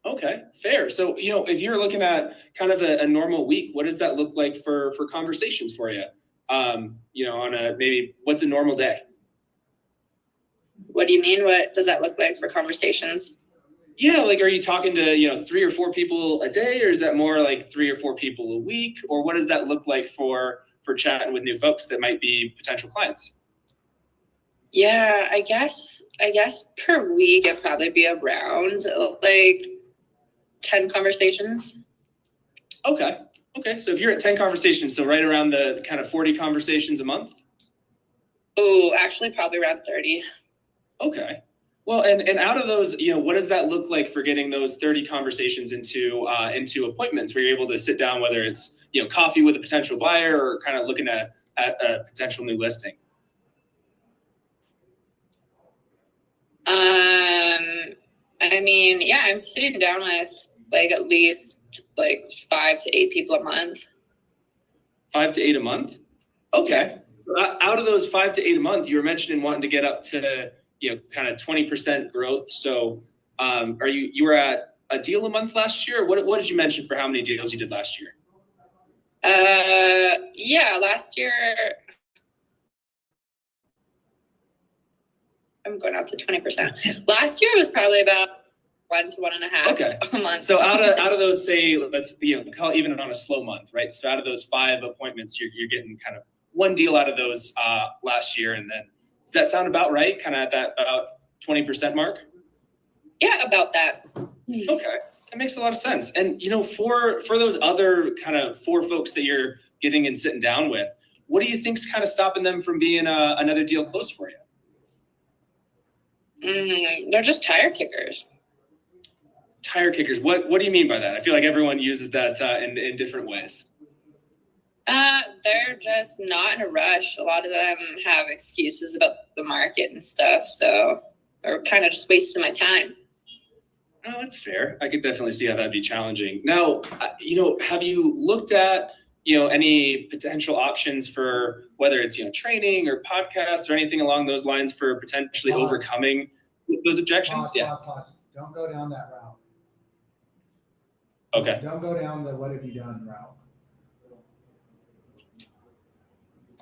Okay, fair. So, if you're looking at kind of a normal week, what does that look like for conversations for you? On maybe what's a normal day? What do you mean? What does that look like for conversations? Yeah, like, are you talking to, 3 or 4 people a day, or is that more like 3 or 4 people a week? Or what does that look like for chatting with new folks that might be potential clients? Yeah, I guess per week it'd probably be around like 10 conversations. Okay. So if you're at 10 conversations, so right around the kind of 40 conversations a month? Oh, actually probably around 30. Okay. Well, and out of those, what does that look like for getting those 30 conversations into appointments where you're able to sit down, whether it's, coffee with a potential buyer or kind of looking at a potential new listing? I'm sitting down with like at least like 5 to 8 people a month. 5 to 8 a month? Okay. Out of those 5 to 8 a month, you were mentioning wanting to get up to, kind of 20% growth. So you were at a deal a month last year? What did you mention for how many deals you did last year? Last year, I'm going up to 20%. Last year was probably about 1 to 1.5 a month. So out of those, say, let's call it even on a slow month, right? So out of those 5 appointments, you're getting kind of 1 deal out of those last year, and then does that sound about right? Kind of at that about 20% mark? Yeah, about that. Okay, that makes a lot of sense. And for those other kind of 4 folks that you're getting and sitting down with, what do you think's kind of stopping them from being another deal close for you? They're just tire kickers. Tire kickers. What do you mean by that? I feel like everyone uses that in different ways. They're just not in a rush. A lot of them have excuses about the market and stuff, so they're kind of just wasting my time. Oh, that's fair. I could definitely see how that'd be challenging. Now, have you looked at, any potential options for whether it's, training or podcasts or anything along those lines for potentially overcoming those objections? Pause. Don't go down that route. Okay. Don't go down the what have you done route.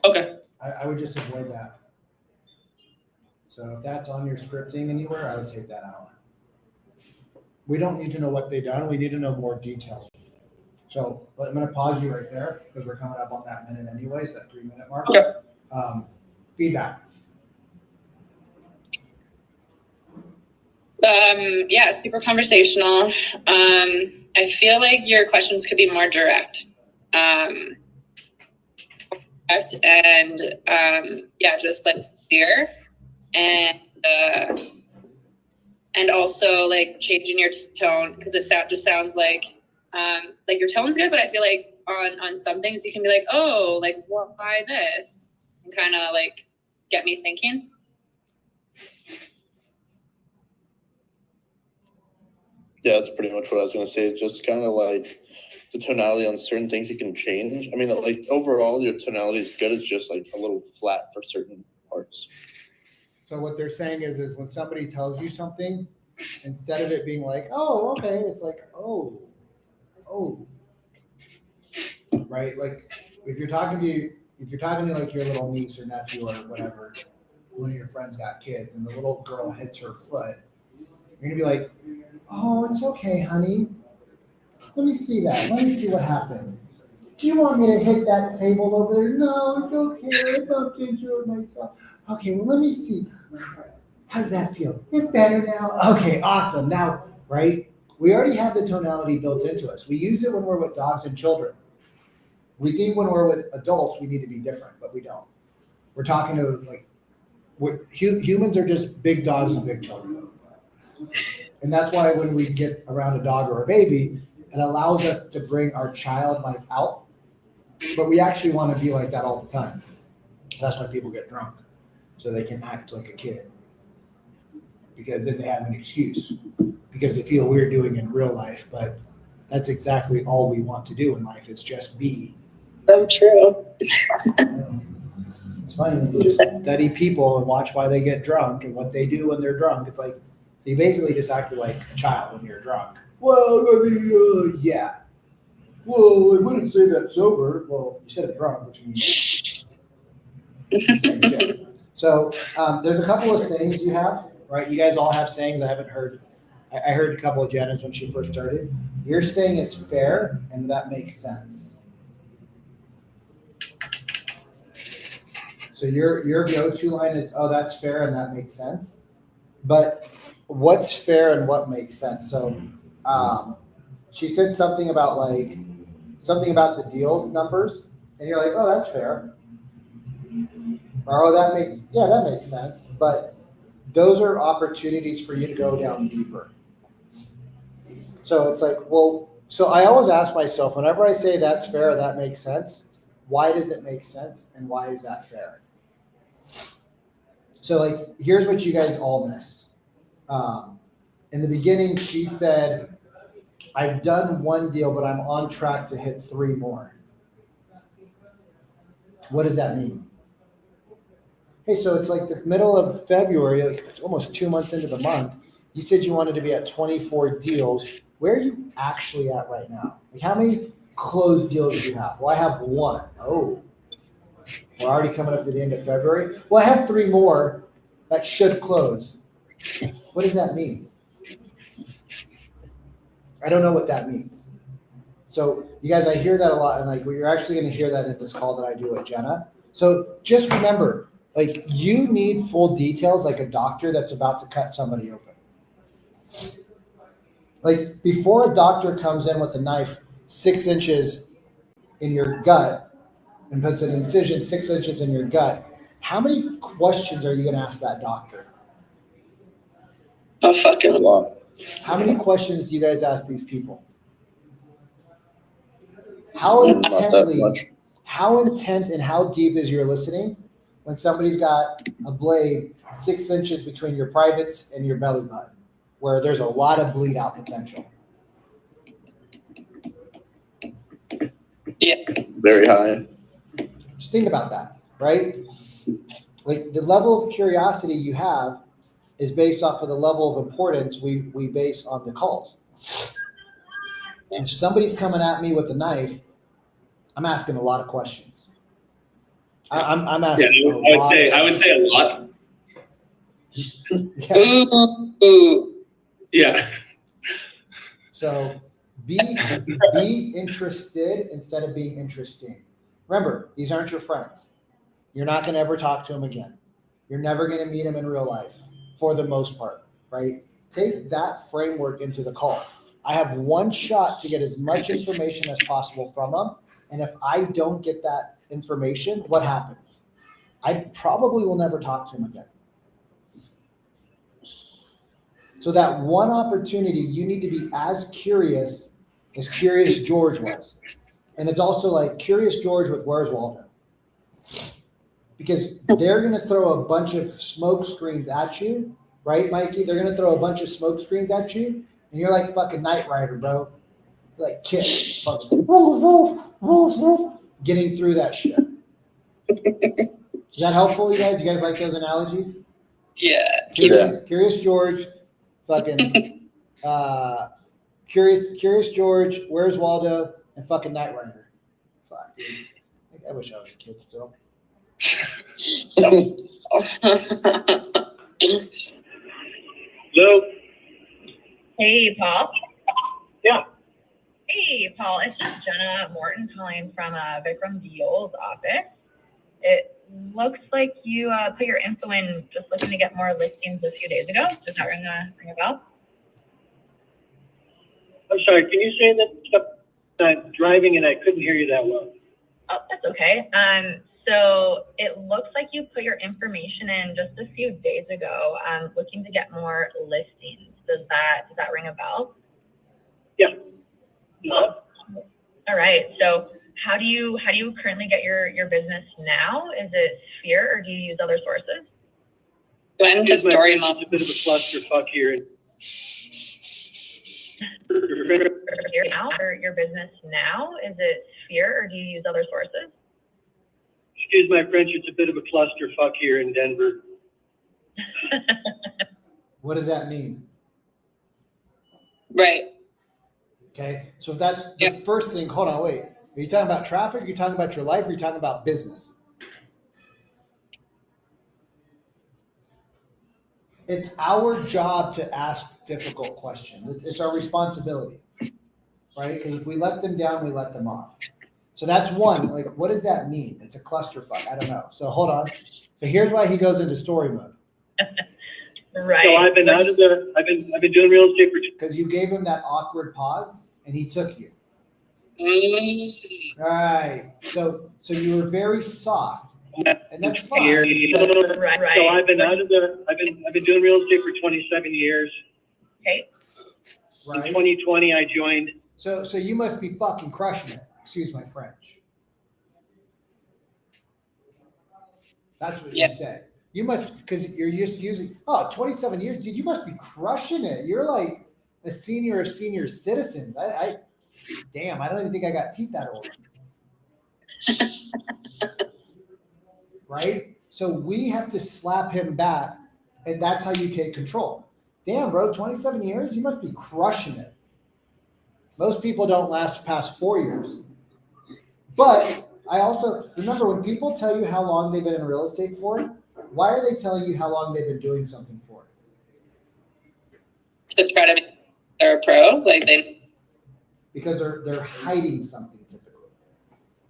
Okay. I would just avoid that. So if that's on your scripting anywhere, I would take that out. We don't need to know what they've done. We need to know more details. So I'm going to pause you right there because we're coming up on that minute anyways, that 3-minute mark. Okay. Feedback. Super conversational. I feel like your questions could be more direct. Just like clear and also like changing your tone because it just sounds like your tone's good, but I feel like on some things you can be like, oh, like why this, and kind of like get me thinking. Yeah, that's pretty much what I was gonna say. Just kind of like the tonality on certain things you can change? I mean, like overall, your tonality is good. It's just like a little flat for certain parts. So what they're saying is when somebody tells you something, instead of it being like, oh, okay, it's like, oh, right? Like if you're talking to like your little niece or nephew or whatever, one of your friends got kids and the little girl hits her foot, you're gonna be like, oh, it's okay, honey. Let me see that. Let me see what happened. Do you want me to hit that table over there? No, it's okay. I bumped into it myself. Okay, well, let me see. How's that feel? It's better now. Okay, awesome. Now, right? We already have the tonality built into us. We use it when we're with dogs and children. We think when we're with adults, we need to be different, but we don't. We're talking to humans are just big dogs and big children. And that's why when we get around a dog or a baby, it allows us to bring our child life out. But we actually want to be like that all the time. That's why people get drunk, so they can act like a kid. Because then they have an excuse. Because they feel we're doing in real life, but that's exactly all we want to do in life is just be. So true. It's funny when you just study people and watch why they get drunk and what they do when they're drunk. It's like, so you basically just acted like a child when you're drunk. Well, I mean, yeah. Well, I wouldn't say that sober. Well, you said it drunk, which means. So there's a couple of sayings you have, right? You guys all have sayings I haven't heard. I heard a couple of Jenna's when she first started. Your saying is fair, and that makes sense. So your go-to line is, oh, that's fair, and that makes sense. But what's fair and what makes sense? So she said something about the deal numbers, and you're like, oh, that's fair. Or, oh, that makes sense. But those are opportunities for you to go down deeper. So it's like, well, so I always ask myself, whenever I say that's fair or that makes sense, why does it make sense and why is that fair? So like, here's what you guys all miss. In the beginning, she said, I've done one deal, but I'm on track to hit 3 more. What does that mean? Hey, so it's like the middle of February, like it's almost 2 months into the month. You said you wanted to be at 24 deals. Where are you actually at right now? Like how many closed deals do you have? Well, I have 1. Oh, we're already coming up to the end of February. Well, I have 3 more that should close. What does that mean? I don't know what that means. So you guys, I hear that a lot. And like, well, you're actually going to hear that in this call that I do with Jenna. So just remember, like you need full details like a doctor that's about to cut somebody open. Like before a doctor comes in with a knife 6 inches in your gut and puts an incision 6 inches in your gut, how many questions are you going to ask that doctor? A fucking lot. How many questions do you guys ask these people? How intent and how deep is your listening when somebody's got a blade 6 inches between your privates and your belly button, where there's a lot of bleed out potential? Yeah. Very high. Just think about that, right? Like the level of curiosity you have is based off of the level of importance we base on the calls. If somebody's coming at me with a knife, I'm asking a lot of questions. I'm asking. Yeah, I would say a lot. Yeah. Yeah. So be interested instead of being interesting. Remember, these aren't your friends. You're not going to ever talk to them again. You're never going to meet them in real life for the most part, right? Take that framework into the call. I have one shot to get as much information as possible from them. And if I don't get that information, what happens? I probably will never talk to them again. So that one opportunity, you need to be as Curious George was. And it's also like Curious George with Where's Waldo? Because they're going to throw a bunch of smoke screens at you, right, Mikey? They're going to throw a bunch of smoke screens at you, and you're like fucking Knight Rider, bro. like Kit, fucking woof, woof, woof, woof, getting through that shit. Is that helpful, you guys? You guys like those analogies? Yeah. Curious George, fucking Curious George, Where's Waldo, and fucking Knight Rider. Fuck, dude. I wish I was a kid still. Hello. Hey, Paul. Yeah. Hey, Paul. It's just Jenna Morton calling from Vikram Deol's office. It looks like you put your info in just looking to get more listings a few days ago. Does that ring a bell? I'm sorry. Can you say that stuff? I'm driving and I couldn't hear you that well. Oh, that's okay. So it looks like you put your information in just a few days ago, looking to get more listings. Does that ring a bell? Yeah. Cool. All right. So how do you currently get your business now? Is it Sphere or do you use other sources? Went to Story Mode. It's a bit of a clusterfuck here. Your business now? Is it Sphere or do you use other sources? Excuse my French, it's a bit of a clusterfuck here in Denver. What does that mean? Right. Okay, so that's the first thing. Hold on, wait. Are you talking about traffic? Are you talking about your life? Or are you talking about business? It's our job to ask difficult questions. It's our responsibility, right? Because if we let them down, we let them off. So that's one. Like, what does that mean? It's a clusterfuck. I don't know. So hold on. But here's why he goes into story mode. Right. So I've been doing real estate for. Because you gave him that awkward pause, and he took you. All right. So you were very soft, and that's fine. Right. So I've been doing real estate for 27 years. Okay. Right. In 2020, I joined. So you must be fucking crushing it. Excuse my French. That's what you say. You must, because you're used to using, 27 years, dude, you must be crushing it. You're like a senior of senior citizens. Damn, I don't even think I got teeth that old. Right? So we have to slap him back, and that's how you take control. Damn, bro, 27 years? You must be crushing it. Most people don't last past 4 years. But I also, remember when people tell you how long they've been in real estate for, why are they telling you how long they've been doing something for? To try to make they're a pro, like they. Because they're hiding something typically.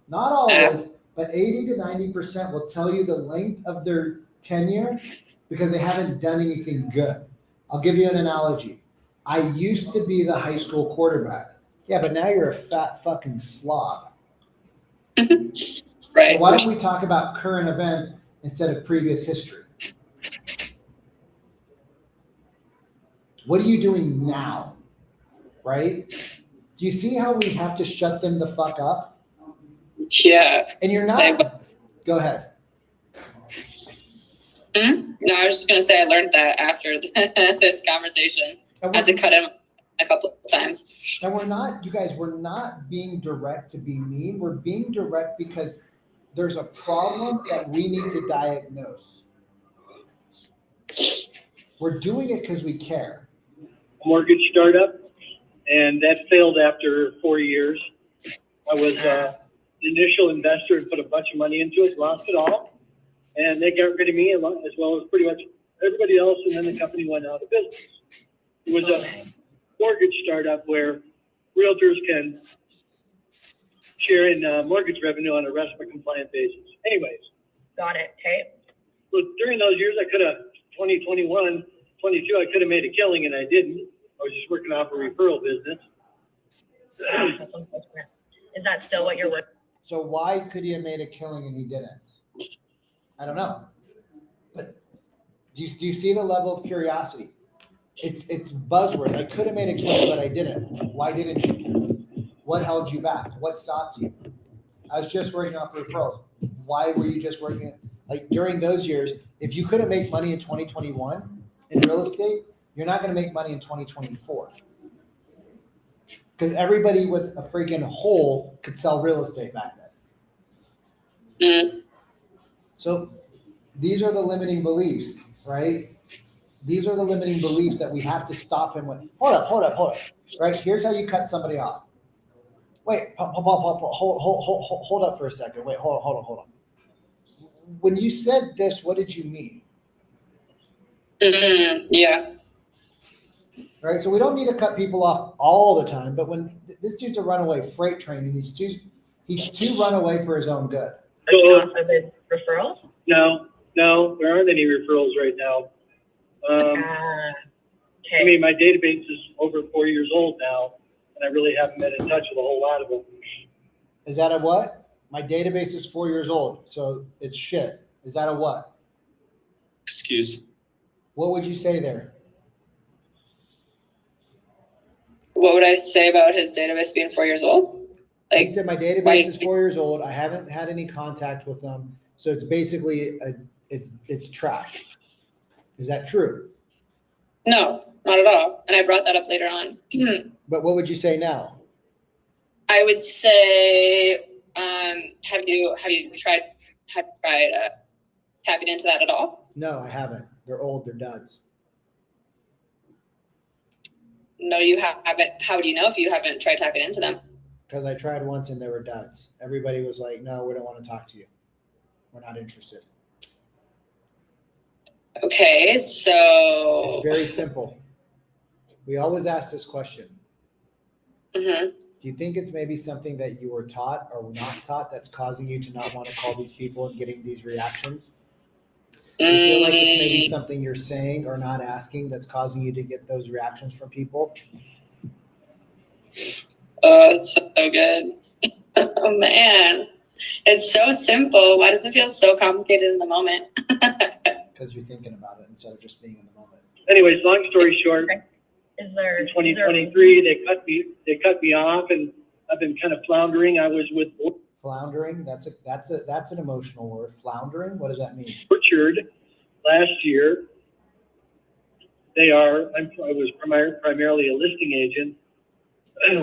Not always, but 80 to 90% will tell you the length of their tenure because they haven't done anything good. I'll give you an analogy. I used to be the high school quarterback. Yeah, but now you're a fat fucking slob. Right. So why don't we talk about current events instead of previous history? What are you doing now? Right? Do you see how we have to shut them the fuck up? Yeah. And you're not. Go ahead. No, I was just gonna say I learned that after this conversation. I had to cut him a couple of times. And we're not being direct to be mean. We're being direct because there's a problem that we need to diagnose. We're doing it because we care. Mortgage startup, and that failed after 4 years. I was the initial investor and put a bunch of money into it, lost it all, and they got rid of me as well as pretty much everybody else, and then the company went out of business. It was a mortgage startup where realtors can share in mortgage revenue on a RESPA compliant basis. Anyways. Got it. Okay. So during those years, I could have, 2021, 22, I could have made a killing and I didn't. I was just working off a referral business. Is that still what you're working? So why could he have made a killing and he didn't? I don't know. But do you see the level of curiosity? It's buzzword. I could have made a killing, but I didn't. Why didn't you? What held you back? What stopped you? I was just working off referrals. Why were you just working? Like during those years, if you couldn't make money in 2021 in real estate, you're not going to make money in 2024. Because everybody with a freaking hole could sell real estate back then. So these are the limiting beliefs, right? These are the limiting beliefs that we have to stop him with. Hold up. Right? Here's how you cut somebody off. Wait, hold up for a second. Wait, hold on. When you said this, what did you mean? Yeah. Right? So we don't need to cut people off all the time, but when this dude's a runaway freight train and he's too runaway for his own good. So with referrals? No, there aren't any referrals right now. I mean, my database is over 4 years old now, and I really haven't been in touch with a whole lot of them. Is that a what? My database is 4 years old, so it's shit. Is that a what? Excuse. What would you say there? What would I say about his database being 4 years old? Like, I said, my database is 4 years old. I haven't had any contact with them, so it's basically it's trash. Is that true? No, not at all. And I brought that up later on. But what would you say now? I would say, have you tried tapping into that at all? No, I haven't. They're old. They're duds. No, you haven't. How do you know if you haven't tried tapping into them? Because I tried once and they were duds. Everybody was like, no, we don't want to talk to you. We're not interested. Okay, so it's very simple. We always ask this question. Mm-hmm. Do you think it's maybe something that you were taught or not taught that's causing you to not want to call these people and getting these reactions? Do you feel like it's maybe something you're saying or not asking that's causing you to get those reactions from people? Oh, it's so good. Oh man, it's so simple. Why does it feel so complicated in the moment? Because you're thinking about it instead of just being in the moment. Anyways, long story short, Is there in 2023, they cut me off, and I've been kind of floundering. I was with Floundering? That's an emotional word. Floundering? What does that mean? Orchard last year. I was primarily a listing agent,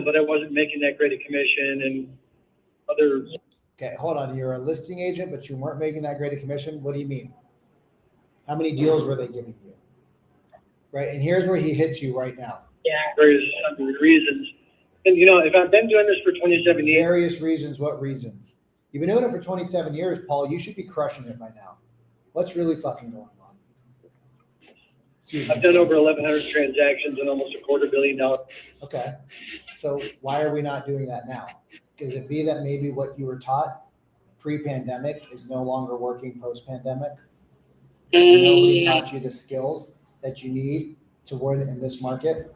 but I wasn't making that great a commission and other. Okay, hold on. You're a listing agent, but you weren't making that great a commission. What do you mean? How many deals were they giving you? Right, and here's where he hits you right now. Yeah. Various reasons. And if I've been doing this for 27 years. Various reasons, what reasons? You've been doing it for 27 years, Paul. You should be crushing it by now. What's really fucking going on? Excuse me. I've done over 1,100 transactions and almost $250 million. Okay. So why are we not doing that now? Could it be that maybe what you were taught pre-pandemic is no longer working post-pandemic? Nobody taught you the skills that you need to win in this market?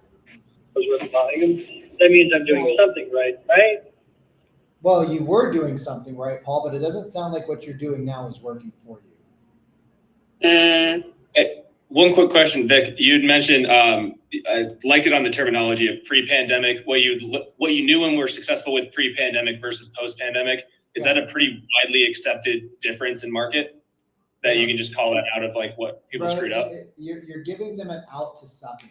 That means I'm doing something right? Well, you were doing something right, Paul, but it doesn't sound like what you're doing now is working for you. One quick question, Vic. You'd mentioned, I like it on the terminology of pre-pandemic, what you knew and were successful with pre-pandemic versus post-pandemic. Is that a pretty widely accepted difference in market that you can just call that out of like what people screwed up? You're giving them an out to sucking.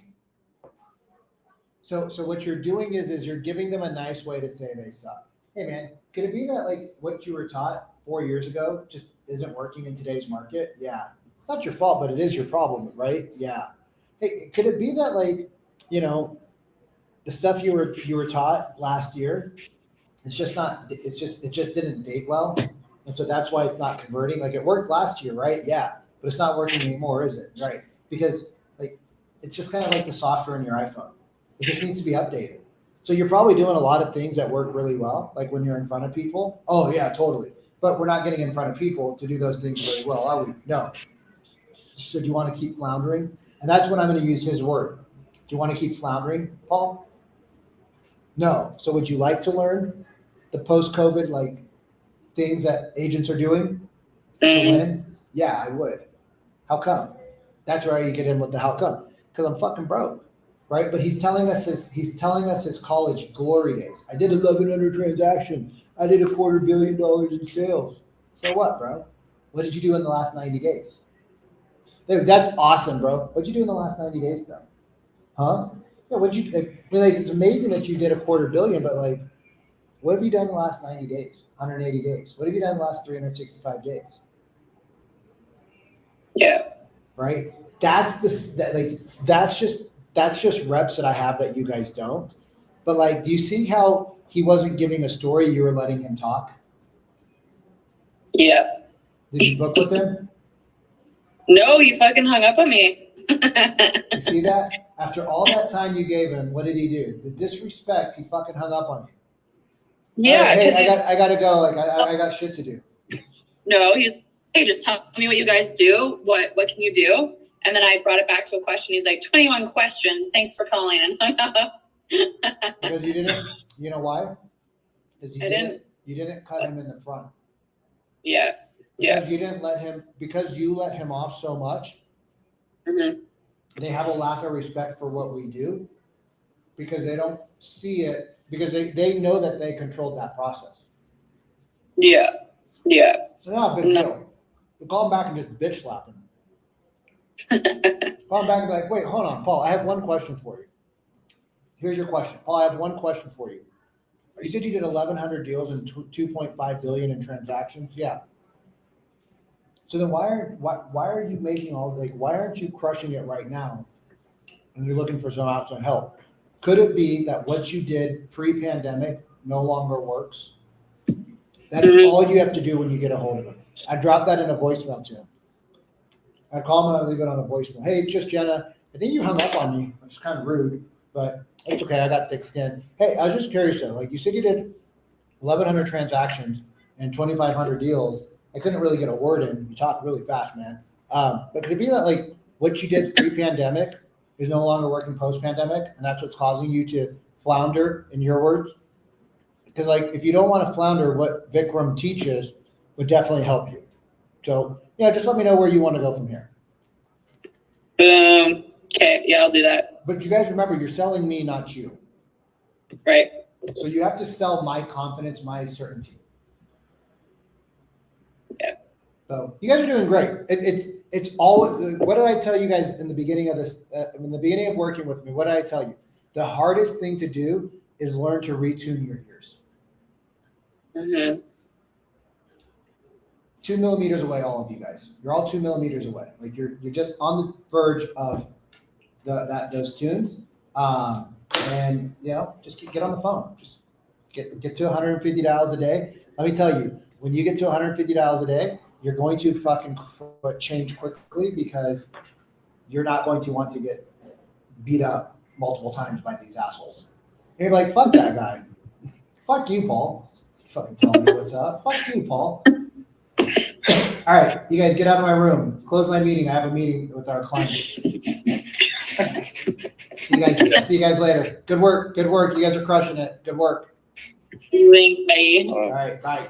So what you're doing is you're giving them a nice way to say they suck. Hey man, could it be that like what you were taught 4 years ago just isn't working in today's market? Yeah. It's not your fault, but it is your problem, right? Yeah. Hey, could it be that like, the stuff you were taught last year, it just didn't date well. And so that's why it's not converting. Like it worked last year, right? Yeah. But it's not working anymore, is it? Right. Because like, it's just kind of like the software in your iPhone. It just needs to be updated. So you're probably doing a lot of things that work really well. Like when you're in front of people. Oh yeah, totally. But we're not getting in front of people to do those things really well, are we? No. So do you want to keep floundering? And that's when I'm going to use his word. Do you want to keep floundering, Paul? No. So would you like to learn the post-COVID like things that agents are doing to win? Yeah, I would. How come? That's where you get in with the how come. Because I'm fucking broke, right? But he's telling us his college glory days. I did 1,100 transactions. I did $250 million in sales. So what, bro? What did you do in the last 90 days? Dude, that's awesome, bro. What'd you do in the last 90 days, though? Huh? Yeah, like, it's amazing that you did $250 million, but like, what have you done in the last 90 days, 180 days? What have you done in the last 365 days? Yeah. Right? That's that's just reps that I have that you guys don't. But like, do you see how he wasn't giving a story, you were letting him talk? Yeah. Did you book with him? No, he fucking hung up on me. You see that? After all that time you gave him, what did he do? The disrespect, he fucking hung up on you. Yeah, Hey, because I gotta go. Like, I got shit to do. no, he's hey, just tell me what you guys do. What can you do? And then I brought it back to a question. He's like, 21 questions. Thanks for calling, and hung up. Because you didn't. You know why? Because I didn't. You didn't cut him in the front. Yeah. Yeah. Because you didn't let him. Because you let him off so much. Mm-hmm. They have a lack of respect for what we do, because they don't see it, because they know that they controlled that process. Yeah. Yeah. So not a big deal. You call him back and just bitch slap him. Call him back and be like, wait, hold on, Paul, I have one question for you. Here's your question. Paul, I have one question for you. You said you did 1,100 deals and 2.5 billion in transactions? Yeah. So then why are you making why aren't you crushing it right now and you're looking for some outside help? Could it be that what you did pre-pandemic no longer works? That's all you have to do when you get a hold of him. I dropped that in a voicemail to him. I call him and I leave it on a voicemail. Hey, just Jenna, I think you hung up on me, which is kind of rude, but it's okay. I got thick skin. Hey, I was just curious though. Like, you said you did 1,100 transactions and 2,500 deals. I couldn't really get a word in. You talk really fast, man. But could it be that like what you did pre-pandemic is no longer working post-pandemic, and that's what's causing you to flounder, in your words? Because like, if you don't want to flounder, what Vikram teaches would definitely help you. So yeah, just let me know where you want to go from here. Boom. Okay. Yeah, I'll do that. But you guys remember, you're selling me, not you. Right. So you have to sell my confidence, my certainty. Yeah. So you guys are doing great. It's all. What did I tell you guys in the beginning of this? In the beginning of working with me, what did I tell you? The hardest thing to do is learn to retune your ears. Mm-hmm. 2 millimeters away, all of you guys. You're all 2 millimeters away. Like you're just on the verge of those tunes. And you know, just get on the phone. Just get to $150 a day. Let me tell you, when you get to $150 a day, you're going to fucking change quickly, because you're not going to want to get beat up multiple times by these assholes. And you're like, fuck that guy. Fuck you, Paul. Fucking tell me what's up. Fuck you, Paul. All right, you guys get out of my room. Close my meeting. I have a meeting with our clients. See you guys later. Good work. Good work. You guys are crushing it. Good work. Thanks, bye. All right, bye.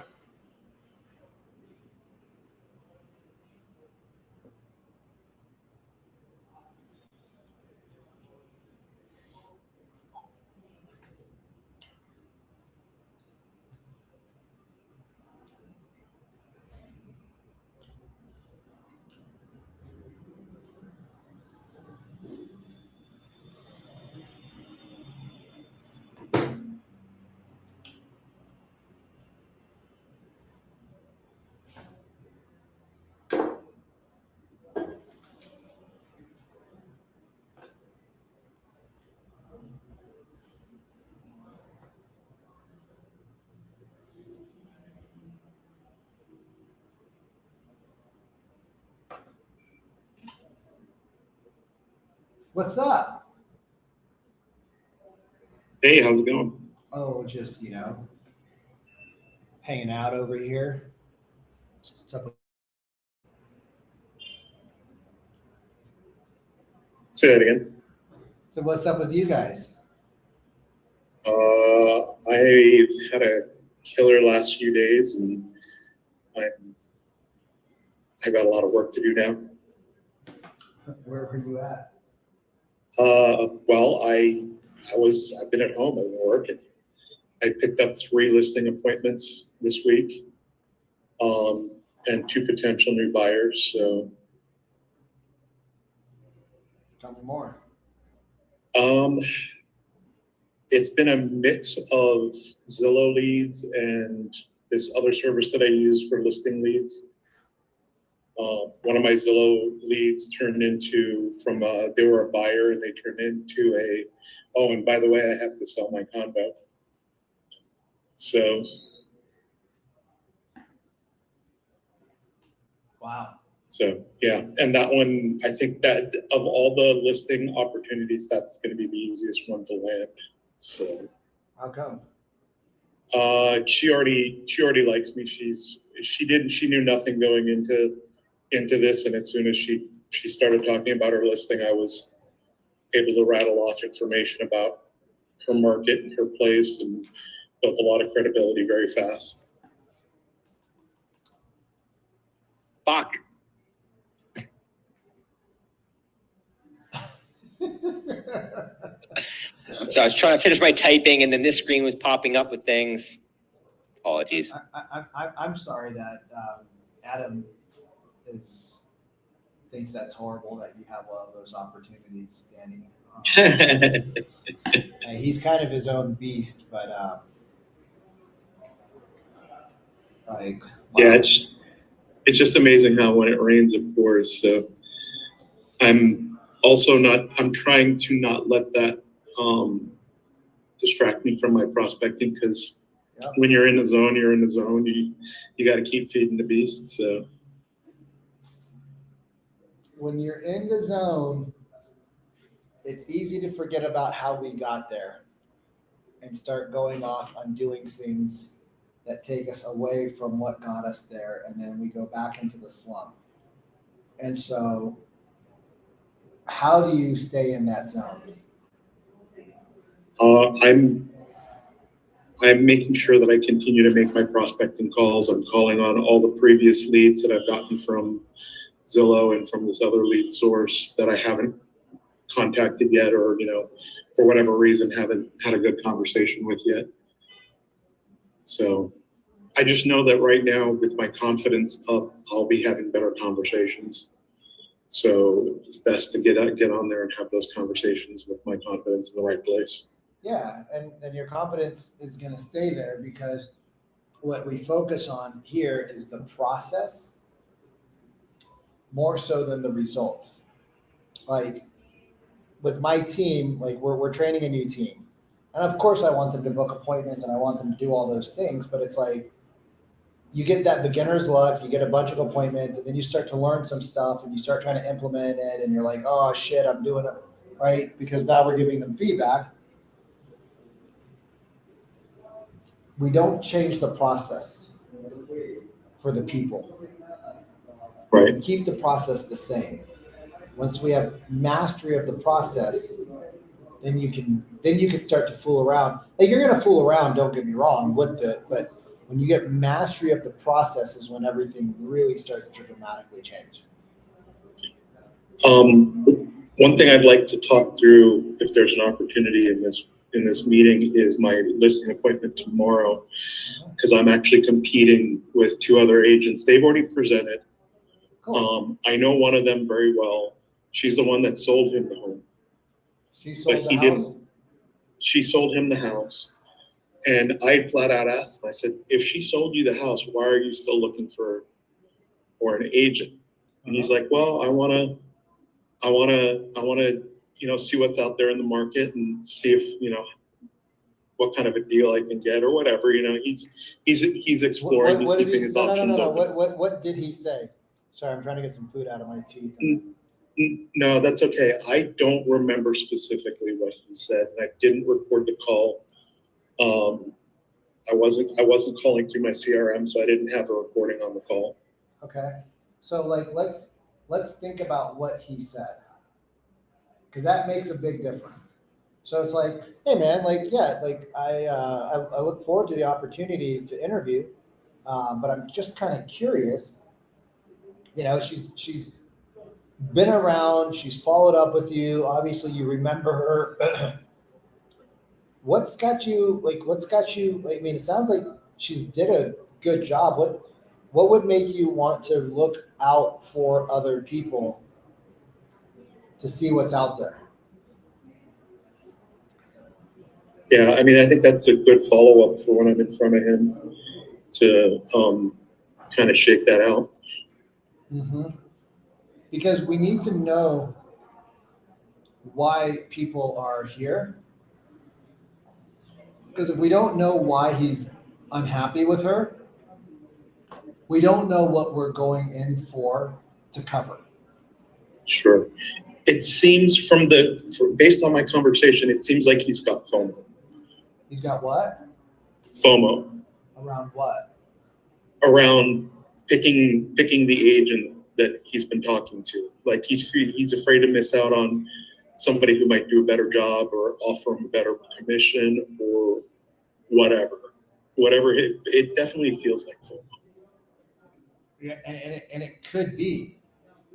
What's up? Hey, how's it going? Oh, just, hanging out over here. What's up? Say that again. So what's up with you guys? I've had a killer last few days, and I got a lot of work to do now. Where are you at? Well, I've been at home, I've been working. I picked up 3 listing appointments this week, and 2 potential new buyers. So, Tell me more. it's been a mix of Zillow leads and this other service that I use for listing leads. One of my Zillow leads turned into they were a buyer and they turned into and by the way, I have to sell my condo. So. Wow. So, yeah, and that one, I think that of all the listing opportunities, that's gonna be the easiest one to land, so. How come? She already likes me, she knew nothing going into this, and as soon as she started talking about her listing, I was able to rattle off information about her market and her place, and built a lot of credibility very fast. Fuck. So I was trying to finish my typing and then this screen was popping up with things. Apologies. I'm sorry that Adam thinks that's horrible that you have all those opportunities, Danny. And he's kind of his own beast, but wow. Yeah, it's just amazing how when it rains, it pours. So I'm trying to not let that distract me from my prospecting, because when you're in the zone, you're in the zone. You got to keep feeding the beast. So when you're in the zone, it's easy to forget about how we got there and start going off on doing things that take us away from what got us there, and then we go back into the slump. And so how do you stay in that zone? I'm making sure that I continue to make my prospecting calls. I'm calling on all the previous leads that I've gotten from Zillow and from this other lead source that I haven't contacted yet, or, for whatever reason, haven't had a good conversation with yet. So I just know that right now, with my confidence up, I'll be having better conversations. So it's best to get on there and have those conversations with my confidence in the right place. Yeah, and your confidence is going to stay there, because what we focus on here is the process more so than the results. Like with my team, like we're training a new team, and of course I want them to book appointments and I want them to do all those things, but it's like you get that beginner's luck, you get a bunch of appointments, and then you start to learn some stuff and you start trying to implement it, and you're like, oh shit, I'm doing it right, because now we're giving them feedback. We don't change the process for the people. Right. We keep the process the same. Once we have mastery of the process, then you can start to fool around. Like, you're gonna fool around, don't get me wrong, but when you get mastery of the process is when everything really starts to dramatically change. One thing I'd like to talk through, if there's an opportunity in this meeting, is my listing appointment tomorrow, because I'm actually competing with two other agents. They've already presented. Cool. I know one of them very well. She's the one that sold him the home. She sold the house? She sold him the house. And I flat out asked him, I said, if she sold you the house, why are you still looking for an agent? And he's like, well, I wanna, see what's out there in the market and see if, what kind of a deal I can get or whatever. He's exploring, he's keeping his options open. What did he say? Sorry, I'm trying to get some food out of my teeth. No, that's okay. I don't remember specifically what he said, and I didn't record the call. I wasn't calling through my CRM, so I didn't have a recording on the call. Okay, so let's think about what he said, because that makes a big difference. So it's like, hey man, I look forward to the opportunity to interview, but I'm just kind of curious. She's been around, she's followed up with you. Obviously, you remember her. What's got you? I mean, it sounds like she's did a good job. What would make you want to look out for other people to see what's out there? Yeah, I mean, I think that's a good follow-up for when I'm in front of him to kind of shake that out. Because we need to know why people are here. Because if we don't know why he's unhappy with her, we don't know what we're going in for to cover. Sure. It seems based on my conversation, it seems like he's got FOMO. He's got what? FOMO. Around what? Around picking the agent that he's been talking to. Like he's afraid to miss out on somebody who might do a better job or offer him a better commission or whatever. It definitely feels like FOMO. Yeah, and it could be.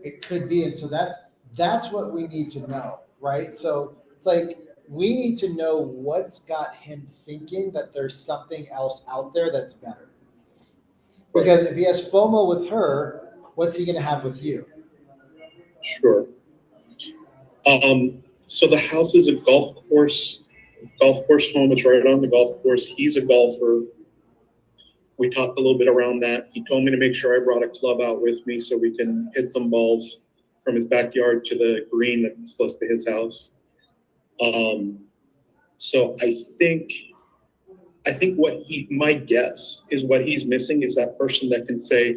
It could be. And so that's what we need to know, right? So it's like we need to know what's got him thinking that there's something else out there that's better. Because if he has FOMO with her, what's he going to have with you? Sure. So the house is a golf course home. It's right on the golf course. He's a golfer. We talked a little bit around that. He told me to make sure I brought a club out with me so we can hit some balls from his backyard to the green that's close to his house. So I think my guess is what he's missing is that person that can say,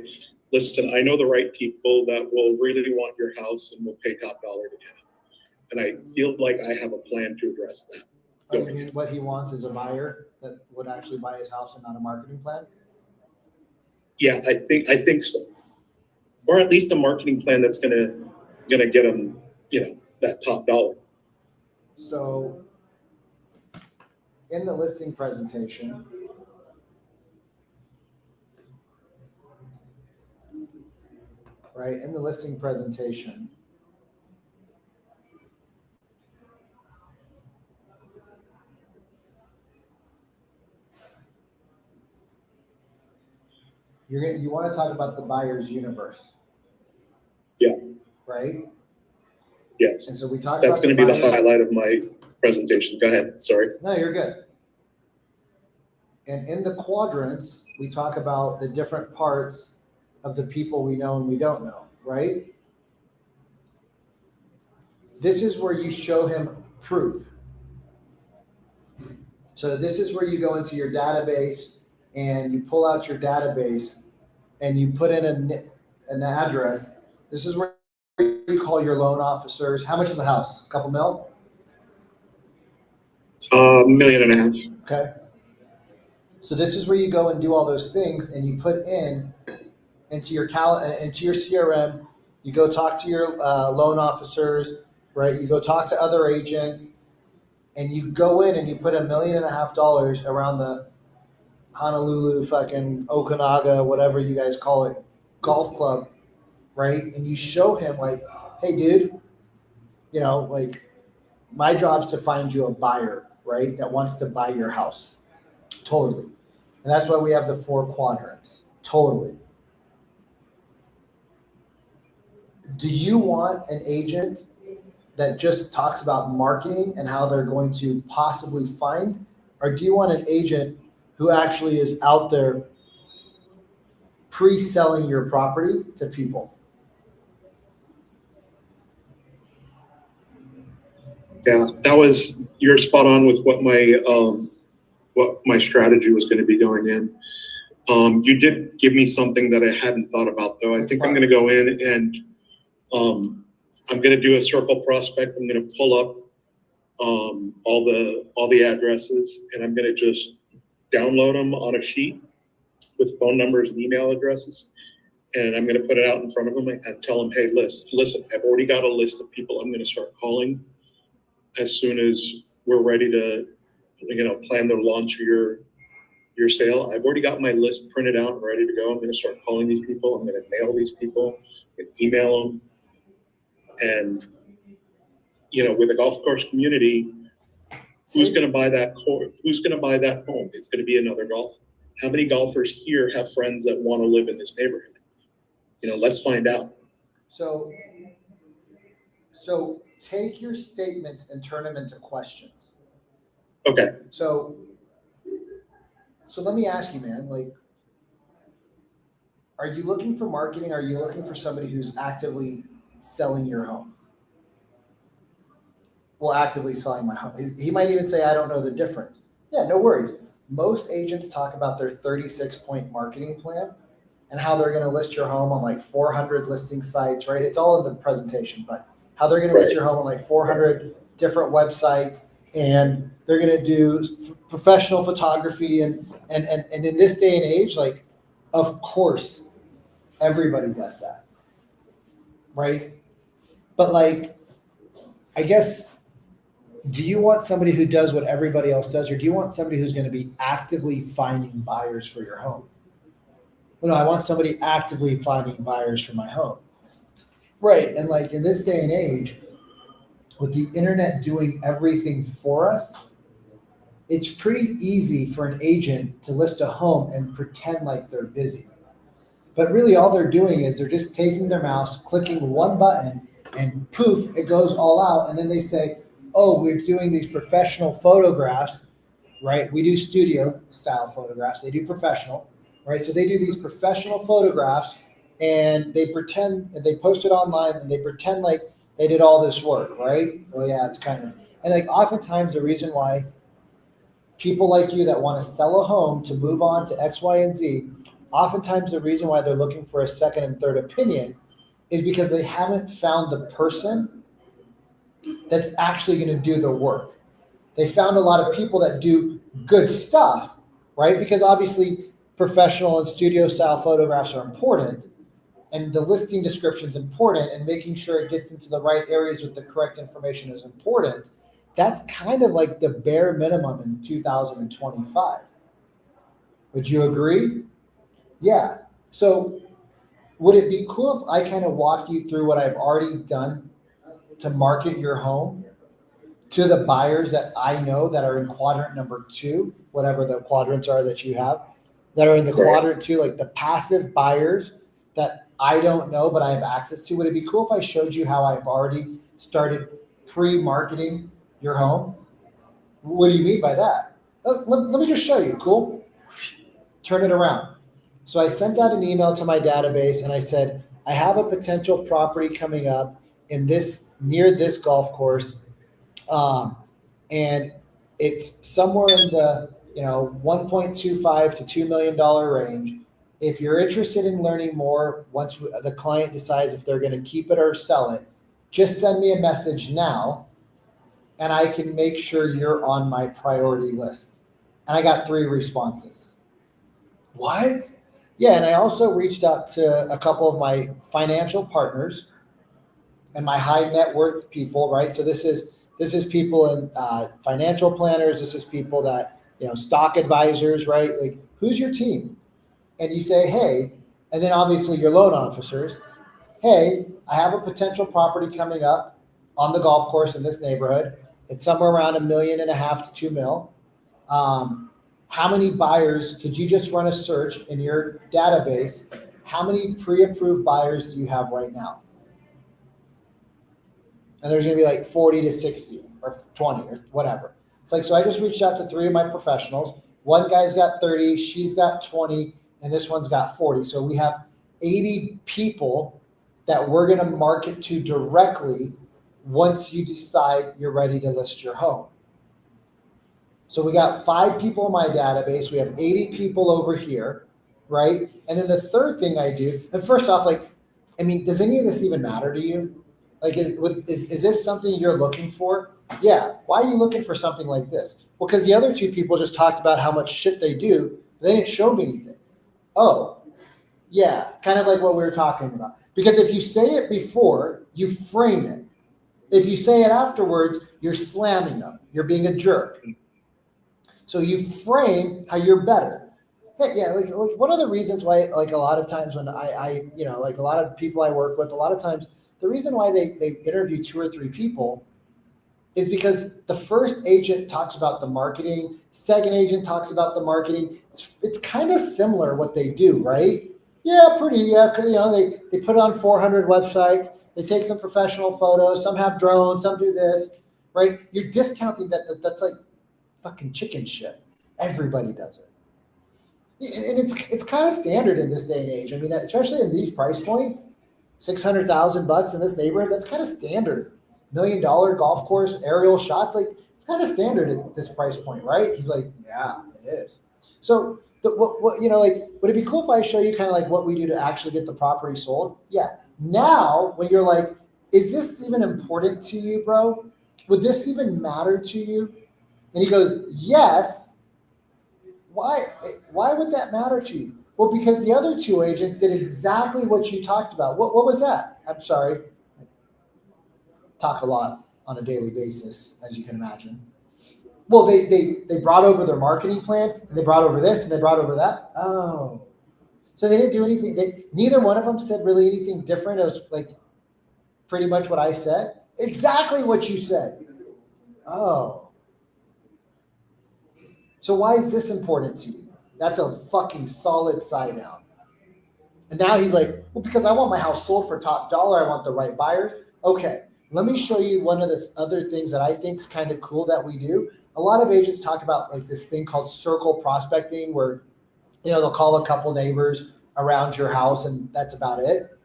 listen, I know the right people that will really want your house and will pay top dollar to get it. And I feel like I have a plan to address that. I mean, what he wants is a buyer that would actually buy his house and not a marketing plan? Yeah, I think so. Or at least a marketing plan that's gonna get him, that top dollar. So in the listing presentation, right, in the listing presentation, you want to talk about the buyer's universe. Yeah. Right? Yes. And so we talked That's about going to be the buyer- highlight of my presentation. Go ahead. Sorry. No, you're good. And in the quadrants, we talk about the different parts of the people we know and we don't know, right? This is where you show him proof. So this is where you go into your database and you pull out your database and you put in an address. This is where you call your loan officers. How much is the house? A couple mil? $1.5 million. Okay. So this is where you go and do all those things, and you put into your CRM. You go talk to your loan officers, right? You go talk to other agents, and you go in and you put $1.5 million around the Honolulu, fucking Okanaga, whatever you guys call it, golf club, right? And you show him like, hey, dude, my job's to find you a buyer, right? That wants to buy your house. Totally. And that's why we have the 4 quadrants. Totally. Do you want an agent that just talks about marketing and how they're going to possibly find? Or do you want an agent who actually is out there pre-selling your property to people? Yeah, you're spot on with what my strategy was going to be going in. You did give me something that I hadn't thought about though. I think I'm going to go in and I'm going to do a circle prospect. I'm going to pull up all the addresses and I'm going to just download them on a sheet with phone numbers and email addresses. And I'm going to put it out in front of them and tell them, hey, listen, I've already got a list of people I'm going to start calling as soon as we're ready to, plan the launch of your sale. I've already got my list printed out and ready to go. I'm going to start calling these people. I'm going to mail these people and email them. And, with the golf course community, who's going to buy that who's going to buy that home? It's going to be another golfer. How many golfers here have friends that want to live in this neighborhood? Let's find out. So take your statements and turn them into questions. Okay. So let me ask you, man, like, are you looking for marketing? Are you looking for somebody who's actively selling your home? Well, actively selling my home. He might even say, I don't know the difference. Yeah, no worries. Most agents talk about their 36-point marketing plan and how they're going to list your home on like 400 listing sites, right? It's all in the presentation, but how they're going to list your home on like 400 different websites, and they're going to do professional photography. And in this day and age, like, of course, everybody does that, right? But like, I guess, do you want somebody who does what everybody else does, or do you want somebody who's going to be actively finding buyers for your home? Well, no, I want somebody actively finding buyers for my home. Right. And like in this day and age, with the internet doing everything for us, it's pretty easy for an agent to list a home and pretend like they're busy. But really all they're doing is they're just taking their mouse, clicking one button, and poof, it goes all out. And then they say, oh, we're doing these professional photographs, right? We do studio style photographs. They do professional, right? So they do these professional photographs and they pretend, and they post it online and they pretend like they did all this work, right? Well, yeah, it's kind of, and like oftentimes the reason why people like you that want to sell a home to move on to X, Y, and Z, oftentimes the reason why they're looking for a second and third opinion is because they haven't found the person that's actually going to do the work. They found a lot of people that do good stuff, right? Because obviously professional and studio style photographs are important, and the listing description is important, and making sure it gets into the right areas with the correct information is important. That's kind of like the bare minimum in 2025. Would you agree? Yeah. So would it be cool if I kind of walk you through what I've already done to market your home to the buyers that I know that are in quadrant number 2, whatever the quadrants are that you have, that are in the quadrant 2, like the passive buyers that I don't know, but I have access to? Would it be cool if I showed you how I've already started pre-marketing your home? What do you mean by that? Let me just show you. Cool. Turn it around. So I sent out an email to my database and I said, I have a potential property coming up in this, near this golf course. And it's somewhere in the, $1.25 to $2 million range. If you're interested in learning more, once the client decides if they're going to keep it or sell it, just send me a message now and I can make sure you're on my priority list. And I got 3 responses. What? Yeah, and I also reached out to a couple of my financial partners and my high net worth people, right? So this is people in financial planners. This is people that, stock advisors, right? Like, who's your team? And you say, hey, and then obviously your loan officers, hey, I have a potential property coming up on the golf course in this neighborhood. It's somewhere around $1.5 million to 2 mil. How many buyers, could you just run a search in your database? How many pre-approved buyers do you have right now? And there's going to be like 40 to 60 or 20 or whatever. It's like, so I just reached out to 3 of my professionals. One guy's got 30, she's got 20, and this one's got 40. So we have 80 people that we're going to market to directly once you decide you're ready to list your home. So we got 5 people in my database. We have 80 people over here, right? And then the third thing I do, and first off, does any of this even matter to you? Like, is this something you're looking for? Yeah. Why are you looking for something like this? Well, because the other 2 people just talked about how much shit they do. They didn't show me anything. Oh, yeah. Kind of like what we were talking about. Because if you say it before, you frame it. If you say it afterwards, you're slamming them. You're being a jerk. So you frame how you're better. Yeah, like what are the reasons why, like, a lot of times when I like a lot of people I work with, a lot of times the reason why they interview 2 or 3 people is because the first agent talks about the marketing, second agent talks about the marketing. It's kind of similar what they do, right? Yeah, pretty. Yeah, they put it on 400 websites. They take some professional photos. Some have drones. Some do this, right? You're discounting that. That's like fucking chicken shit. Everybody does it. And it's kind of standard in this day and age. I mean, especially in these price points, $600,000 in this neighborhood, that's kind of standard. $1 million golf course, aerial shots, like it's kind of standard at this price point, right? He's like, yeah, it is. So what like, would it be cool if I show you kind of like what we do to actually get the property sold? Yeah. Now, when you're like, is this even important to you, bro? Would this even matter to you? And he goes, yes. Why would that matter to you? Well, because the other two agents did exactly what you talked about. What was that? I'm sorry. I talk a lot on a daily basis, as you can imagine. Well, they brought over their marketing plan, and they brought over this, and they brought over that. Oh. So they didn't do anything. Neither one of them said really anything different. It was like pretty much what I said. Exactly what you said. Oh. So why is this important to you? That's a fucking solid side down. And now he's like, well, because I want my house sold for top dollar. I want the right buyers. Okay, let me show you one of the other things that I think is kind of cool that we do. A lot of agents talk about like this thing called circle prospecting where, they'll call a couple neighbors around your house and that's about it.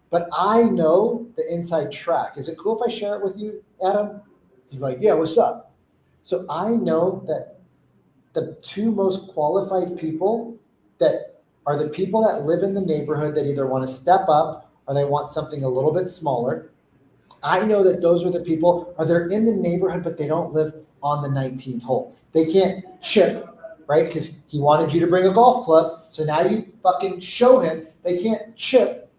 But I know the inside track. Is it cool if I share it with you, Adam? He's like, yeah, what's up? So I know that the two most qualified people that are the people that live in the neighborhood that either want to step up or they want something a little bit smaller. I know that those are the people, or they're in the neighborhood, but they don't live on the 19th hole. They can't chip, right? Because he wanted you to bring a golf club. So now you fucking show him they can't chip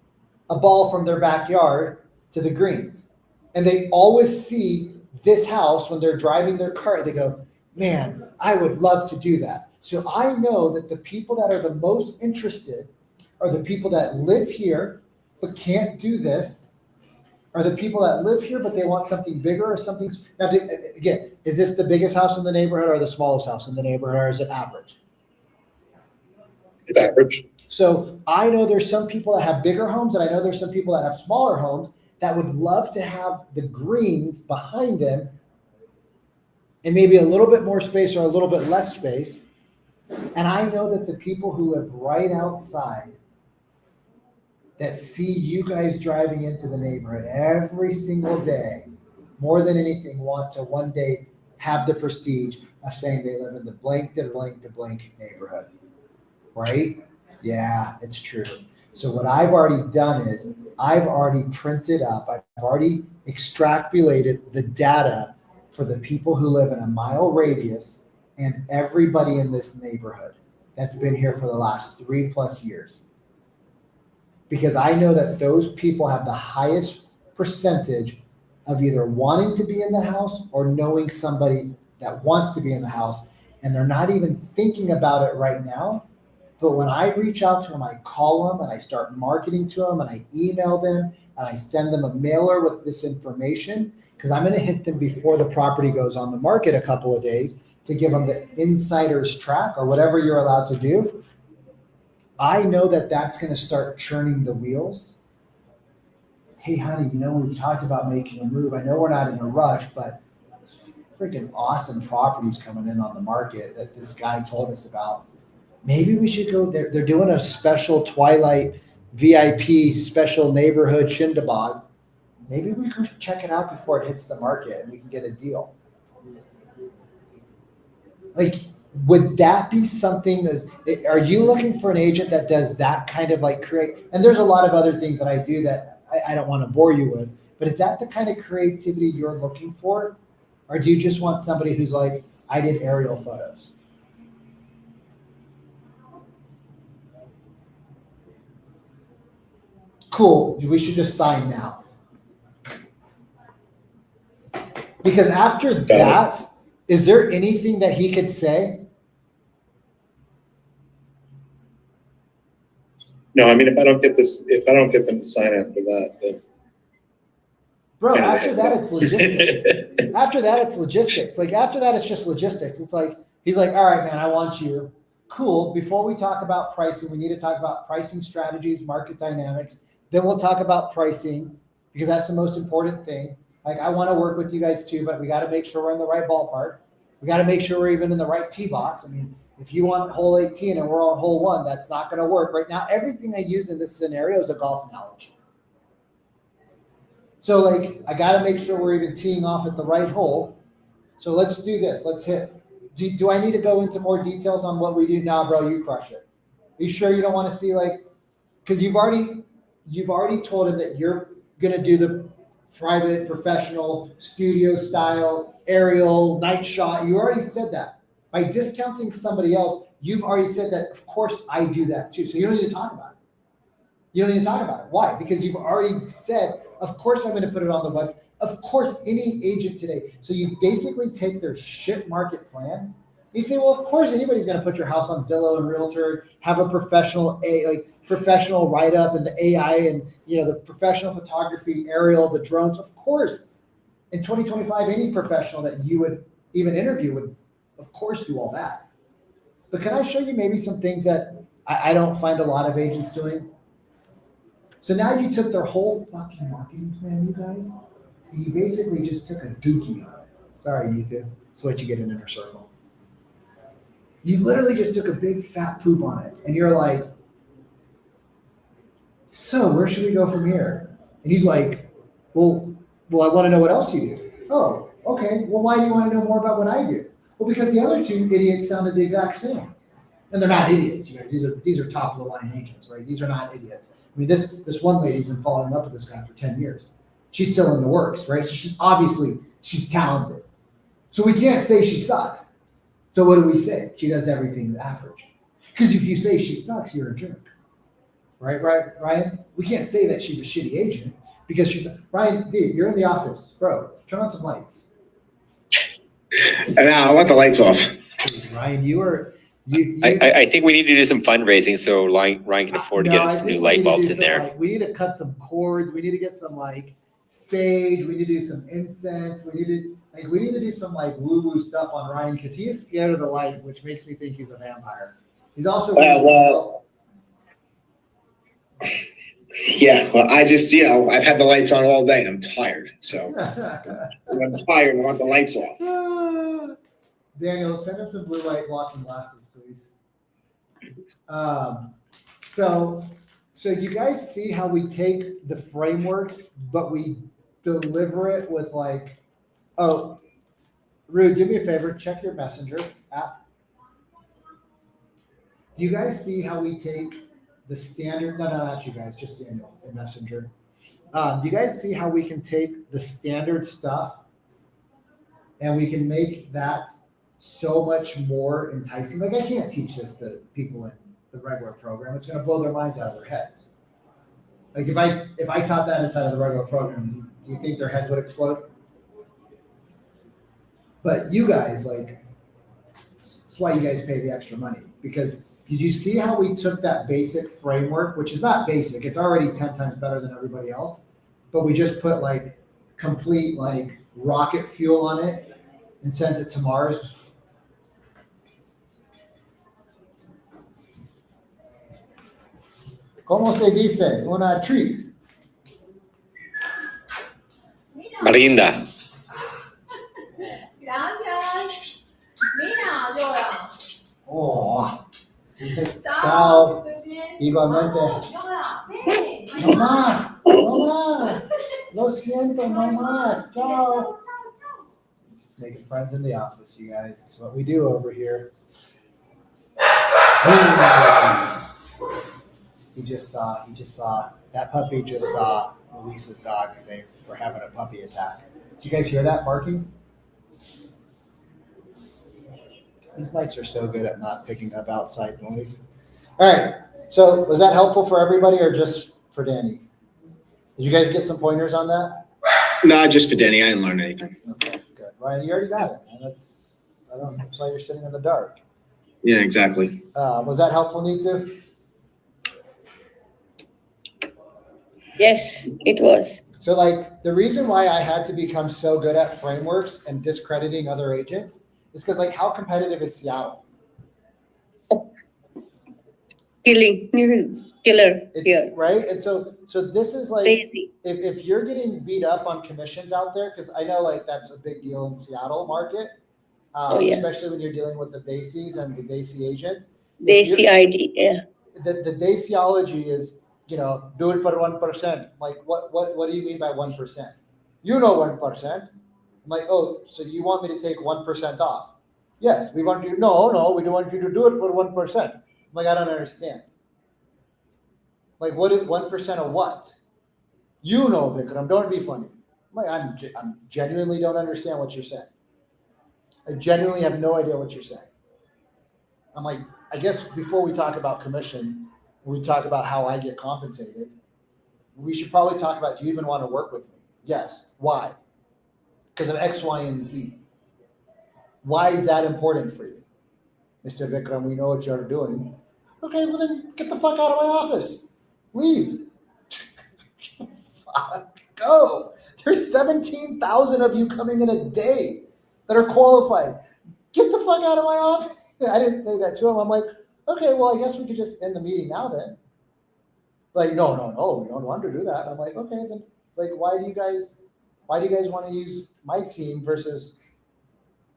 a ball from their backyard to the greens. And they always see this house when they're driving their car. They go, man, I would love to do that. So I know that the people that are the most interested are the people that live here but can't do this, are the people that live here but they want something bigger or something. Now, again, is this the biggest house in the neighborhood or the smallest house in the neighborhood, or is it average? It's average. So I know there's some people that have bigger homes, and I know there's some people that have smaller homes that would love to have the greens behind them and maybe a little bit more space or a little bit less space. And I know that the people who live right outside that see you guys driving into the neighborhood every single day, more than anything, want to one day have the prestige of saying they live in the blank to blank to blank neighborhood, right? Yeah, it's true. So what I've already done is I've already printed up, I've already extrapolated the data for the people who live in a mile radius and everybody in this neighborhood that's been here for the last 3+ years. Because I know that those people have the highest percentage of either wanting to be in the house or knowing somebody that wants to be in the house, and they're not even thinking about it right now. But when I reach out to them, I call them and I start marketing to them and I email them and I send them a mailer with this information, because I'm going to hit them before the property goes on the market a couple of days to give them the insider's track or whatever you're allowed to do. I know that that's going to start churning the wheels. Hey, honey, we've talked about making a move. I know we're not in a rush, but freaking awesome properties coming in on the market that this guy told us about. Maybe we should go there. They're doing a special Twilight VIP special neighborhood Shindabog. Maybe we could check it out before it hits the market and we can get a deal. Like, would that be something are you looking for an agent that does that kind of like create? And there's a lot of other things that I do that I don't want to bore you with, but is that the kind of creativity you're looking for? Or do you just want somebody who's like, I did aerial photos? Cool, we should just sign now. Because after that, is there anything that he could say? No, I mean, if I don't get them to sign after that, then. Bro, after that, it's logistics. After that, it's logistics. Like, after that, it's just logistics. It's like, he's like, all right, man, I want you. Cool. Before we talk about pricing, we need to talk about pricing strategies, market dynamics. Then we'll talk about pricing, because that's the most important thing. Like, I want to work with you guys too, but we got to make sure we're in the right ballpark. We gotta make sure we're even in the right tee box. I mean, if you want hole 18 and we're on hole 1, that's not gonna work. Right now, everything I use in this scenario is a golf analogy. So like, I gotta make sure we're even teeing off at the right hole. So let's do this. Let's hit. Do I need to go into more details on what we do? Nah, bro, you crush it. Are you sure you don't want to see like, because you've already told him that you're gonna do the private, professional, studio style, aerial, night shot. You already said that. By discounting somebody else, you've already said that, of course, I do that too. So you don't need to talk about it. You don't need to talk about it. Why? Because you've already said, of course I'm going to put it on the web. Of course, any agent today. So you basically take their shit market plan. You say, well, of course anybody's going to put your house on Zillow and Realtor, have a professional write-up and the AI and the professional photography, aerial, the drones. Of course, in 2025, any professional that you would even interview would, of course, do all that. But can I show you maybe some things that I don't find a lot of agents doing? So now you took their whole fucking marketing plan, you guys, and you basically just took a dookie on it. Sorry, Niku. That's what you get in Inner Circle. You literally just took a big fat poop on it, and you're like, so where should we go from here? And he's like, well, I want to know what else you do. Oh, okay. Well, why do you want to know more about what I do? Well, because the other two idiots sounded the exact same. And they're not idiots, you guys. These are top of the line agents, right? These are not idiots. I mean, this one lady's been following up with this guy for 10 years. She's still in the works, right? So she's talented. So we can't say she sucks. So what do we say? She does everything average. Because if you say she sucks, you're a jerk. Right, Ryan? We can't say that she's a shitty agent because she's Ryan, dude, you're in the office. Bro, turn on some lights. I want the lights off. Ryan, I think we need to do some fundraising so Ryan can afford to get some new light bulbs in there. We need to cut some cords. We need to get some sage. We need to do some incense. We need to do some woo-woo stuff on Ryan because he is scared of the light, which makes me think he's a vampire. He's also Yeah, well, I just, I've had the lights on all day and I'm tired. So I'm tired. I want the lights off. Daniel, send him some blue light blocking glasses, please. So you guys see how we take the frameworks, but we deliver it with Rude, do me a favor, check your Messenger app. Do you guys see how we take the standard, no, not you guys, just Daniel in Messenger. Do you guys see how we can take the standard stuff and we can make that so much more enticing? I can't teach this to people in the regular program. It's going to blow their minds out of their heads. If I taught that inside of the regular program, do you think their heads would explode? But you guys, that's why you guys pay the extra money. Because did you see how we took that basic framework, which is not basic, it's already 10 times better than everybody else, but we just put complete rocket fuel on it and sent it to Mars? ¿Cómo se dice? Una treat. Marinda. Gracias. Mira, llora. Oh. Chao. Igualmente. Llora. Ven. No más. No más. Lo siento, no más. Chao. Just making friends in the office, you guys. That's what we do over here. He just saw, that puppy just saw Luisa's dog and they were having a puppy attack. Did you guys hear that barking? These mics are so good at not picking up outside noise. All right, so was that helpful for everybody or just for Danny? Did you guys get some pointers on that? No, just for Danny. I didn't learn anything. Okay, good. Ryan, you already got it, man. That's why you're sitting in the dark. Yeah, exactly. Was that helpful, Neetu? Yes, it was. So the reason why I had to become so good at frameworks and discrediting other agents is because how competitive is Seattle? Killer here. Right? And so this is Crazy. if you're getting beat up on commissions out there, because I know that's a big deal in Seattle market. Oh, yeah. especially when you're dealing with the DACs and the DACI agent. They see ID, yeah. The DACiology is, you know, do it for 1%. Like, what do you mean by 1%? You know 1%. I'm like, oh, so you want me to take 1% off? Yes, we want you. No, we don't want you to do it for 1%. I'm like, I don't understand. Like, what is 1% of what? You know, Vikram, don't be funny. I'm like, I'm genuinely don't understand what you're saying. I genuinely have no idea what you're saying. I'm like, I guess before we talk about commission, we talk about how I get compensated, we should probably talk about, do you even want to work with me? Yes. Why? Because of X, Y, and Z. Why is that important for you? Mr. Vikram, we know what you're doing. Okay, well then get the fuck out of my office. Leave. Fuck, go. There's 17,000 of you coming in a day that are qualified. Get the fuck out of my office. I didn't say that to him. I'm like, okay, well, I guess we could just end the meeting now then. Like, no, we don't want to do that. I'm like, okay, then, like, why do you guys want to use my team versus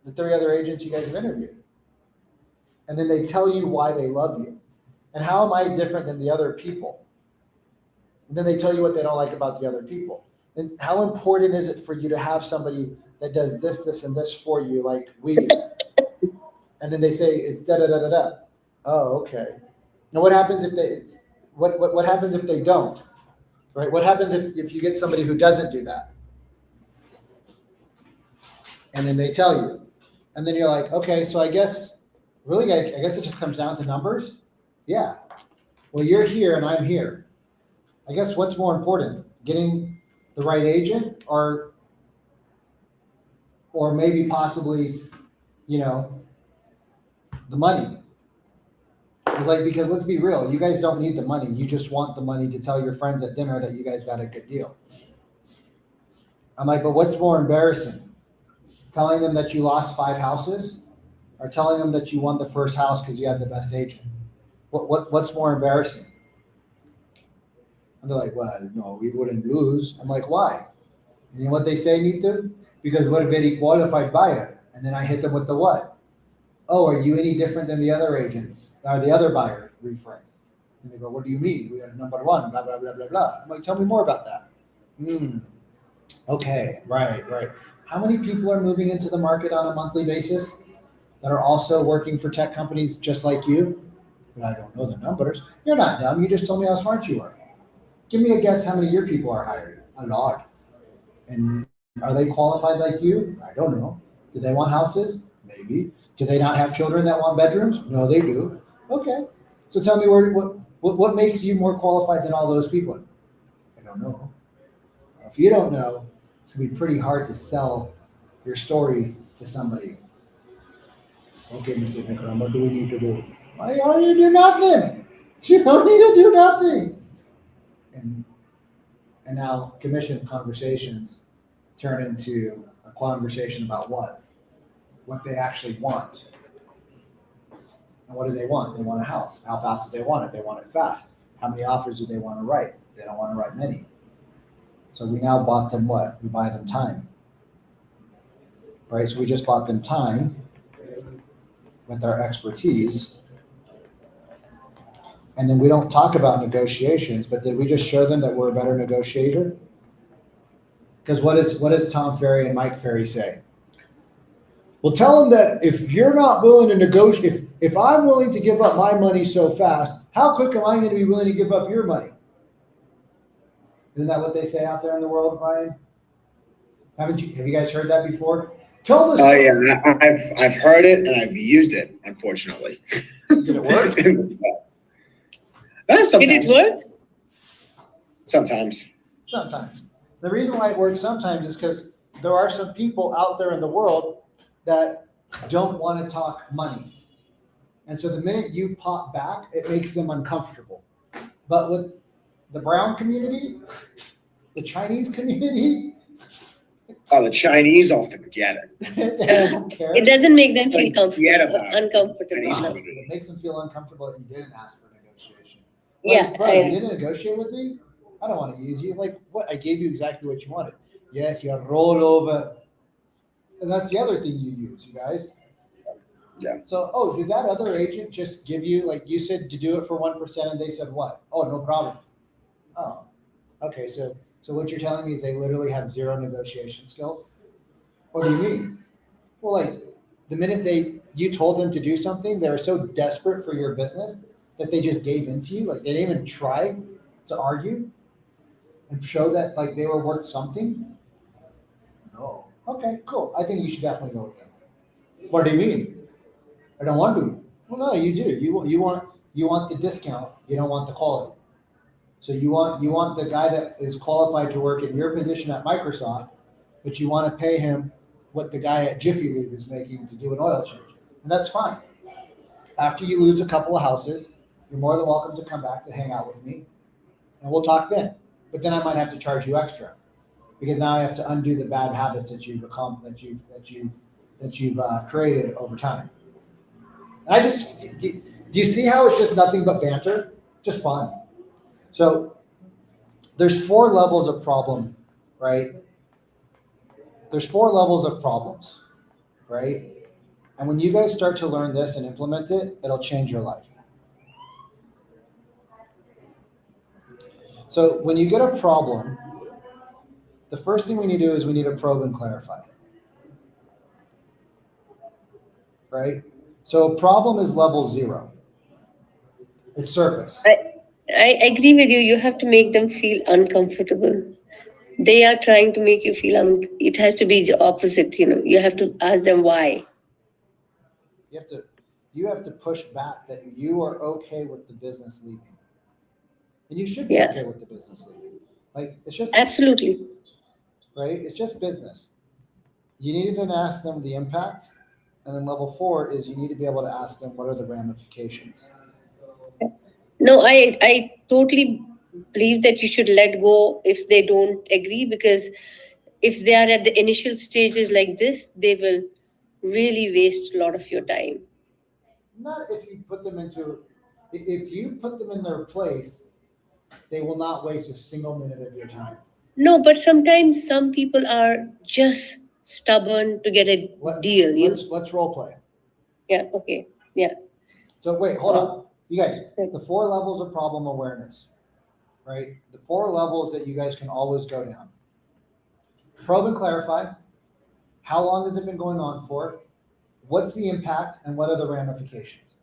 the 3 other agents you guys have interviewed? And then they tell you why they love you. And how am I different than the other people? And then they tell you what they don't like about the other people. And how important is it for you to have somebody that does this, this, and this for you, like we do? And then they say it's da da da da da. Oh, okay. Now what happens if they what happens if they don't? Right? What happens if you get somebody who doesn't do that? And then they tell you. And then you're like, okay, so I guess really I guess it just comes down to numbers? Yeah. Well, you're here and I'm here. I guess what's more important? Getting the right agent or maybe possibly, you know, the money. It's like, because let's be real, you guys don't need the money. You just want the money to tell your friends at dinner that you guys got a good deal. I'm like, but what's more embarrassing? Telling them that you lost 5 houses or telling them that you won the first house because you had the best agent? What's more embarrassing? And they're like, well, no, we wouldn't lose. I'm like, why? And you know what they say, Neetu? Because we're a very qualified buyer. And then I hit them with the what? Oh, are you any different than the other agents or the other buyers? Reframe. And they go, what do you mean? We are number 1, blah, blah, blah, blah, blah. I'm like, tell me more about that. Okay, right. How many people are moving into the market on a monthly basis that are also working for tech companies just like you? But I don't know the numbers. You're not dumb. You just told me how smart you are. Give me a guess how many of your people are hired. A lot. And are they qualified like you? I don't know. Do they want houses? Maybe. Do they not have children that want bedrooms? No, they do. Okay. So tell me what makes you more qualified than all those people? I don't know. If you don't know, it's going to be pretty hard to sell your story to somebody. Okay, Mr. Vikram, what do we need to do? Well, you don't need to do nothing. You don't need to do nothing. And now commission conversations turn into a conversation about what? What they actually want. And what do they want? They want a house. How fast do they want it? They want it fast. How many offers do they want to write? They don't want to write many. So we now bought them what? We buy them time. Right? So we just bought them time with our expertise. And then we don't talk about negotiations, but did we just show them that we're a better negotiator? Because what does Tom Ferry and Mike Ferry say? Well, tell them that if you're not willing to negotiate, if I'm willing to give up my money so fast, how quick am I going to be willing to give up your money? Isn't that what they say out there in the world, Brian? Have you guys heard that before? Tell us. Oh yeah, I've heard it and I've used it, unfortunately. Did it work? Sometimes. Did it work? Sometimes. Sometimes. The reason why it works sometimes is because there are some people out there in the world that don't want to talk money. And so the minute you pop back, it makes them uncomfortable. But with the brown community, the Chinese community. Oh, the Chinese, I'll forget it. They don't care. It doesn't make them feel Forget about it. uncomfortable. It makes them feel uncomfortable that you didn't ask for negotiation. Yeah, Like, bro, you didn't negotiate with me? I don't want to use you. Like, what? I gave you exactly what you wanted. Yes, you roll over. And that's the other thing you use, you guys. Yeah. So, oh, did that other agent just give you, like you said, to do it for 1% and they said what? Oh, no problem. Oh, okay. So what you're telling me is they literally have zero negotiation skills? What do you mean? Well, like the minute you told them to do something, they were so desperate for your business that they just gave into you. Like they didn't even try to argue and show that like they were worth something. No. Okay, cool. I think you should definitely go with them. What do you mean? I don't want to. Well, no, you do. You want the discount. You don't want the quality. So you want the guy that is qualified to work in your position at Microsoft, but you want to pay him what the guy at Jiffy Lube is making to do an oil change. And that's fine. After you lose a couple of houses, you're more than welcome to come back to hang out with me and we'll talk then. But then I might have to charge you extra because now I have to undo the bad habits that you've created over time. And do you see how it's just nothing but banter? Just fun. So there's 4 levels of problem, right? There's 4 levels of problems, right? And when you guys start to learn this and implement it, it'll change your life. So when you get a problem, the first thing we need to do is we need to probe and clarify. Right? So a problem is level 0. It's surface. I agree with you. You have to make them feel uncomfortable. They are trying to make you feel, it has to be the opposite, you have to ask them why. You have to push back that you are okay with the business leaving. And you should be okay with the business leaving. Like, it's just. Absolutely. Right? It's just business. You need to then ask them the impact. And then level 4 is you need to be able to ask them what are the ramifications. No, I totally believe that you should let go if they don't agree, because if they are at the initial stages like this, they will really waste a lot of your time. Not if you put them in their place, they will not waste a single minute of your time. No, but sometimes some people are just stubborn to get a deal. Let's role play. Yeah, okay. Yeah. So wait, hold on. You guys, the 4 levels of problem awareness, right? The 4 levels that you guys can always go down. Probe and clarify. How long has it been going on for? What's the impact and what are the ramifications?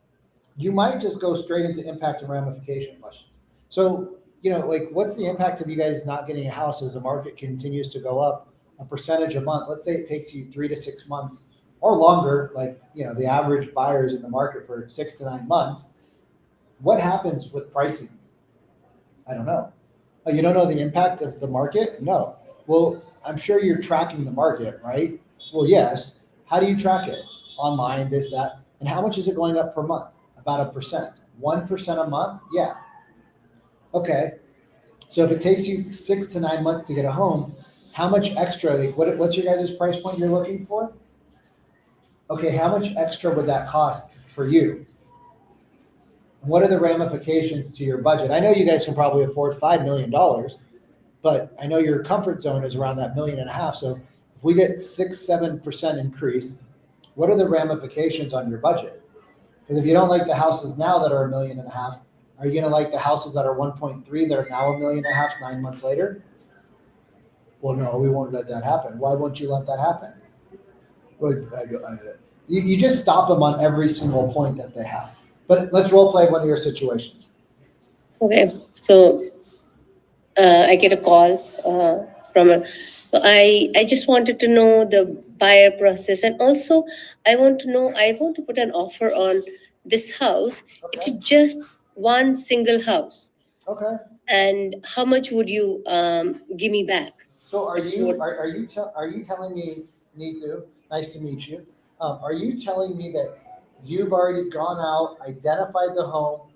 You might just go straight into impact and ramification questions. So, like what's the impact of you guys not getting a house as the market continues to go up a percentage a month? Let's say it takes you 3 to 6 months or longer, like, the average buyers in the market for 6 to 9 months. What happens with pricing? I don't know. Oh, you don't know the impact of the market? No. Well, I'm sure you're tracking the market, right? Well, yes. How do you track it? Online, this, that. And how much is it going up per month? About 1%. 1% a month? Yeah. Okay. So if it takes you 6 to 9 months to get a home, how much extra, what's your guys' price point you're looking for? Okay, how much extra would that cost for you? What are the ramifications to your budget? I know you guys can probably afford $5 million, but I know your comfort zone is around that $1.5 million. So if we get 6-7% increase, what are the ramifications on your budget? Because if you don't like the houses now that are $1.5 million, are you going to like the houses that are 1.3 that are now $1.5 million 9 months later? Well, no, we won't let that happen. Why won't you let that happen? Well, you just stop them on every single point that they have. But let's role play one of your situations. Okay, so I get a call so I just wanted to know the buyer process, and also I want to put an offer on this house. Okay. It's just one single house. Okay. And how much would you give me back? So are you telling me, Niku, nice to meet you. Are you telling me that you've already gone out, identified the home,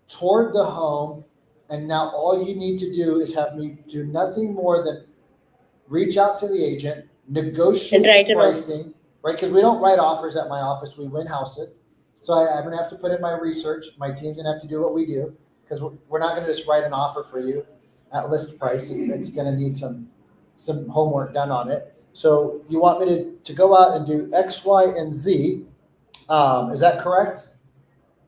toured the home, and now all you need to do is have me do nothing more than reach out to the agent, negotiate the pricing, right? Because we don't write offers at my office, we win houses. So I'm gonna have to put in my research, my team's gonna have to do what we do, because we're not gonna just write an offer for you at list price. It's gonna need some homework done on it. So you want me to go out and do X, Y, and Z, Is that correct?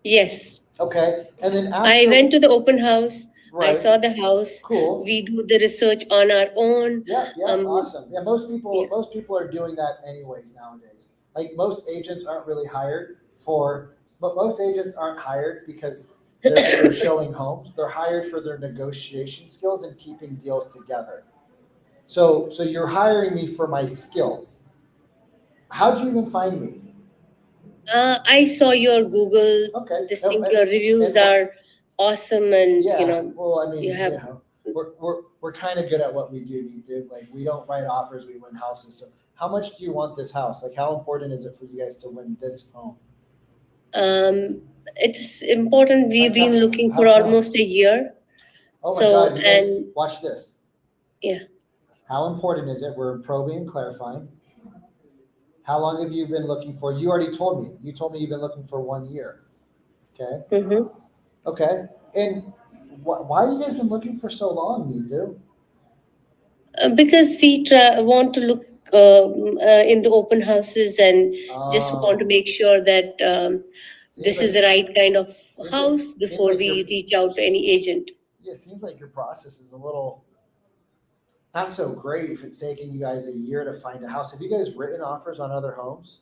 Yes. Okay, and then after. I went to the open house. I Right. saw the house. Cool. We do the research on our own. Yeah, awesome. Yeah, most people are doing that anyways nowadays. Like most agents aren't really hired but most agents aren't hired because they're showing homes. They're hired for their negotiation skills and keeping deals together. So you're hiring me for my skills. How'd you even find me? I saw your Google. Okay. This thing, your reviews are awesome, and Yeah, well, I mean, you have. we're kind of good at what we do, Neetu. Like, we don't write offers, we win houses. So how much do you want this house? Like, how important is it for you guys to win this home? It's important. We've been looking for how come? almost a year. Oh my So, God, you guys, and watch this. yeah, How important is it? We're probing and clarifying. How long have you been looking for? You already told me. You told me you've been looking for 1 year. Okay. Okay. And why have you guys been looking for so long, Neetu? because we want to look in the open houses and just want to make sure that this is the right kind of house before we reach out to any agent. Yeah, it seems like your process is a little not so great if it's taking you guys a year to find a house. Have you guys written offers on other homes?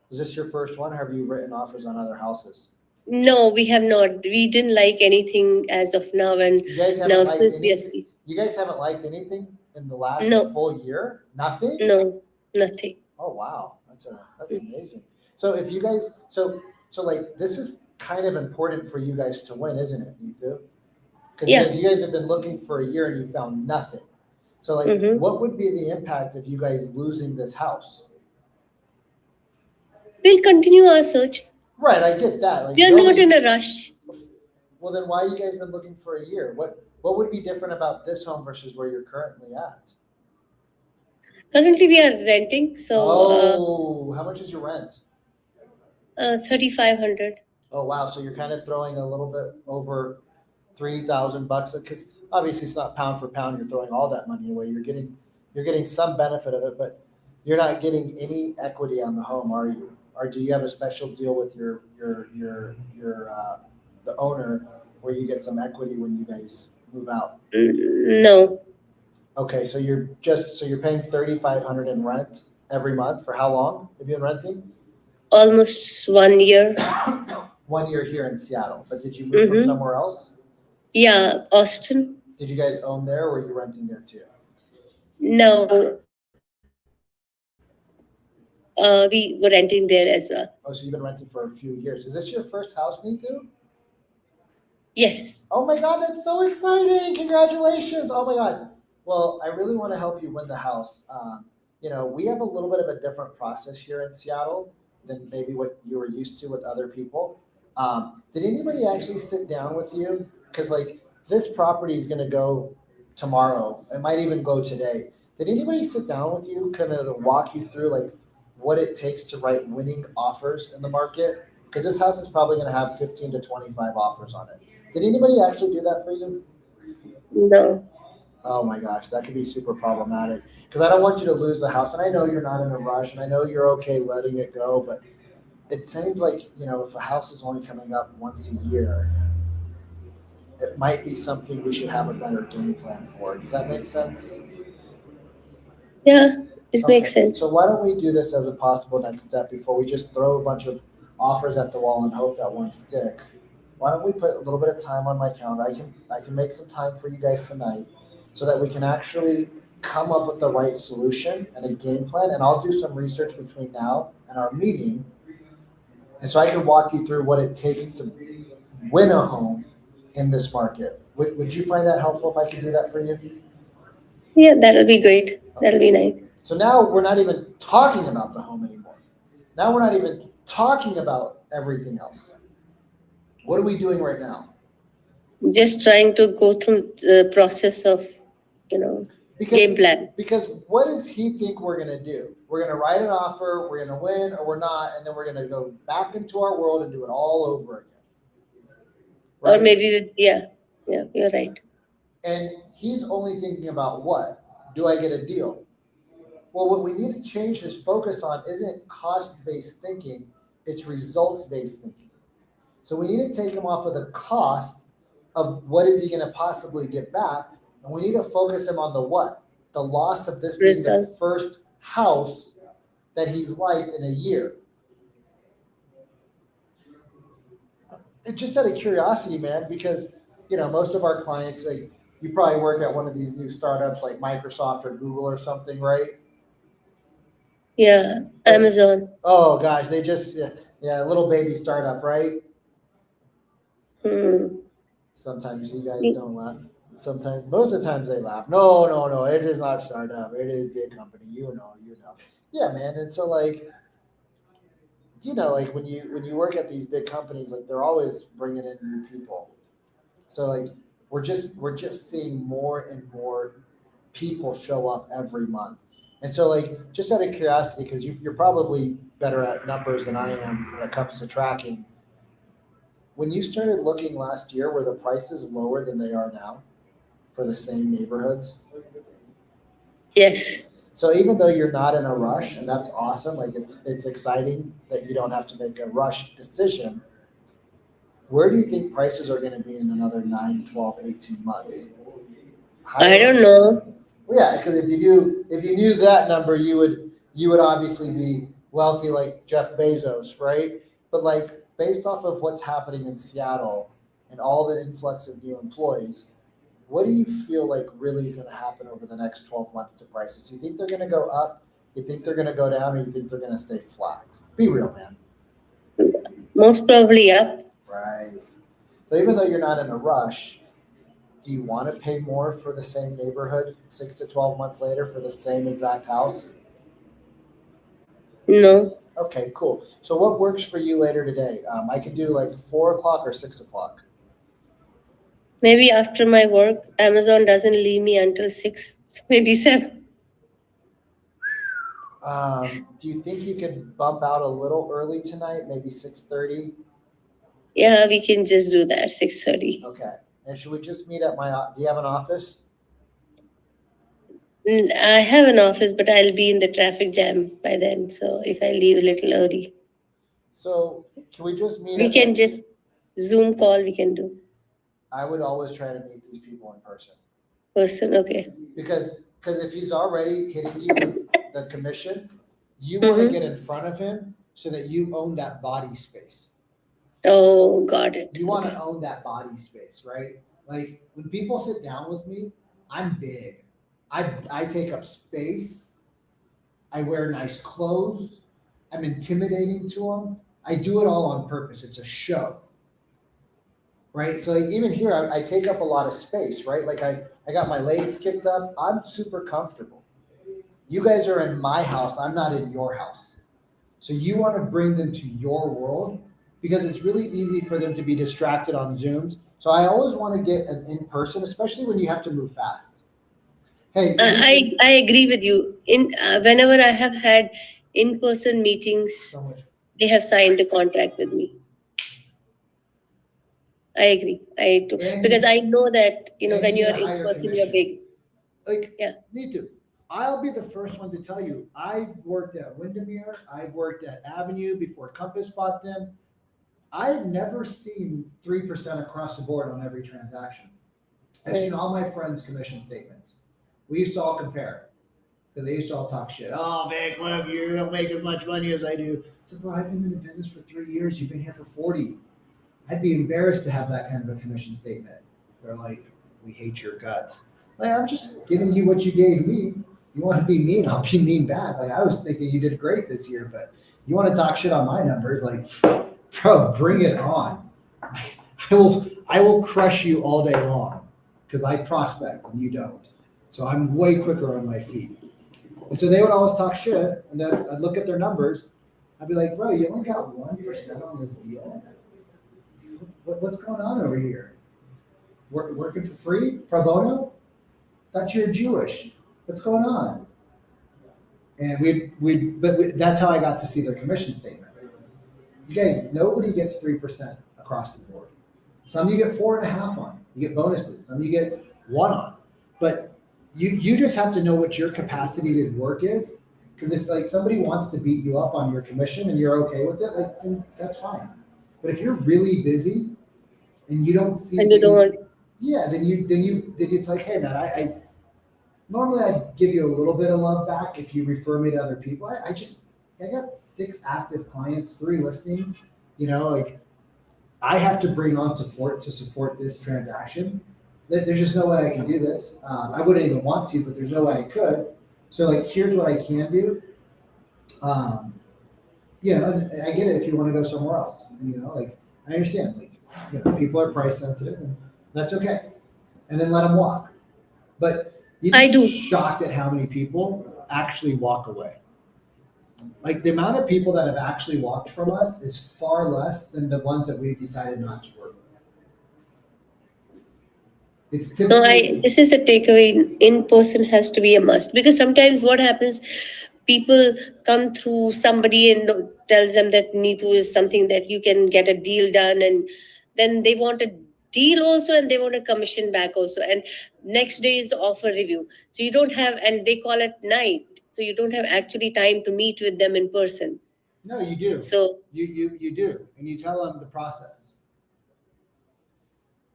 Is this your first one? Or have you written offers on other houses? No, we have not. We didn't like anything as of now, and You guys now haven't liked since we are anything? You guys haven't liked anything in the last No. full year? Nothing? No, nothing. Oh wow, that's amazing. So if you guys, so like this is kind of important for you guys to win, isn't it, Neetu? Because Yeah. you guys have been looking for a year and you found nothing. So like, what would be the impact of you guys losing this house? We'll continue our search. Right, I get that. Like, We are not in a rush. Well, then why you guys been looking for a year? What would be different about this home versus where you're currently at? Currently, we are renting, so How much is your rent? 3,500. Oh wow, so you're kind of throwing a little bit over $3,000 because obviously it's not pound for pound. You're throwing all that money away. You're getting some benefit of it, but you're not getting any equity on the home, are you? Or do you have a special deal with your the owner where you get some equity when you guys move out? No, Okay, so you're paying $3,500 in rent every month for how long have you been renting? almost 1 year. 1 year here in Seattle, but did you move from somewhere else? Yeah, Austin. Did you guys own there or were you renting there too? No. We were renting there as well. Oh, so you've been renting for a few years. Is this your first house, Neetu? Yes. Oh my God, that's so exciting. Congratulations. Oh my God. Well, I really want to help you win the house. We have a little bit of a different process here in Seattle than maybe what you were used to with other people. Did anybody actually sit down with you? Because like this property is going to go tomorrow. It might even go today. Did anybody sit down with you, kind of walk you through like what it takes to write winning offers in the market? Because this house is probably going to have 15 to 25 offers on it. Did anybody actually do that for you? No. Oh my gosh, that could be super problematic because I don't want you to lose the house. And I know you're not in a rush and I know you're okay letting it go, but it seems like, if a house is only coming up once a year, it might be something we should have a better game plan for. Does that make sense? Yeah, it makes sense. So why don't we do this as a possible next step before we just throw a bunch of offers at the wall and hope that one sticks? Why don't we put a little bit of time on my calendar? I can make some time for you guys tonight so that we can actually come up with the right solution and a game plan. And I'll do some research between now and our meeting. And so I can walk you through what it takes to win a home in this market. Would you find that helpful if I could do that for you? Yeah, that'll be great. That'll be nice. So now we're not even talking about the home anymore. Now we're not even talking about everything else. What are we doing right now? Just trying to go through the process of, game plan. Because what does he think we're going to do? We're going to write an offer, we're going to win, or we're not, and then we're going to go back into our world and do it all over again. Or maybe, yeah, you're right. And he's only thinking about what? Do I get a deal? Well, what we need to change his focus on isn't cost-based thinking, it's results-based thinking. So we need to take him off of the cost of what is he gonna possibly get back, and we need to focus him on the what? The loss of this being the Results. first house that he's liked in a year. It just out of curiosity, man, because, you know, most of our clients, like, you probably work at one of these new startups like Microsoft or Google or something, right? Yeah, Amazon. Oh gosh, they just yeah, little baby startup, right? Hmm. Sometimes you guys don't laugh. Sometimes, most of the times they laugh. No, it is not a startup. It is a big company. You know. Yeah, man. And so like, you know, like when you work at these big companies, like they're always bringing in new people. So like we're just seeing more and more people show up every month. And so like, just out of curiosity, because you're probably better at numbers than I am when it comes to tracking. When you started looking last year, were the prices lower than they are now for the same neighborhoods? Yes. So even though you're not in a rush, and that's awesome, like it's exciting that you don't have to make a rush decision, where do you think prices are going to be in another 9, 12, 18 months? I don't know. Well, yeah, because if you knew that number, you would obviously be wealthy like Jeff Bezos, right? But like based off of what's happening in Seattle and all the influx of new employees, what do you feel like really is going to happen over the next 12 months to prices? You think they're going to go up? You think they're going to go down, or you think they're going to stay flat? Be real, man. Most probably up. Right. So even though you're not in a rush, do you want to pay more for the same neighborhood 6 to 12 months later for the same exact house? No. Okay, cool. So what works for you later today? I can do like 4 o'clock or 6 o'clock. Maybe after my work, Amazon doesn't leave me until 6, maybe 7. Do you think you could bump out a little early tonight, maybe 6:30? Yeah, we can just do that, 6:30. Okay. And should we just meet at do you have an office? I have an office, but I'll be in the traffic jam by then. So if I leave a little early, So can we just meet? we can just Zoom call, we can do. I would always try to meet these people in person. Okay. Because if he's already hitting you with the commission, you want to get in front of him so that you own that body space. Oh, got it. You want to own that body space, right? Like when people sit down with me, I'm big. I take up space. I wear nice clothes. I'm intimidating to them. I do it all on purpose. It's a show. Right? So like even here, I take up a lot of space, right? Like I got my legs kicked up. I'm super comfortable. You guys are in my house. I'm not in your house. So you want to bring them to your world because it's really easy for them to be distracted on Zooms. So I always want to get an in-person, especially when you have to move fast. Hey, I agree with you. Whenever I have had in-person meetings, they have signed the contract with me. I agree. Because I know that, when you're in person, you're big. Need to. I'll be the first one to tell you, I've worked at Windermere, I've worked at Avenue before Compass bought them. I've never seen 3% across the board on every transaction. I've seen all my friends' commission statements. We used to all compare because they used to all talk shit. Oh, Vic, look, you don't make as much money as I do. I said, bro, I've been in the business for 3 years. You've been here for 40. I'd be embarrassed to have that kind of a commission statement. They're like, we hate your guts. Like, I'm just giving you what you gave me. You want to be mean, I'll be mean back. Like, I was thinking you did great this year, but you want to talk shit on my numbers, like, bro, bring it on. I will crush you all day long because I prospect and you don't. So I'm way quicker on my feet. And so they would always talk shit, and then I'd look at their numbers. I'd be like, bro, you only got 1% on this deal? What's going on over here? Working for free? Pro bono? Thought you're Jewish. What's going on? And that's how I got to see their commission statements. You guys, nobody gets 3% across the board. Some you get 4.5 on. You get bonuses. Some you get 1 on. But you just have to know what your capacity to work is Because if like somebody wants to beat you up on your commission and you're okay with it, like, then that's fine. But if you're really busy and you don't see. And you don't want, Yeah, then it's like, hey man, I normally I'd give you a little bit of love back if you refer me to other people. I got 6 active clients, 3 listings, you know, like I have to bring on support to support this transaction. There's just no way I can do this. I wouldn't even want to, but there's no way I could. So like, here's what I can do. You know, and I get it if you want to go somewhere else, you know, like I understand, like, you know, people are price sensitive and that's okay. And then let them walk. But you'd I be do. shocked at how many people actually walk away. Like the amount of people that have actually walked from us is far less than the ones that we've decided not to work with. It's no, typically. this is a takeaway. In person has to be a must, because sometimes what happens, people come through somebody and tells them that Neetu is something that you can get a deal done, and then they want a deal also and they want a commission back also, and next day is the offer review, so you don't have, and they call at night, so you don't have actually time to meet with them in person. No, you do. So You do, and you tell them the process.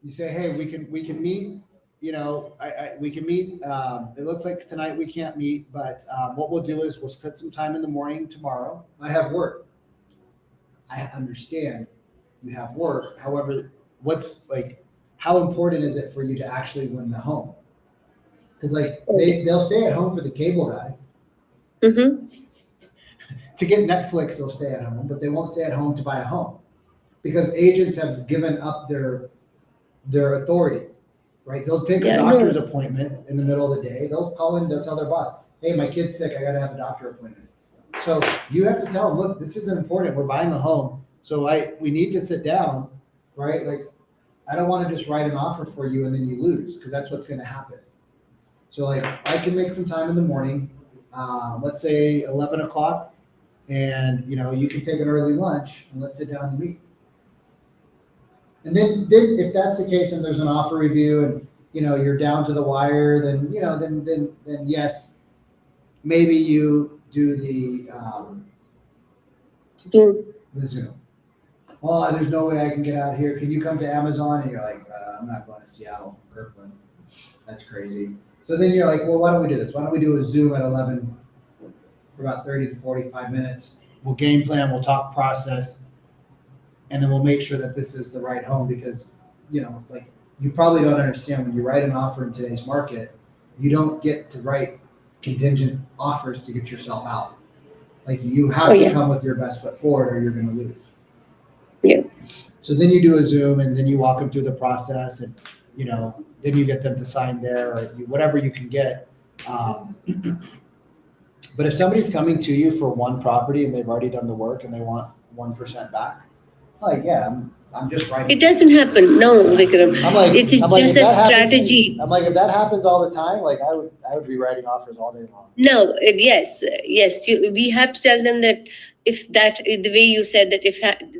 You say, hey, we can meet, you know, we can meet, it looks like tonight we can't meet, but what we'll do is we'll put some time in the morning tomorrow. I have work. I understand you have work. However, what's like, how important is it for you to actually win the home? Because like they'll stay at home for the cable guy. Mm-hmm. To get Netflix, they'll stay at home, but they won't stay at home to buy a home because agents have given up their authority, right? They'll take a doctor's appointment in the middle of the day. They'll call in, they'll tell their boss, hey, my kid's sick. I got to have a doctor appointment. So you have to tell them, look, this isn't important. We're buying a home. So we need to sit down, right? Like, I don't want to just write an offer for you and then you lose, because that's what's going to happen. So like, I can make some time in the morning, let's say 11 o'clock, and you know, you can take an early lunch and let's sit down and meet. And then if that's the case and there's an offer review and you know you're down to the wire, then you know then yes, maybe you do the Zoom. Oh, there's no way I can get out here. Can you come to Amazon? And you're like, I'm not going to Seattle from Kirkland. That's crazy. So then you're like, well, why don't we do this? Why don't we do a Zoom at 11 for about 30 to 45 minutes? We'll game plan, we'll talk process, and then we'll make sure that this is the right home, because, you know, like, you probably don't understand, when you write an offer in today's market, you don't get to write contingent offers to get yourself out. Like, you have to come with your best foot forward or you're going to lose. Yeah. So then you do a Zoom and then you walk them through the process, and, you know, then you get them to sign there, or whatever you can get. But if somebody's coming to you for one property and they've already done the work and they want 1% back, like, yeah, I'm just writing. It doesn't happen. No, Vikram. It is just a strategy. I'm like, if that happens all the time, like I would be writing offers all day long. No, yes. We have to tell them that if that, the way you said that,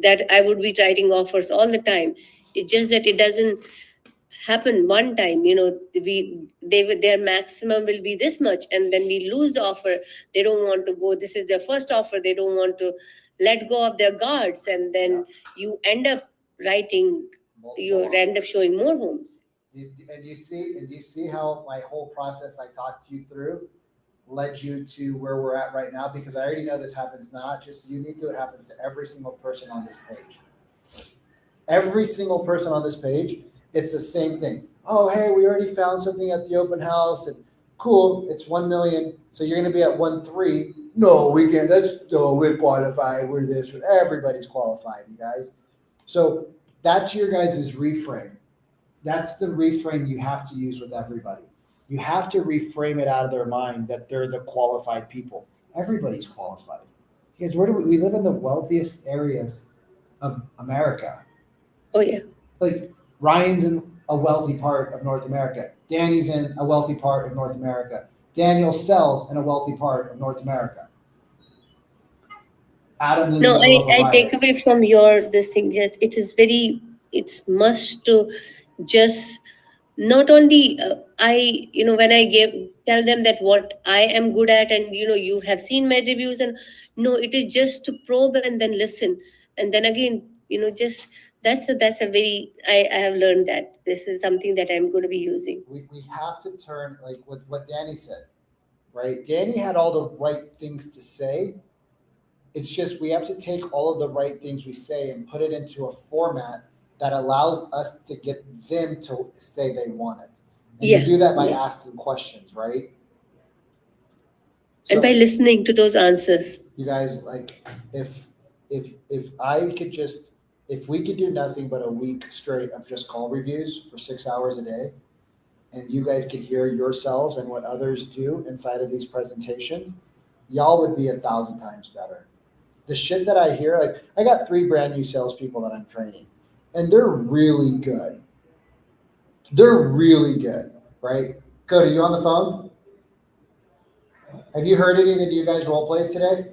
that I would be writing offers all the time. It's just that it doesn't happen one time. You know, their maximum will be this much, and then we lose the offer. They don't want to go. This is their first offer. They don't want to let go of their guards, and then you end up end up showing more homes. And you see how my whole process I talked you through led you to where we're at right now, because I already know this happens not just you, Neetu, it happens to every single person on this page. Every single person on this page, it's the same thing. Oh, hey, we already found something at the open house, and cool, it's 1 million, so you're going to be at 1.3. No, we can't. We're qualified. We're this. Everybody's qualified, you guys. So that's your guys' reframe. That's the reframe you have to use with everybody. You have to reframe it out of their mind that they're the qualified people. Everybody's qualified. Because we live in the wealthiest areas of America. Oh, yeah. Like, Ryan's in a wealthy part of North America. Danny's in a wealthy part of North America. Daniel sells in a wealthy part of North America. Adam's in the middle of a I take away from this thing that it's must to just not only when I tell them that what I am good at, and you have seen my reviews, and no, it is just to probe and then listen, and then again, just that's a very, I have learned that this is something that I'm going to be using. We have to turn, like with what Danny said, right? Danny had all the right things to say. It's just we have to take all of the right things we say and put it into a format that allows us to get them to say they want it. And you do that by asking questions, right? And by listening to those answers. You guys, like, if we could do nothing but a week straight of just call reviews for 6 hours a day, and you guys could hear yourselves and what others do inside of these presentations, y'all would be 1,000 times better. The shit that I hear, like, I got 3 brand new salespeople that I'm training, and they're really good. They're really good, right? Cody, you on the phone? Have you heard any of the new guys role plays today?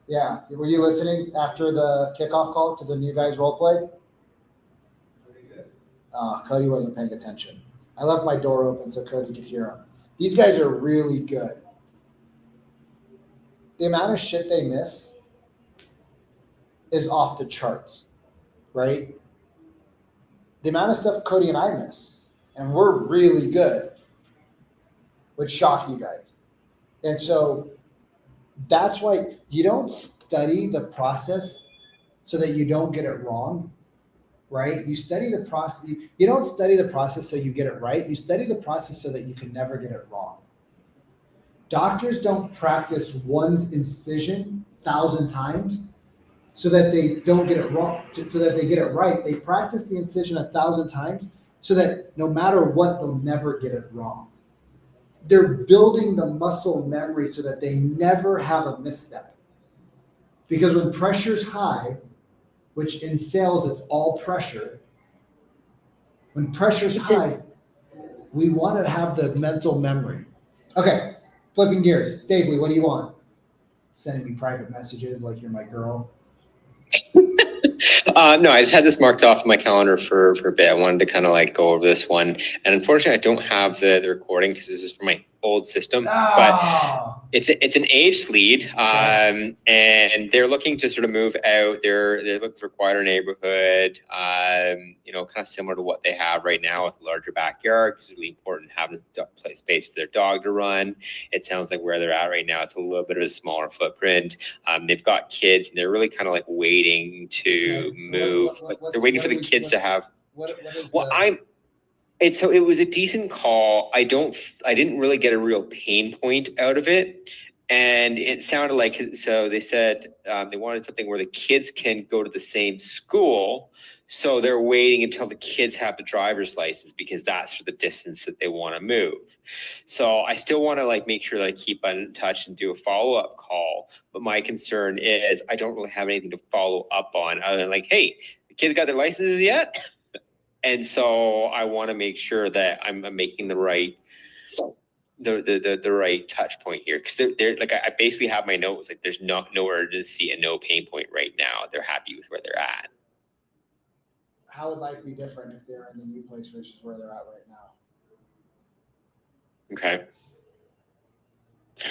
Yeah. Were you listening after the kickoff call to the new guys role play? Cody wasn't paying attention. I left my door open so Cody could hear them. These guys are really good. The amount of shit they miss is off the charts, right? The amount of stuff Cody and I miss, and we're really good, would shock you guys. And so that's why you don't study the process so that you don't get it wrong, right? You study the process. You don't study the process so you get it right. You study the process so that you can never get it wrong. Doctors don't practice one incision 1,000 times so that they don't get it wrong, so that they get it right. They practice the incision 1,000 times so that no matter what, they'll never get it wrong. They're building the muscle memory so that they never have a misstep. Because when pressure's high, which in sales it's all pressure, when pressure's high, we want to have the mental memory. Okay, flipping gears. Stabley, what do you want? Sending me private messages like you're my girl. No, I just had this marked off in my calendar for a bit. I wanted to kind of like go over this one. And unfortunately, I don't have the recording because this is from my old system. But it's an aged lead, and they're looking to sort of move out. They're looking for a quieter neighborhood, kind of similar to what they have right now with a larger backyard. It's really important having a space for their dog to run. It sounds like where they're at right now, it's a little bit of a smaller footprint. They've got kids, and they're really kind of like waiting to move. They're waiting for the kids to have. It was a decent call. I didn't really get a real pain point out of it. And it sounded like, so they said they wanted something where the kids can go to the same school. So they're waiting until the kids have the driver's license because that's for the distance that they want to move. So I still want to like make sure that I keep in touch and do a follow-up call. But my concern is I don't really have anything to follow up on other than like, hey, the kids got their licenses yet? And so I want to make sure that I'm making the right right touch point here, because they're like, I basically have my notes like there's no urgency and no pain point right now. They're happy with where they're at. How would life be different if they're in the new place versus where they're at right now? Okay.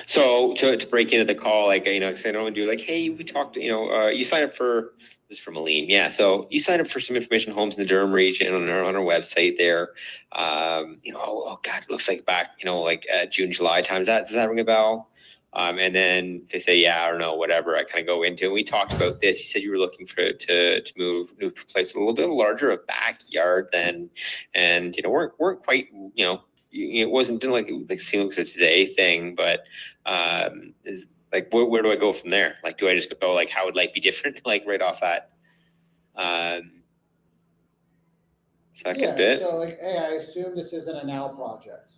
So to break into the call, like, because I don't want to do like, hey, we talked, you signed up for, this is from Aline. Yeah. So you signed up for some information homes in the Durham region on our website there. Oh God, it looks like back, June, July times. Does that ring a bell? And then they say, yeah, or no, whatever. I kind of go into, and we talked about this. You said you were looking for to move to a place a little bit larger, a backyard than, and weren't quite, it didn't seem like a today thing, but is like where do I go from there? Like, do I just go like, how would life be different? Like right off that second bit. So like, hey, I assume this isn't a now project.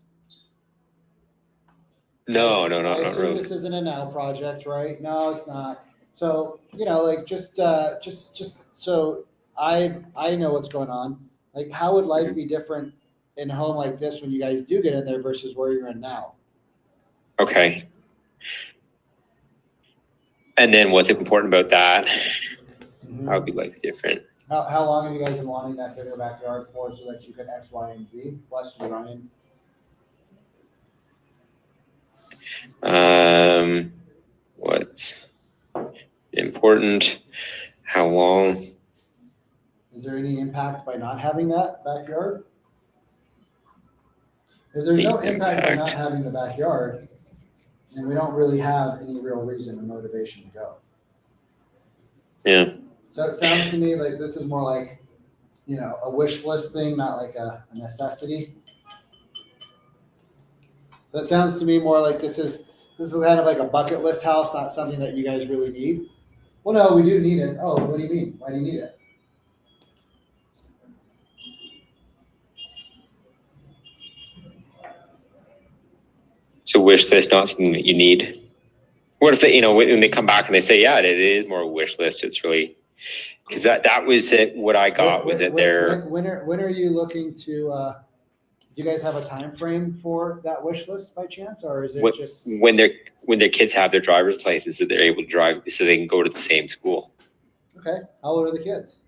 No, I not assume really. this isn't a now project, right? No, it's not. So just so I know what's going on. Like, how would life be different in a home like this when you guys do get in there versus where you're in now? Okay. And then what's important about that? How would be life different? How long have you guys been wanting that bigger backyard for so that you can X, Y, and Z? Bless you, Ryan. What's important? How long? Is there any impact by not having that backyard? If there's no impact by not having the backyard, then we don't really have any real reason or motivation to go. Yeah. So it sounds to me like this is more like, you know, a wish list thing, not like a necessity. So it sounds to me more like this is kind of like a bucket list house, not something that you guys really need. Well, no, we do need it. Oh, what do you mean? Why do you need it? So wish list, not something that you need. What if they, you know, when they come back and they say, yeah, it is more a wish list. It's really, because that was it. What I got was that they're. When are you looking to? Do you guys have a time frame for that wish list by chance, or is it just when their kids have their driver's license, so they're able to drive, so they can go to the same school? okay? How old are the kids?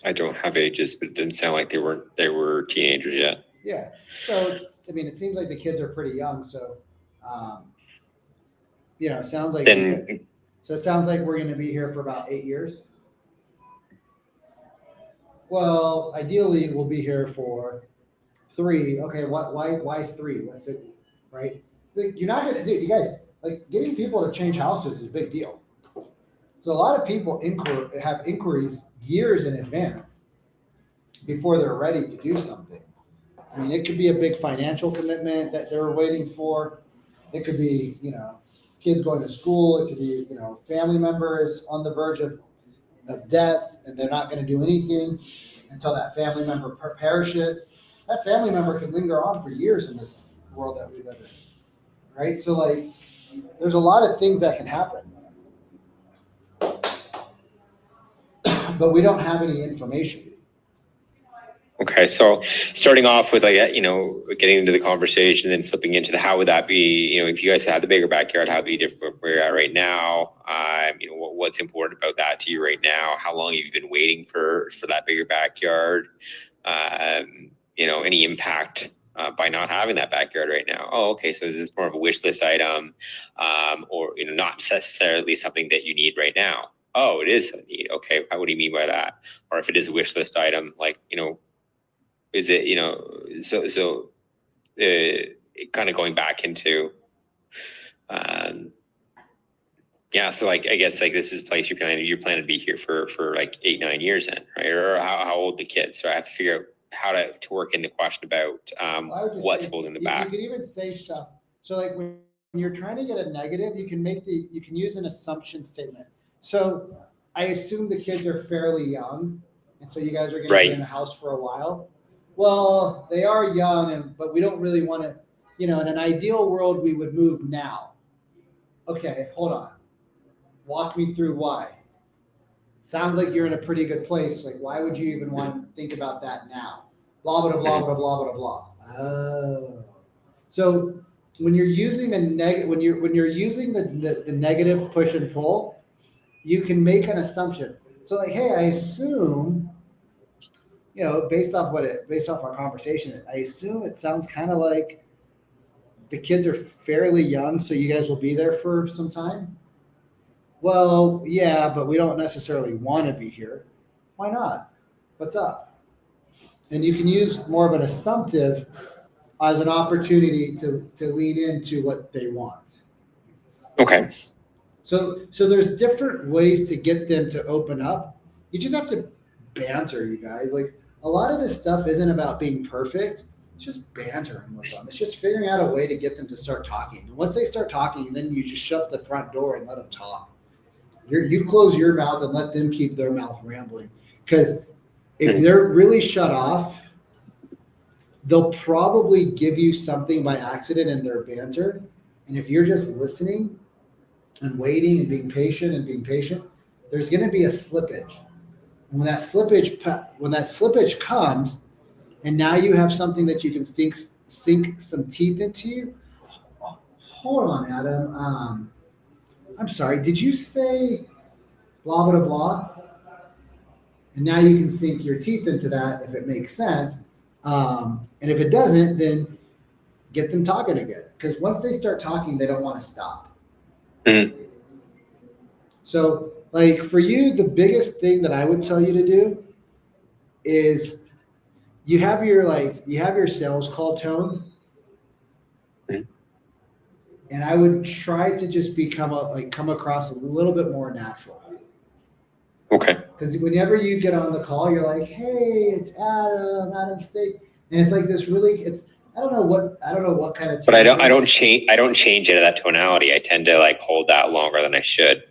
I don't have ages, but it didn't sound like they were teenagers yet. Yeah. So I mean, it seems like the kids are pretty young. So, you know, it sounds like. So it sounds like we're going to be here for about 8 years. Well, ideally, we'll be here for 3. Okay, why 3? What's it, right? Like, you're not gonna, dude, you guys, like, getting people to change houses is a big deal. So a lot of people have inquiries years in advance before they're ready to do something. I mean, it could be a big financial commitment that they're waiting for. It could be, you know, kids going to school. It could be, you know, family members on the verge of death, and they're not going to do anything until that family member perishes. That family member can linger on for years in this world that we live in, right? So, like, there's a lot of things that can happen, but we don't have any information. Okay, so starting off with, like, you know, getting into the conversation and flipping into the how would that be, you know, if you guys had the bigger backyard, how would it be different from where you're at right now? You know, what's important about that to you right now? How long have you been waiting for that bigger backyard? You know, any impact by not having that backyard right now? Oh, okay, so is this more of a wish list item, or, you know, not necessarily something that you need right now? Oh, it is a need. Okay, what do you mean by that? Or if it is a wish list item, like, you know, is it, you know, so kind of going back into, yeah, so, like, I guess, like, this is a place you're planning to be here for like 8-9 years then, right? Or how old the kids? So I have to figure out how to work in the question about what's holding them back. You could even say stuff. So, like, when you're trying to get a negative, you can use an assumption statement. So I assume the kids are fairly young, and so you guys are going to be in the house for a while. Well, they are young, but we don't really want to, you know, in an ideal world, we would move now. Okay, hold on. Walk me through why. Sounds like you're in a pretty good place. Like, why would you even want to think about that now? Blah, blah, blah, blah, blah, blah, blah. Oh. So when you're using when you're using the negative push and pull, you can make an assumption. So, like, hey, I assume, you know, based off our conversation, I assume it sounds kind of like the kids are fairly young, so you guys will be there for some time. Well, yeah, but we don't necessarily want to be here. Why not? What's up? And you can use more of an assumptive as an opportunity to lean into what they want. Okay. So there's different ways to get them to open up. You just have to banter, you guys. Like, a lot of this stuff isn't about being perfect. It's just bantering with them. It's just figuring out a way to get them to start talking. And once they start talking, then you just shut the front door and let them talk. You close your mouth and let them keep their mouth rambling. Because if they're really shut off, they'll probably give you something by accident in their banter. And if you're just listening and waiting and being patient, there's going to be a slippage. And when that slippage comes, and now you have something that you can sink some teeth into. Hold on, Adam. I'm sorry. Did you say blah blah blah? And now you can sink your teeth into that if it makes sense. And if it doesn't, then get them talking again. Because once they start talking, they don't want to stop. Mhm. So, like for you, the biggest thing that I would tell you to do is you have your sales call tone. Mhm. And I would try to just come across a little bit more natural. Okay. Because whenever you get on the call, you're like, "Hey, it's Adam State," and it's like this really. I don't know what kind of. But I don't change it to that tonality. I tend to like hold that longer than I should.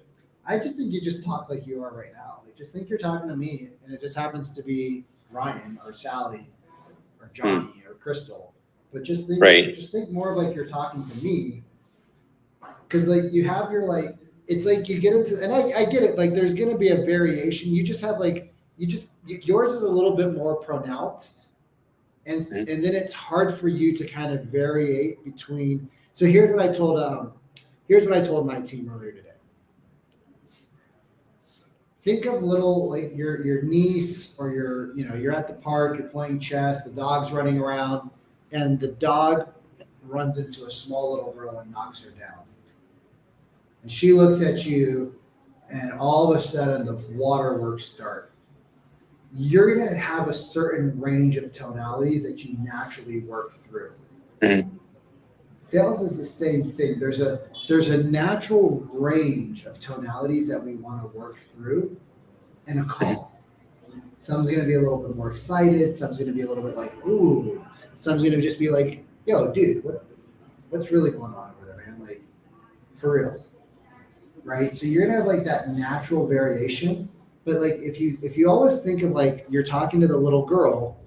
I just think you just talk like you are right now. Like, just think you're talking to me, and it just happens to be Ryan or Sally or Johnny or Crystal. But just think more of like you're talking to me. Because like you have your like, it's like you get into, and I get it. Like there's gonna be a variation. You just have like yours is a little bit more pronounced, and then it's hard for you to kind of variate between. So here's what I told my team earlier today. Think of little like your niece or you're at the park, you're playing chess, the dog's running around, and the dog runs into a small little girl and knocks her down. And she looks at you, and all of a sudden the waterworks start. You're going to have a certain range of tonalities that you naturally work through. Mhm. Sales is the same thing. There's a natural range of tonalities that we want to work through in a call. Some's going to be a little bit more excited. Some's going to be a little bit like, ooh. Some's going to just be like, yo, dude, what's really going on over there, man? Like, for reals. Right? So you're gonna have like that natural variation. But like if you always think of like you're talking to the little girl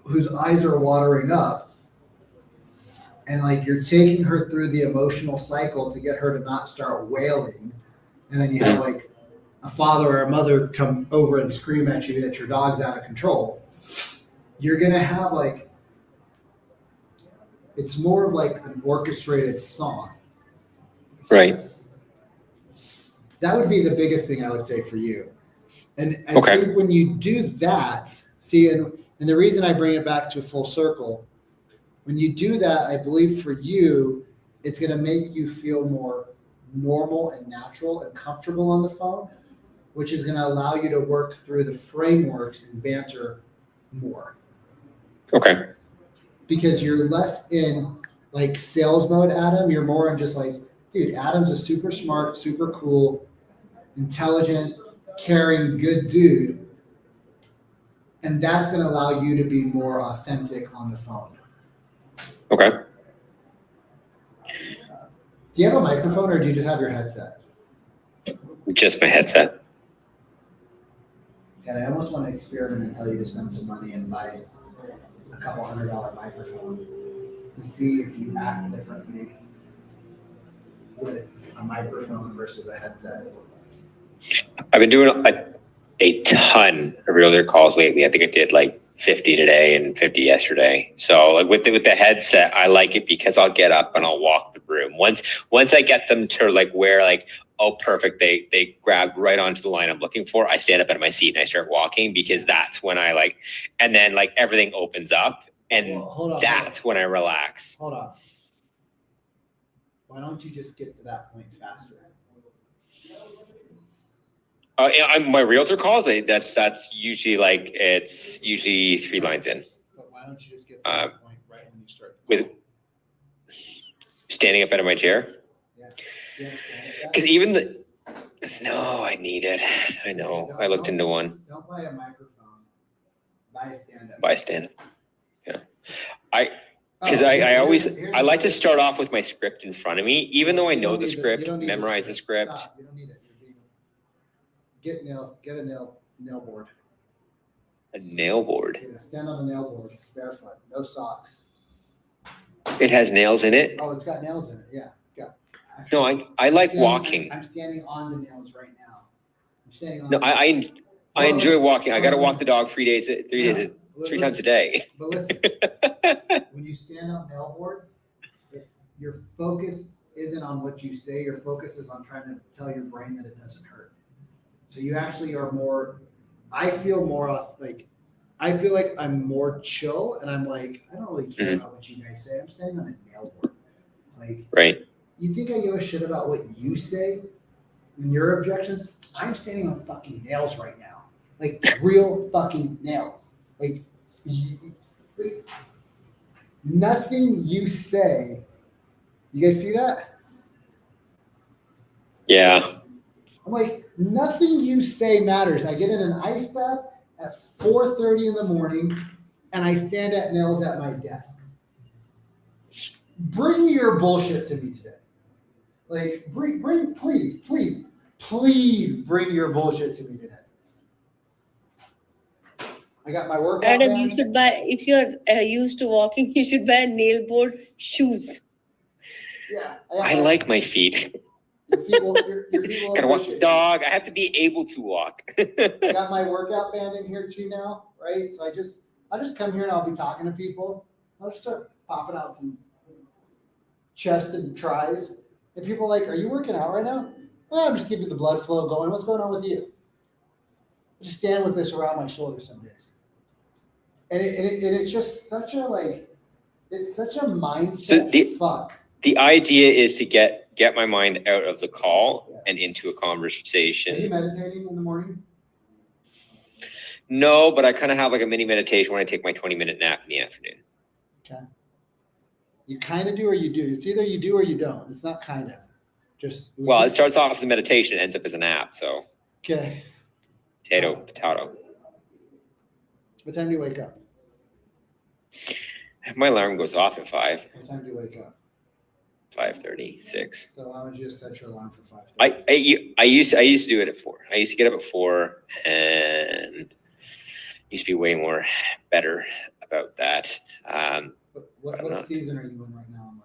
whose eyes are watering up, and like you're taking her through the emotional cycle to get her to not start wailing, and then you have like a father or a mother come over and scream at you that your dog's out of control, you're gonna have like, it's more of like an orchestrated song. Right. That would be the biggest thing I would say for you. And I think when you do that, see, and the reason I bring it back to full circle, when you do that, I believe for you, it's going to make you feel more normal and natural and comfortable on the phone, which is going to allow you to work through the frameworks and banter more. Okay. Because you're less in like sales mode, Adam. You're more in just like, dude, Adam's a super smart, super cool, intelligent, caring, good dude. And that's going to allow you to be more authentic on the phone. Okay. Do you have a microphone or do you just have your headset? Just my headset. And I almost want to experiment and tell you to spend some money and buy a couple $100 microphone to see if you act differently with a microphone versus a headset. I've been doing a ton of realtor calls lately. I think I did like 50 today and 50 yesterday. So like with the headset, I like it because I'll get up and I'll walk the room. Once I get them to like where like, oh, perfect, they grabbed right onto the line I'm looking for, I stand up out of my seat and I start walking because that's when I like, and then like everything opens up and that's when I relax. Hold on. Why don't you just get to that point faster? My realtor calls, that's usually like, it's usually 3 lines in. But why don't you just get to that point right when you start? With standing up out of my chair? Yeah. Because even no, I need it. I know. I looked into one. Don't buy a microphone. Buy a stand-up. Buy a stand-up. Yeah. I like to start off with my script in front of me, even though I know the script, memorize the script. Stop. You don't need it. Get a nail board. A nail board. Yeah, stand on a nail board, barefoot, no socks. It has nails in it? Oh, it's got nails in it. Yeah, it's got. No, I like walking. I'm standing on the nails right now. I'm standing on. No, I enjoy walking. I got to walk the dog 3 times a day. But listen, when you stand on nail boards, your focus isn't on what you say. Your focus is on trying to tell your brain that it doesn't hurt. So you actually are more I feel more like, I feel like I'm more chill and I'm like, I don't really care about what you guys say. I'm standing on a nail board. Like, Right. you think I give a shit about what you say and your objections? I'm standing on fucking nails right now. Like real fucking nails. Like, nothing you say. You guys see that? Yeah. I'm like, nothing you say matters. I get in an ice bath at 4:30 in the morning and I stand at nails at my desk. Bring your bullshit to me today. Like, please bring your bullshit to me today. I got my workout Adam, band. you should buy, if you're used to walking, you should buy nail board shoes. Yeah. I like my feet. Your feet will Gotta walk appreciate the dog. I have to be able to walk. I got my workout band in here too now, right? So I'll just come here and I'll be talking to people. I'll just start popping out some chest and tries. And people are like, are you working out right now? Well, I'm just keeping the blood flow going. What's going on with you? I just stand with this around my shoulder some days. And it's just such a it's such a mindset fuck. The idea is to get my mind out of the call and into a conversation. Are you meditating in the morning? No, but I kind of have like a mini meditation when I take my 20-minute nap in the afternoon. Okay. You kind of do or you do. It's either you do or you don't. It's not kind of. Just. Well, it starts off as a meditation, ends up as a nap. So. Okay. Potato. What time do you wake up? My alarm goes off at 5. What time do you wake up? 5:30, 6. So why don't you just set your alarm for 5:30? I used to do it at 4. I used to get up at 4 and used to be way more better about that. What season are you in right now in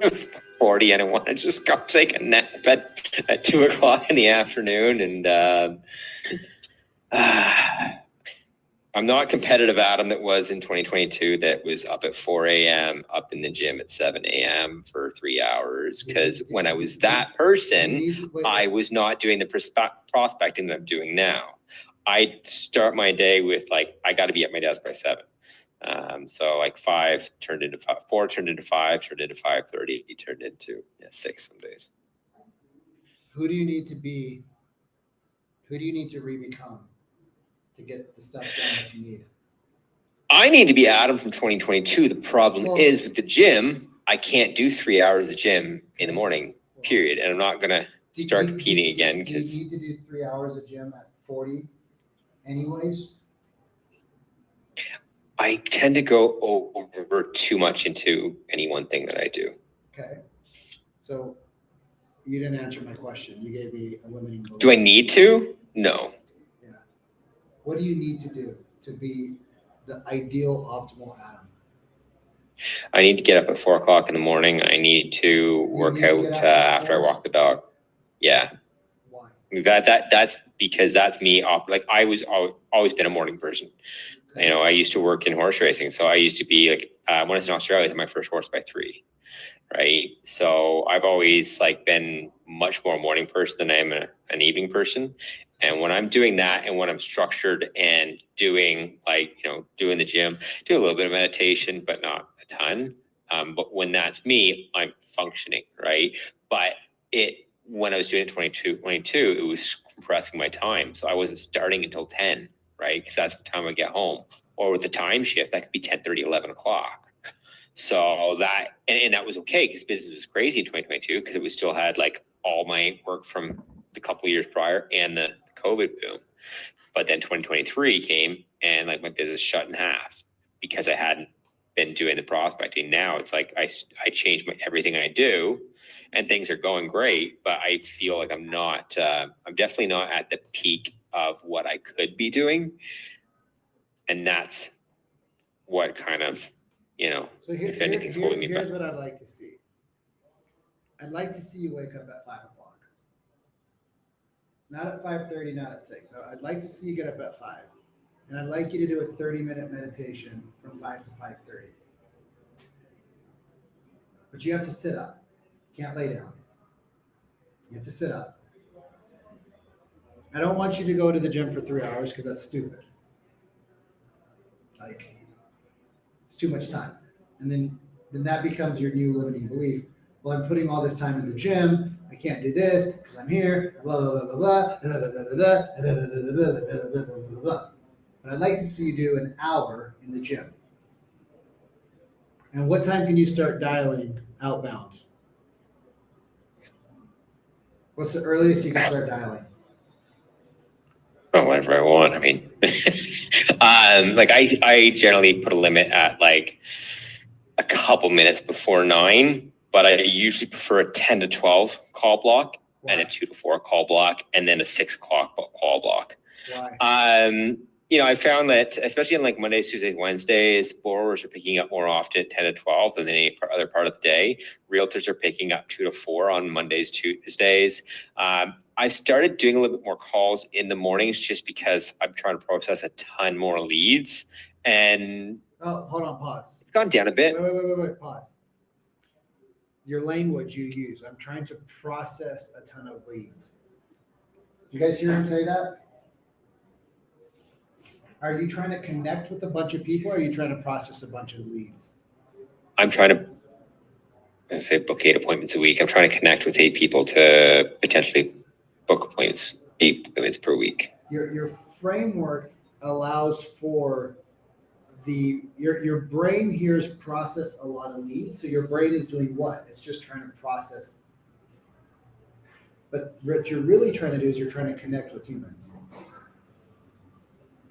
life? 40, and I want to just go take a nap at 2 o'clock in the afternoon. And I'm not competitive Adam that was in 2022 that was up at 4 a.m., up in the gym at 7 a.m. for 3 hours. Because when I was that person, I was not doing the prospecting that I'm doing now. I start my day with like, I got to be at my desk by 7. So like 5 turned into 5, 4 turned into 5, turned into 5:30, turned into 6 some days. Who do you need to be? Who do you need to re-become to get the stuff done that you need? I need to be Adam from 2022. The problem is with the gym, I can't do 3 hours of gym in the morning, period. And I'm not going to start competing again because. Do you need to do 3 hours of gym at 40 anyways? I tend to go over too much into any one thing that I do. Okay. So you didn't answer my question. You gave me a limiting belief. Do I need to? No. Yeah. What do you need to do to be the ideal optimal Adam? I need to get up at 4 o'clock in the morning. I need to work out after I walk the dog. Yeah. Why? That's because that's me. Like I was always been a morning person. You know, I used to work in horse racing, so I used to be like when I was in Australia, I had my first horse by 3, right? So I've always like been much more a morning person than I am an evening person. And when I'm doing that, and when I'm structured and doing like doing the gym, do a little bit of meditation, but not a ton. But when that's me, I'm functioning, right? But when I was doing it 22, it was compressing my time, so I wasn't starting until 10. Right? Because that's the time I get home. Or with the time shift, that could be 10:30, 11 o'clock. So that, and that was okay because business was crazy in 2022 because it was still had like all my work from the couple years prior and the COVID boom. But then 2023 came and like my business shut in half because I hadn't been doing the prospecting. Now it's like I changed everything I do and things are going great, but I feel like I'm definitely not at the peak of what I could be doing. And that's what kind of, So if anything's holding me back. Here's what I'd like to see. I'd like to see you wake up at 5 o'clock. Not at 5:30, not at 6. I'd like to see you get up at 5. And I'd like you to do a 30-minute meditation from 5 to 5:30. But you have to sit up. You can't lay down. You have to sit up. I don't want you to go to the gym for 3 hours because that's stupid. Like, it's too much time. And then that becomes your new limiting belief. Well, I'm putting all this time in the gym. I can't do this because I'm here. Blah blah blah blah blah blah blah blah blah blah blah. But I'd like to see you do an hour in the gym. And what time can you start dialing outbound? What's the earliest you can start dialing? Oh, whatever I want. I mean, like I generally put a limit at like a couple minutes before 9, but I usually prefer a 10 to 12 call block and a 2 to 4 call block, and then a 6 o'clock call block. Why? I found that especially on like Mondays, Tuesdays, Wednesdays, borrowers are picking up more often at 10 to 12 than any other part of the day. Realtors are picking up 2 to 4 on Mondays, Tuesdays. I started doing a little bit more calls in the mornings just because I'm trying to process a ton more leads. And oh, hold on, pause. It's gone down a bit. Wait, pause. Your language you use. I'm trying to process a ton of leads. Do you guys hear him say that? Are you trying to connect with a bunch of people, or are you trying to process a bunch of leads? I'm trying to say book 8 appointments a week. I'm trying to connect with 8 people to potentially book appointments, 8 appointments per week. Your framework allows for your brain hears process a lot of leads. So your brain is doing what? It's just trying to process. But what you're really trying to do is you're trying to connect with humans.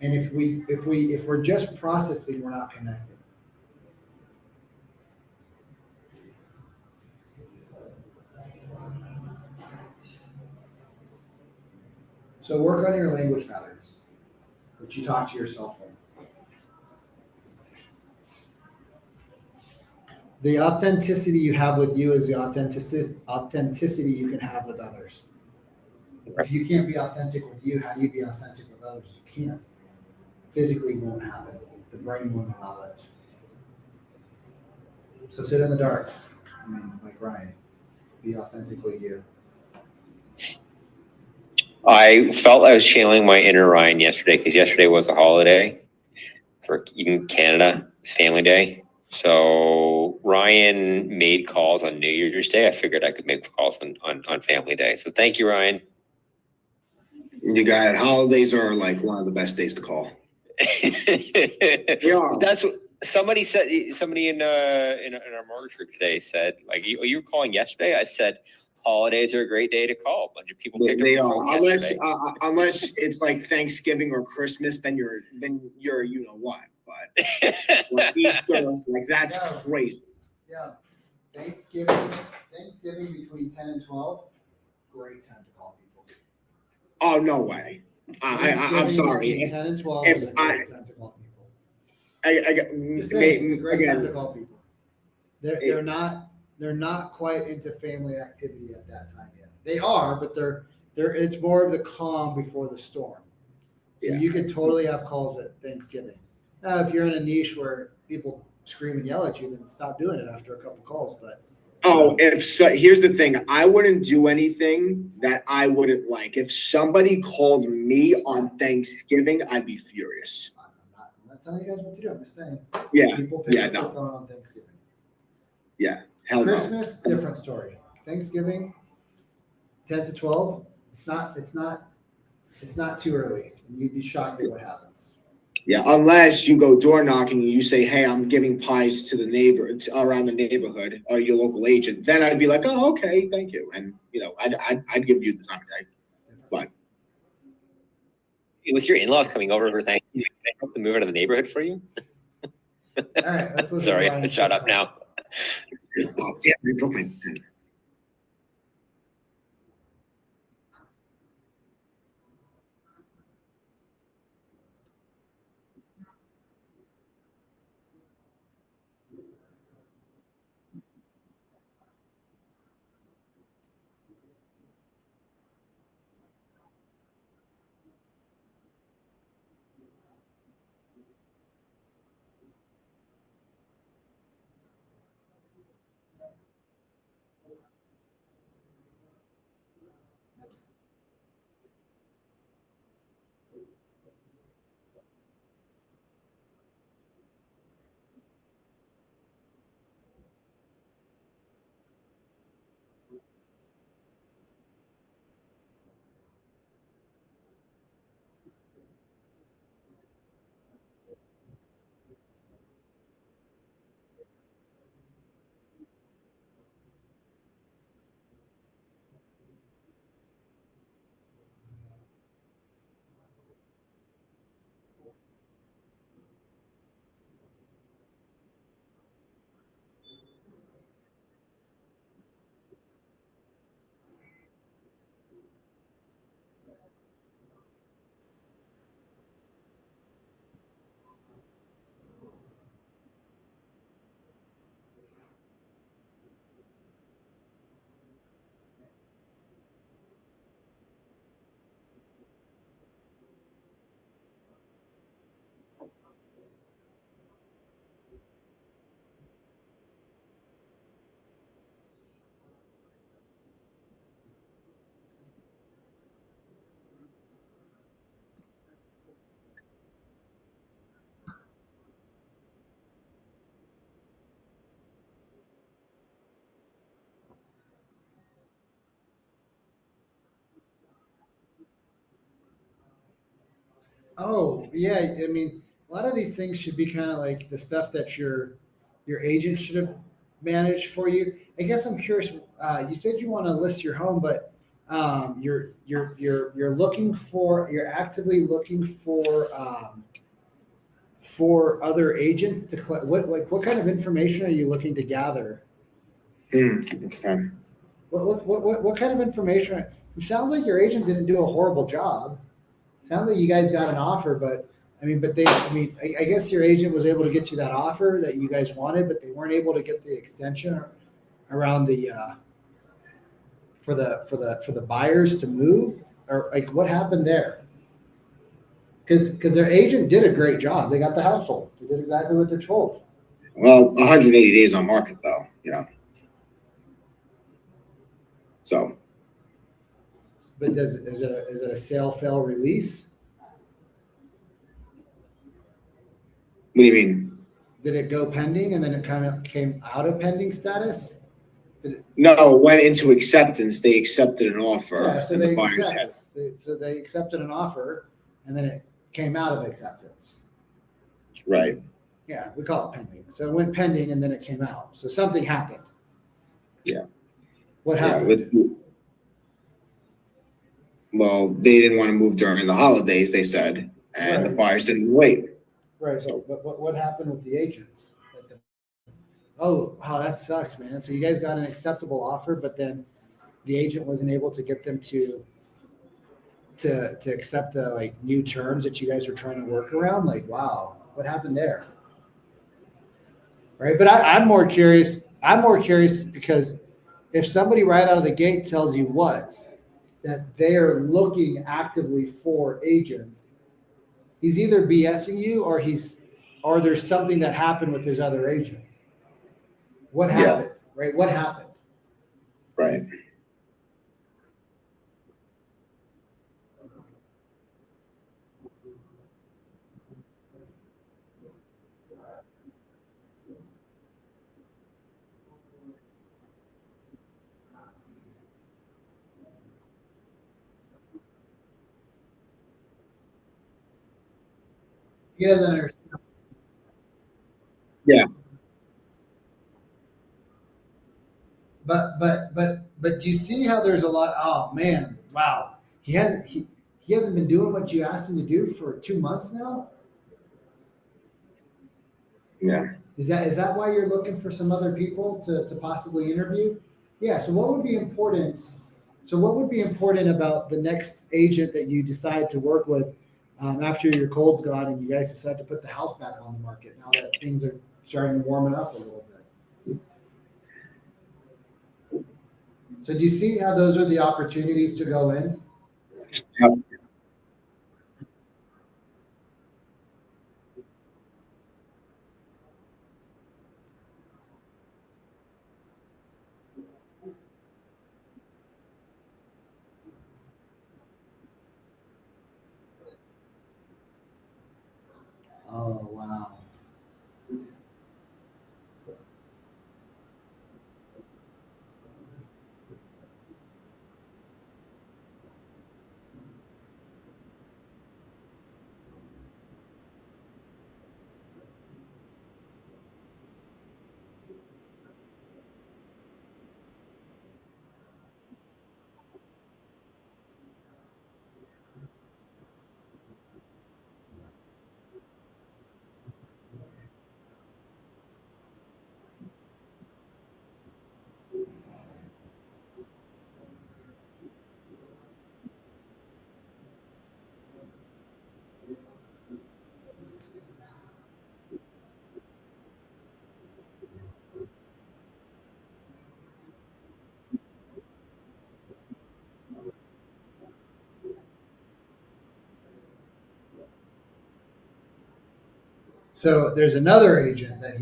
And if we're just processing, we're not connected. So work on your language patterns that you talk to yourself in. The authenticity you have with you is the authenticity you can have with others. If you can't be authentic with you, how do you be authentic with others? You can't. Physically won't happen. The brain won't allow it. So sit in the dark. I mean, like Ryan, be authentically you. I felt I was channeling my inner Ryan yesterday because yesterday was a holiday for in Canada. It's Family Day. So Ryan made calls on New Year's Day. I figured I could make calls on Family Day. So thank you, Ryan. You got it. Holidays are like one of the best days to call. That's what somebody said. Somebody in our mortgage group today said, like, you were calling yesterday. I said, holidays are a great day to call. A bunch of people picked up the phone unless it's like Thanksgiving or Christmas, then you're you know what. But like Easter, like that's crazy. Yeah. Thanksgiving between 10 and 12, great time to call people. Oh, no way. I'm sorry. Between 10 and 12 is a great time to call people. It's a great time to call people. They're not quite into family activity at that time yet. They are, but they're it's more of the calm before the storm. So you can totally have calls at Thanksgiving. Now, if you're in a niche where people scream and yell at you, then stop doing it after a couple calls. But here's the thing, I wouldn't do anything that I wouldn't like. If somebody called me on Thanksgiving, I'd be furious. I'm not telling you guys what to do. I'm just saying. Yeah. People pick up the phone on Thanksgiving. Yeah. Hell Christmas, different story. Thanksgiving, 10 to 12. It's not too early. And you'd be shocked at what happens. Yeah, unless you go door knocking and you say, "Hey, I'm giving pies to the neighbor around the neighborhood," or your local agent, then I'd be like, "Oh, okay, thank you," and I'd give you the time of day. But with your in-laws coming over for Thanksgiving, can I help them move out of the neighborhood for you? All right, let's listen. Sorry, I shut up now. Oh, damn, I broke my pen. Oh, yeah, I mean, a lot of these things should be kind of like the stuff that your agent should have managed for you. I guess I'm curious, you said you want to list your home, but you're looking for, you're actively looking for other agents to collect, what kind of information are you looking to gather? Okay. What kind of information? It sounds like your agent didn't do a horrible job. Sounds like you guys got an offer, but I guess your agent was able to get you that offer that you guys wanted, but they weren't able to get the extension around the for the buyers to move, or like what happened there? Because their agent did a great job. They got the house sold. They did exactly what they're told. Well, 180 days on market though, So. But is it a sale fail release? What do you mean? Did it go pending and then it kind of came out of pending status? No, it went into acceptance. They accepted an offer. Yeah, so and the buyers they accepted an offer and then it came out of acceptance. Right. Yeah, we call it pending. So it went pending and then it came out. So something happened. Yeah. What happened? Well, they didn't want to move during the holidays, they said, and the buyers didn't wait. Right. So what happened with the agents? Oh, wow, that sucks, man. So you guys got an acceptable offer, but then the agent wasn't able to get them to accept the like new terms that you guys were trying to work around. Like, wow, what happened there? Right. But I'm more curious. I'm more curious because if somebody right out of the gate tells you that they are looking actively for agents, he's either BSing you or there's something that happened with his other agent. What happened? Right? What happened? Right. He doesn't understand. Yeah. But do you see how there's a lot? Oh man, wow. He hasn't been doing what you asked him to do for 2 months now? Yeah. Is that why you're looking for some other people to possibly interview? Yeah. So what would be important? So what would be important about the next agent that you decide to work with after your cold's gone and you guys decide to put the house back on the market now that things are starting to warm up a little bit? So do you see how those are the opportunities to go in? Yep. Oh, wow. So there's another agent that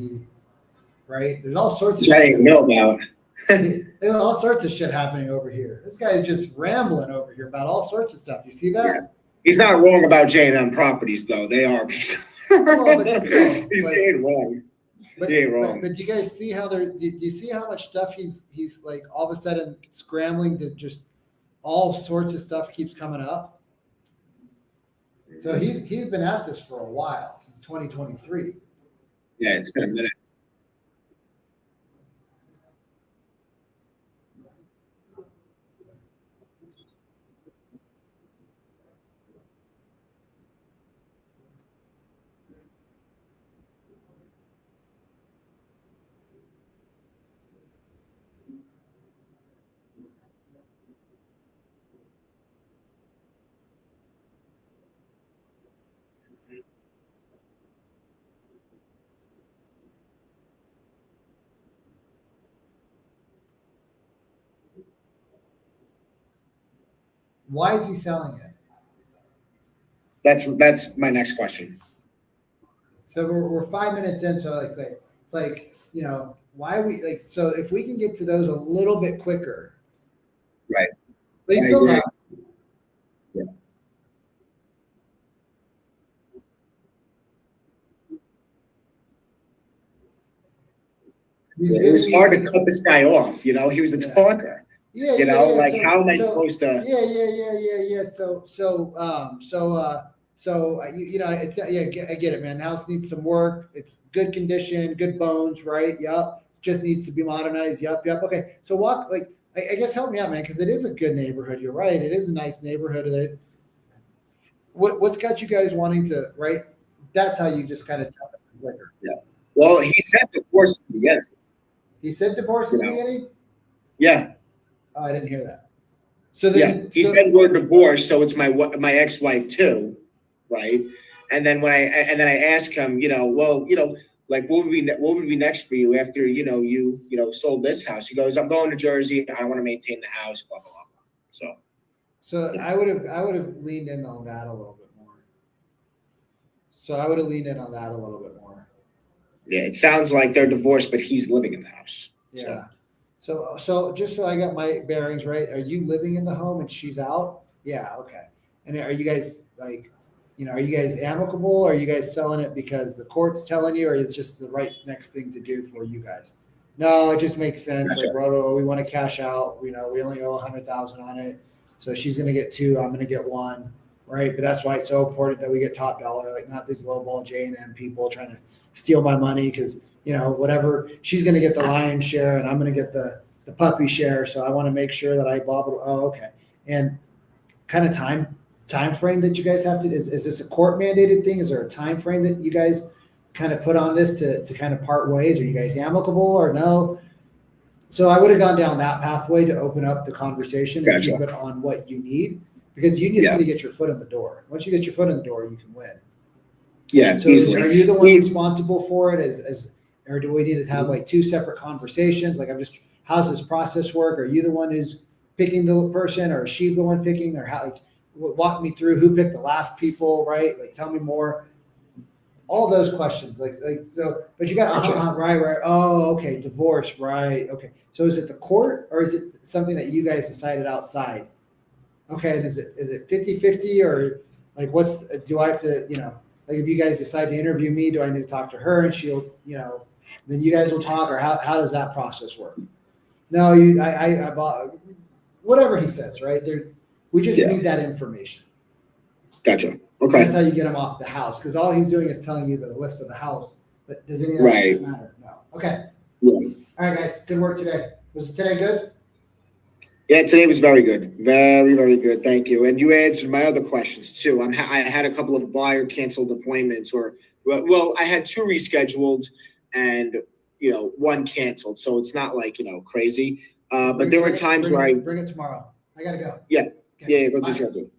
right? There's all sorts of Which I didn't know about. There's all sorts of shit happening over here. This guy is just rambling over here about all sorts of stuff. You see that? Yeah. He's not wrong about J&M properties, though. They are. Well, but still, He ain't wrong. He ain't wrong. But do you guys see how do you see how much stuff he's like all of a sudden scrambling to just all sorts of stuff keeps coming up? So he's been at this for a while, since 2023. Yeah, it's been a minute. Why is he selling it? That's my next question. So we're 5 minutes in, so it's like, you know, why are we like, so if we can get to those a little bit quicker. Right. But he's I still agree. talking. Yeah. It was hard to cut this guy off, you know, he was a talker. Yeah, You know, like, so- how am I so- supposed to? Yeah. So you know, it's, yeah, I get it, man. House needs some work. It's good condition, good bones, right? Yup. Just needs to be modernized. Yup. Okay. So I guess help me out, man, because it is a good neighborhood. You're right. It is a nice neighborhood. What's got you guys wanting to, right? That's how you just kind of tell it quicker. Yeah. Well, he said divorce in the beginning. He said divorce in the You know. beginning? Yeah. Oh, I didn't hear that. So then, Yeah, he said we're divorced, so it's my ex-wife too, right? And then when I ask him, you know, well, you know, like what would be next for you after you sold this house? He goes, I'm going to Jersey. I don't want to maintain the house, blah blah blah. So I would have leaned in on that a little bit more. Yeah, it sounds like they're divorced, but he's living in the house. Yeah. So just so I got my bearings right, are you living in the home and she's out? Yeah, okay. And are you guys like, you know, are you guys amicable? Are you guys selling it because the court's telling you, or it's just the right next thing to do for you guys? No, it just makes sense. Gotcha. Like, bro, we want to cash out. You know, we only owe 100,000 on it, so she's gonna get 2. I'm gonna get 1, right? But that's why it's so important that we get top dollar, like not these lowball J&M people trying to steal my money because, you know, whatever, she's going to get the lion's share and I'm going to get the puppy share. So I want to make sure that I bobble. Oh, okay. And kind of time frame that you guys have to, is this a court mandated thing? Is there a time frame that you guys kind of put on this to kind of part ways? Are you guys amicable or no? So I would have gone down that pathway to open up the conversation and keep it on what you need, because you just need to get your foot in the door. Once you get your foot in the door, you can win. Yeah, So easily. are you the one responsible for it or do we need to have like 2 separate conversations? Like, how's this process work? Are you the one who's picking the person, or is she the one picking, or how, like, walk me through who picked the last people, right? Like, tell me more. All those questions, so, but you got, right. Oh, okay. Divorce. Right. Okay. So is it the court or is it something that you guys decided outside? Okay. And is it 50-50 or like, do I have to, you know, like if you guys decide to interview me, do I need to talk to her and she'll, you know, then you guys will talk, or how does that process work? No, I bought whatever he says, right? We just need that information. Gotcha. Okay. That's how you get him off the house, because all he's doing is telling you the list of the house. But does any of that shit matter? No. Okay. Yeah. All right, guys. Good work today. Was today good? Yeah, today was very good. Very, very good. Thank you. And you answered my other questions too. I had a couple of buyer canceled appointments, I had 2 rescheduled and, you know, 1 canceled. So it's not like, you know, crazy. But there were times where bring it tomorrow. I gotta go. Yeah. Okay. Yeah, go Bye. do something.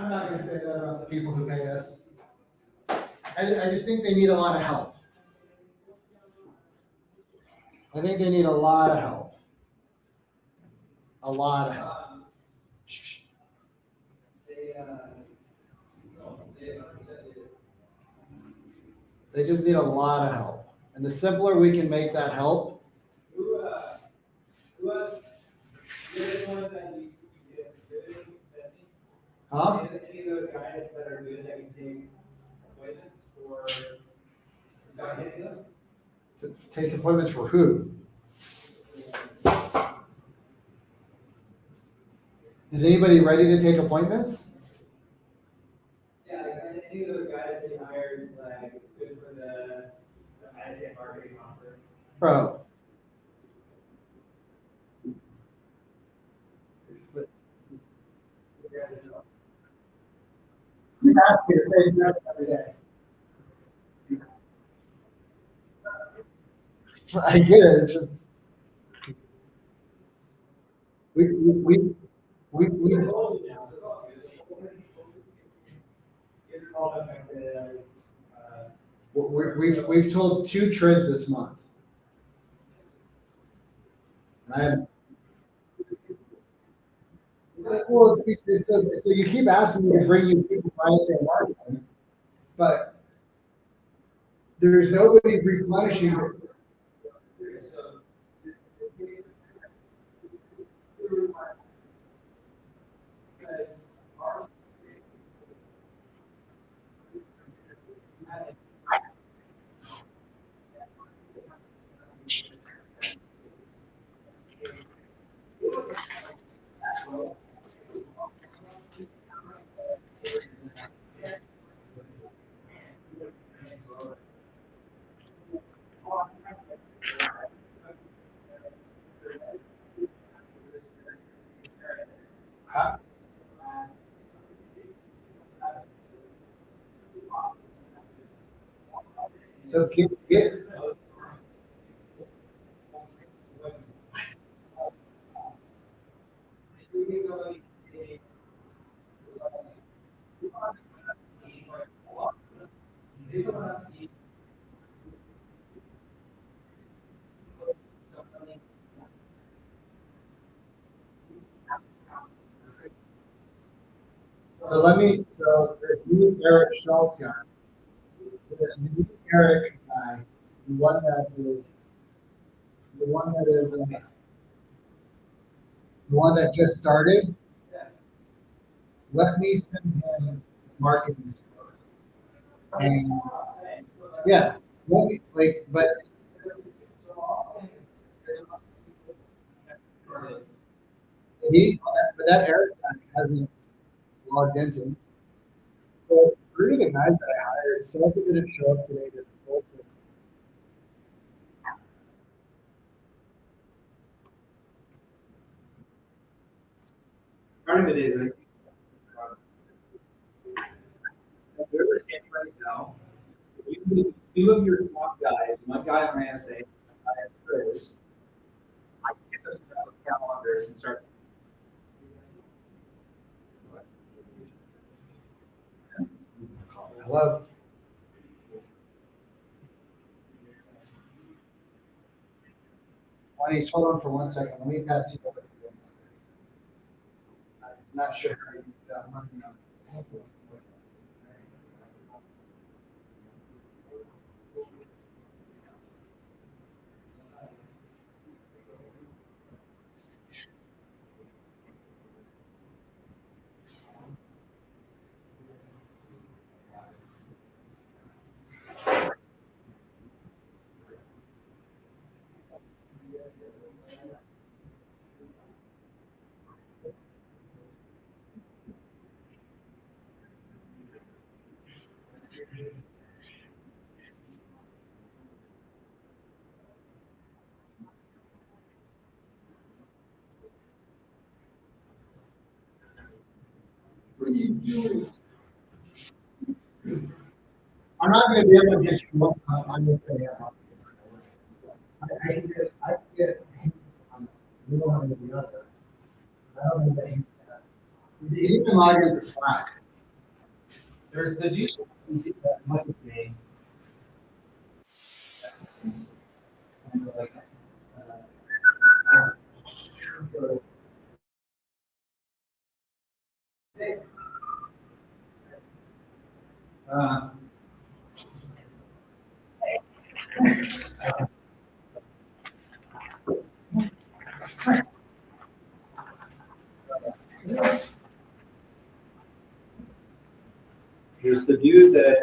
I'm not gonna say that about the people who pay us. I just think they need a lot of help. I think they need a lot of help. A lot of help. They just need a lot of help. And the simpler we can make that help, huh? Any of those guys that are good that can take appointments for not hitting them? To take appointments for who? Is anybody ready to take appointments? Yeah, like any of those guys that you hired, like, good for the ICF marketing offer. Bro. You ask me to say that every day. I get it, it's just. We. We've told 2 trids this month. And well, so you keep asking me to bring you people for ISA marketing, but there's nobody replenishing it. So get. So this new Eric Schultz guy, this new Eric guy, the one that is, the one that just started, let me send him marketing. And yeah, but that Eric guy hasn't logged into. So 3 of the guys that I hired, 7 didn't show up today. Part of it is, like, where we're standing right now, you need 2 of your top guys, 1 guy on ISA, 1 guy on Chris. I can get those calendars and start. Hello? Why don't you hold on for 1 second? Let me pass you over. I'm not sure how you do that one. What are you doing? I'm not going to be able to get you up. I'm going to say I get you don't have the other. I don't know that he's got. He can log into Slack. There's the dude. What's his name? There's the dude that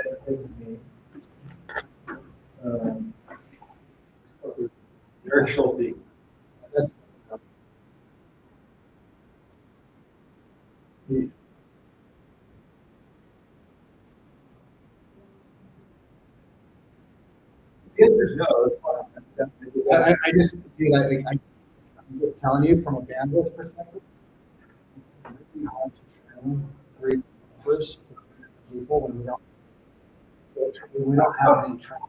Eric Schulte. That's the answer is no. I just, dude, I'm just telling you from a bandwidth perspective, it's really hard to train three first people when we don't have any training.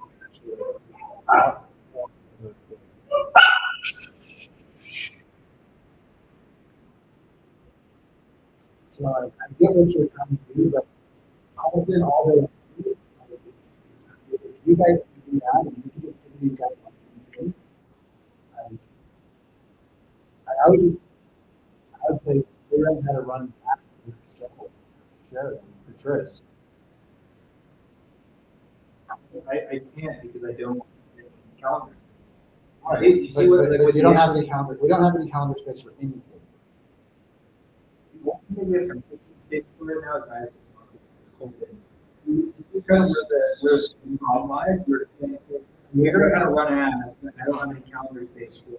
So I get what you're trying to do, but often all they do, if you guys can do that, and you can just give these guys one, I would say figure out how to run back to your schedule. Share for Tris. I can't because I don't have a calendar. All right, You see what, like, but what you don't the have any calendar. We don't have any calendar space for anything. One thing we have to take right now is I because we're normalized, we're gonna run ads. I don't have any calendar space for.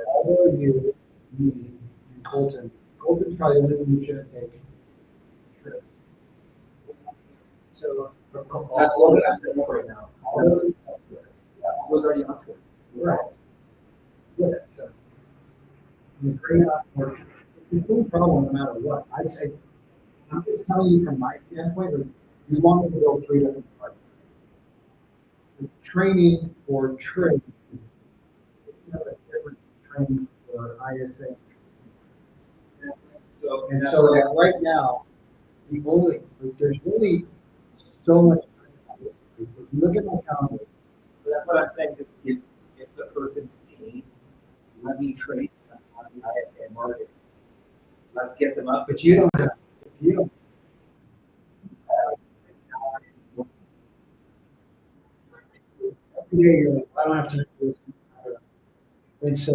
Although you, me, and Colton's probably the only one you shouldn't take. So that's what I'm saying right now. All those already on Twitter. Right. Yeah, so. You bring it up, it's the same problem no matter what. I'm just telling you from my standpoint, like, we want to build three different parts. The training or trade, different training for ISA. So like right now, there's really so much. If you look at my calendar, that's what I'm saying, is if the person paid, let me trade on the ISA market. Let's get them up. But you don't have, you don't. Every day you're like, I don't have to do this. And so,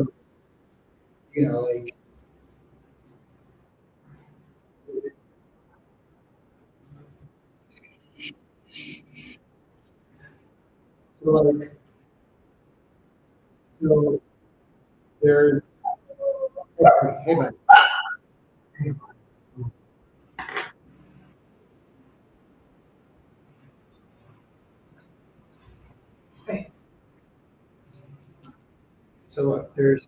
like, so there's, hey, buddy. Hey. So look, there's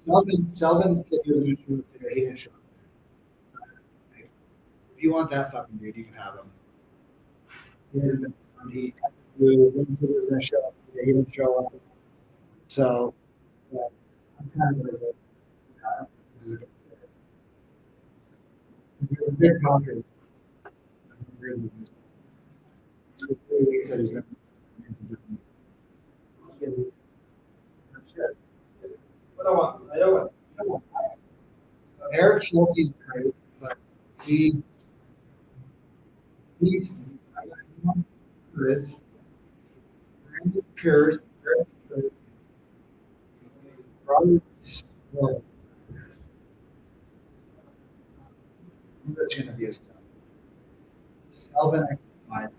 Selvin said he was going to do it. He didn't show up. If you want that fucking dude, you can have him. He hasn't been. He was going to show up. He didn't show up. So, yeah, I'm kind of like, this is a big contract. So 3 weeks that he's going to. I don't want. Eric Schulte's great, but he's Chris, Randy Pierce, Robert Smith. That's gonna be a stuff. Selvin, I can find.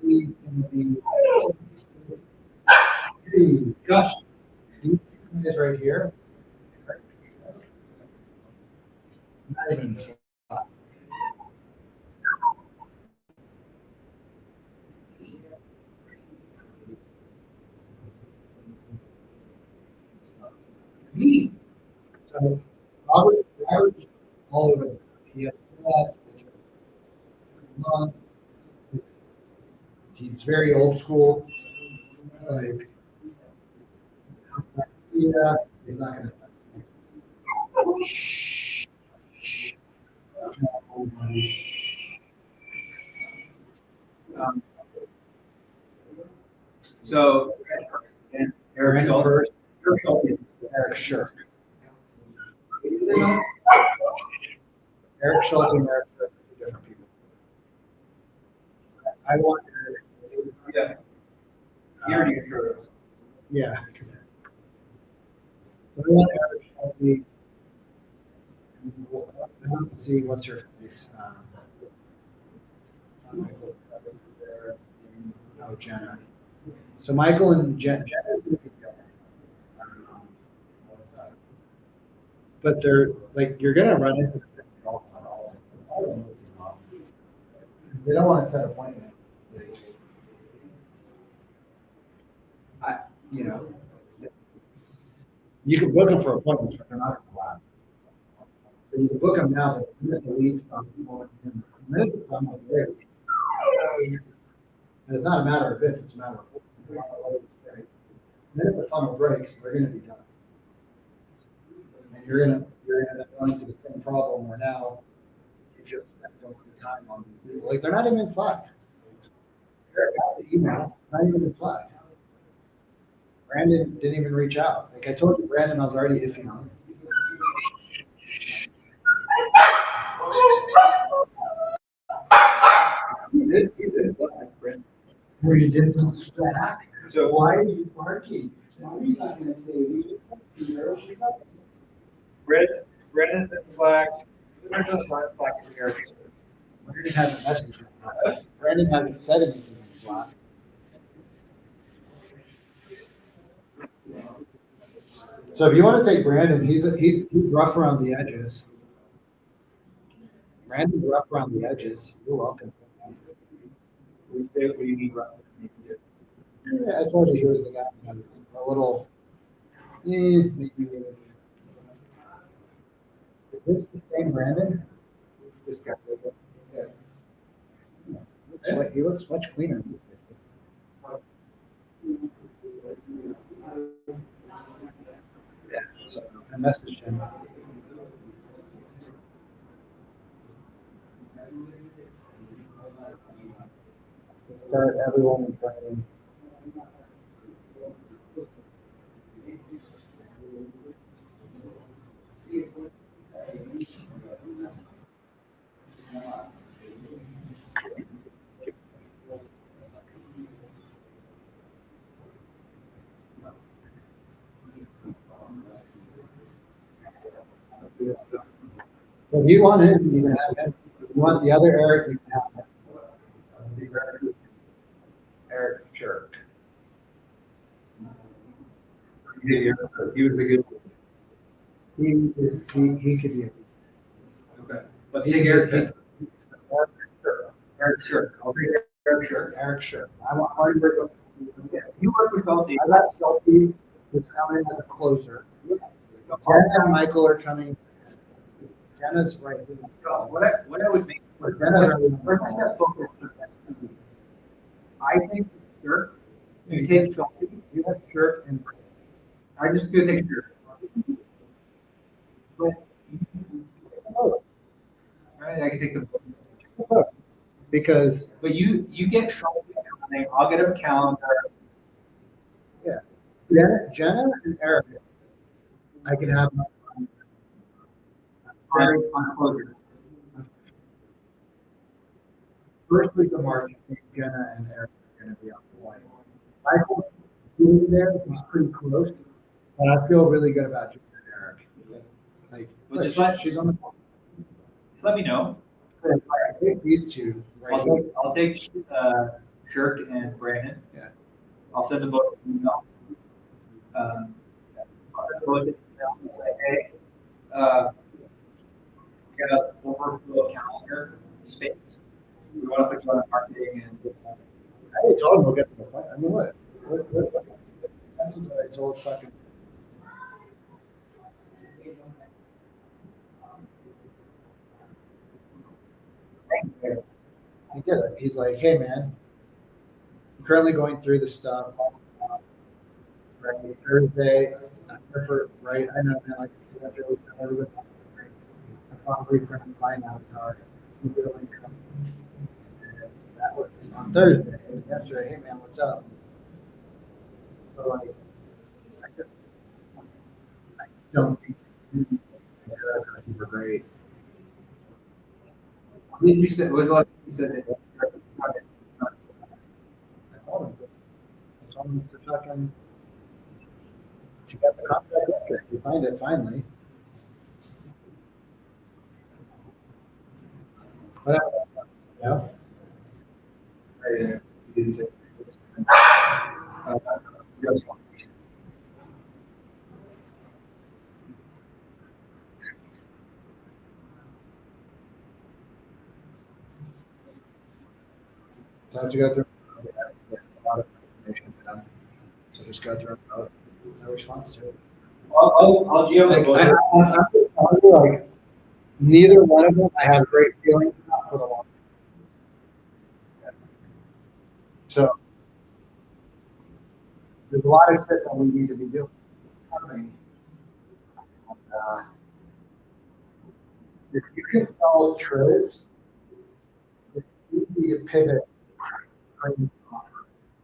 He's gonna be. Hey, gosh, these two guys right here. Not even inside. Me. So Robert's all over. He has that. He's very old school. Like, yeah, he's not gonna. So, and Eric Schultz. Eric Schultz is Eric Shirk. Eric Schultz and Eric Shirk are different people. I want to, yeah. He already introed us. Yeah. So we want Eric Schultz. Let's see, what's her face? Oh, Jenna. So Michael and Jenna. But they're like, you're gonna run into the same problem. They don't want to set appointment. You know, you can book them for appointments, but they're not allowed. So you can book them now, but you have to lead some people. And it's not a matter of if, it's a matter of when. Right? And then if the funnel breaks, they're gonna be done. And you're gonna run into the same problem where now you just spend so much time on people. Like, they're not even in Slack. They're about the email, not even in Slack. Brandon didn't even reach out. Like I told you, Brandon, I was already iffy on. He's in Slack, Brandon. You did some Slack. So why are you barking? Mommy's not gonna save you. See her, she's not. Brennan's in Slack. Brennan's not in Slack. Eric's. Brandon hasn't messaged me. Brandon hasn't said anything in Slack. So if you want to take Brandon, he's rough around the edges. Brandon's rough around the edges. You're welcome. What do you need rough? Yeah, I told you he was the guy. A little. Maybe. Is this the same Brandon? This guy. Yeah. He looks much cleaner. Yeah, so I messaged him. Start everyone in training. So if you want him, you can have him. If you want the other Eric, you can have him. Eric Shirk. He was the good. He could be. Okay. But take Eric. Eric Shirk. I'll take Eric Shirk. Eric Shirk. I want to work with. You work with Salty. I got Salty who's coming as a closer. Jenna and Michael are coming. Jenna's right here. What I would make. Let's set focus. I take Shirk. You take Salty. You have Shirk and. I just go take Shirk. Right, I can take them. Because. But you get Salty. I'll get a calendar. Yeah. Jenna and Eric. I can have them on closures. First week of March, Jenna and Eric are going to be on the line. Michael being there, he's pretty close, but I feel really good about Jenna and Eric. Like, Well, just let she's on the phone. Just let me know. It's like, I take these two. Right I'll take Shirk and Brandon. Yeah. I'll send them both an email. I'll send them both an email and say, hey, we got a overflow calendar space. We want to put you on marketing and. I already told him we'll get to the point. I mean, what? That's what I told fucking. Thanks, man. I get it. He's like, hey, man, I'm currently going through the stuff. Right, Thursday, right? I know, man, like I said, everybody, I found a reframe buying avatar. That was on Thursday, it was yesterday, hey man, what's up? So like, I just, I don't think we're great. What did you say, what was the last thing you said? I told him to fucking, to get the contract record. We find it finally. Whatever. Yeah. Have to go through a lot of information for them. So just go through no response to it. I'll GM Like, them both. I'm just telling you, like, neither one of them I have great feelings about for the long term. So there's a lot of shit that we need to be doing. If you can sell Triz, it's easy to pivot.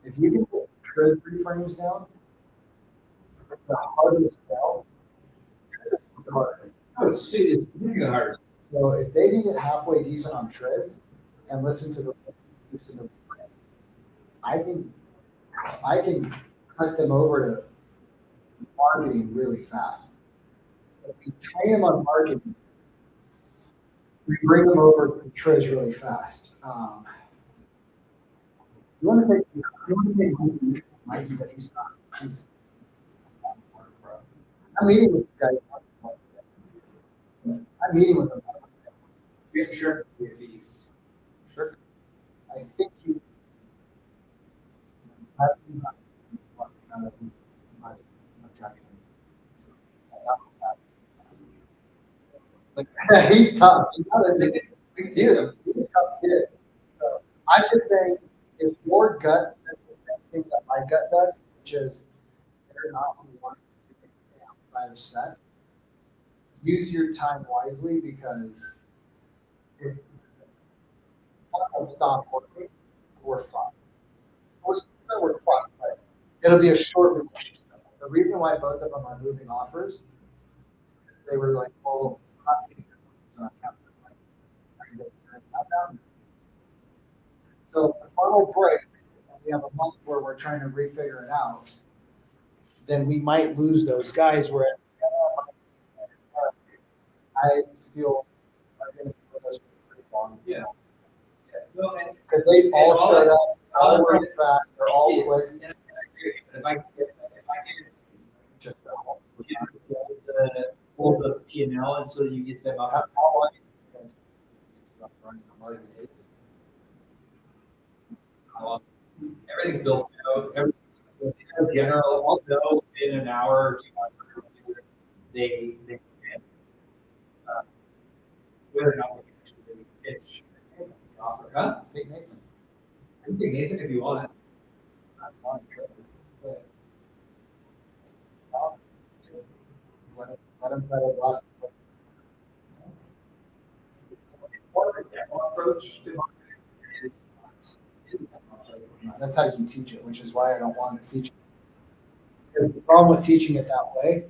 If you can put Triz reframes down, it's a harder sell. It's really hard. So if they can get halfway decent on Triz and listen to the I can cut them over to marketing really fast. So if you train them on marketing, we bring them over to Triz really fast. You want to take Mikey, but he's not. I'm meeting with the guy. I'm meeting with him. Yeah, sure. Sure. I think you. He's tough. He's not a dude. He's a tough kid. So I'm just saying, if your gut says the same thing that my gut does, which is they're not who want to do anything outside of set, use your time wisely because if fucking stop working, we're fucked. So we're fucked, but it'll be a short relationship. The reason why both of them are moving offers, they were like, well, so if the funnel breaks, and we have a month where we're trying to refigure it out, then we might lose those guys where I feel are going to be with us for pretty long. Yeah. Because they all showed up, all working fast, they're all quick. If I can just hold the P&L until you get them up. How long running the market is? Everything's built out. Everything in general, I'll know in an hour or 2 hours they can whether or not we can actually pitch the offer. Huh? Take Nathan. I can take Nathan if you want. That's not true. Let him try to last. Approach to That's how you teach it, which is why I don't want to teach it. Because the problem with teaching it that way is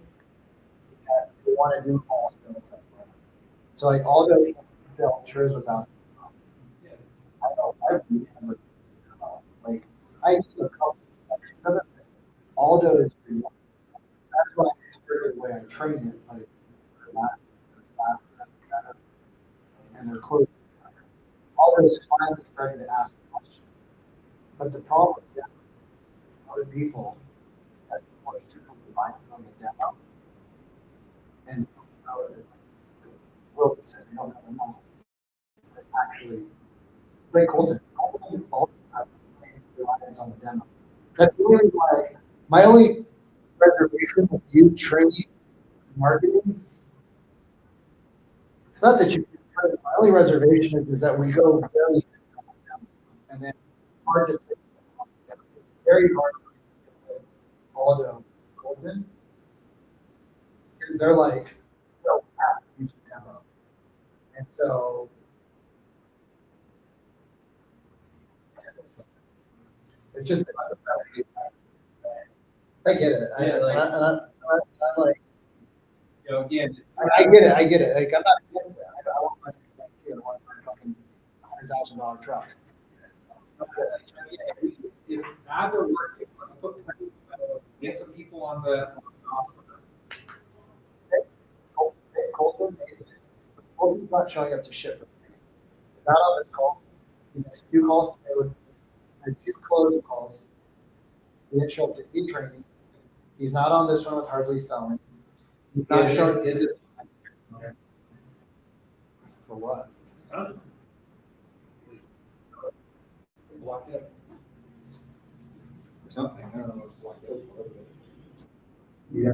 that you want to do all skills up front. So like Aldo can't build Triz without. I know I do like I need a couple sections of it. Aldo is pretty much. That's why it's the way I train it, but it's faster, and they're close. Aldo's finally starting to ask questions. But the problem with them, other people, that people are super reliant on the demo. And Will said, they don't have enough. But actually, Ray Colton, all have the same reliance on the demo. That's really my only reservation with you training marketing. It's not that you can train. My only reservation is that we go very and then hard to pick. It's very hard to pick Aldo Colton because they're like so packed each demo. And so It's just, I get it. Yeah, like- I'm like, You know, again. I get it. Like, I'm not against it. I want my, I want my fucking $100,000 truck. If ads are working, let's put, get some people on the offer. Colton, Colton's not showing up to shit for me. Not on this call. He missed 2 calls today with, and 2 closed calls. He didn't show up to speed training. He's not on this one with Hardly Selling. He's not showing. Is it? For what? I don't know. Blocked out. For something. I don't know what's blocked out for. But yeah.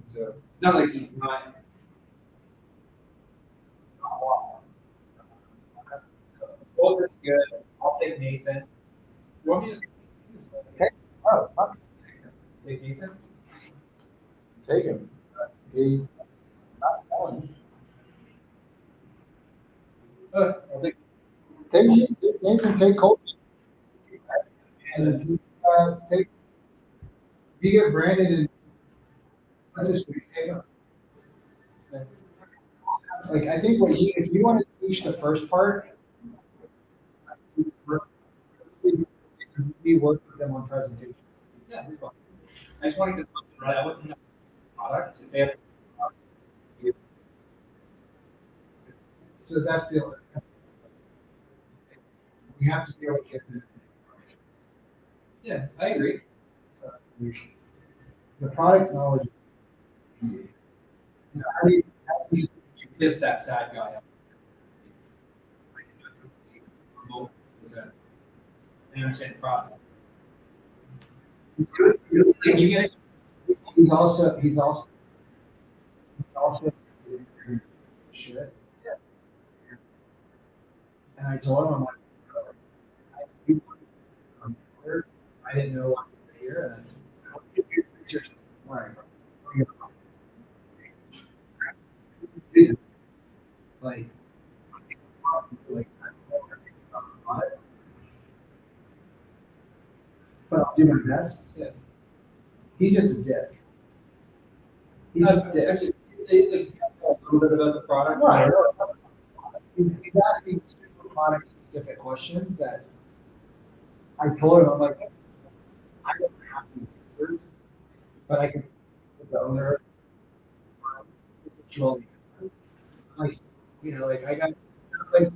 So It's not like he's not. Both are good. I'll take Nathan. You want me to just? Okay. Oh, fuck. Take Nathan? Take him. He's not selling. I'll take. Take Nathan, take Colton. And take, you get Brandon and let's just take him. Like, I think what you, if you want to teach the first part, we work with them on presentation. Yeah, we're fine. I just want to get right. I want to know the product. If they have. So that's the only. We have to be able to get them. Yeah, I agree. So the product knowledge is easy. You know, how do you Piss that sad guy up. I understand the product. You get it? He's also shit. Yeah. And I told him, I'm like, I didn't know what to hear, and it's right. Like, but I'll do my best. Yeah. He's just a dick. He's a dick. I just, they, like, a little bit about the product. Right. He's asking super product specific questions that I told him, I'm like, I don't have the answers, but I can speak with the owner. Like, you know, like I got, like,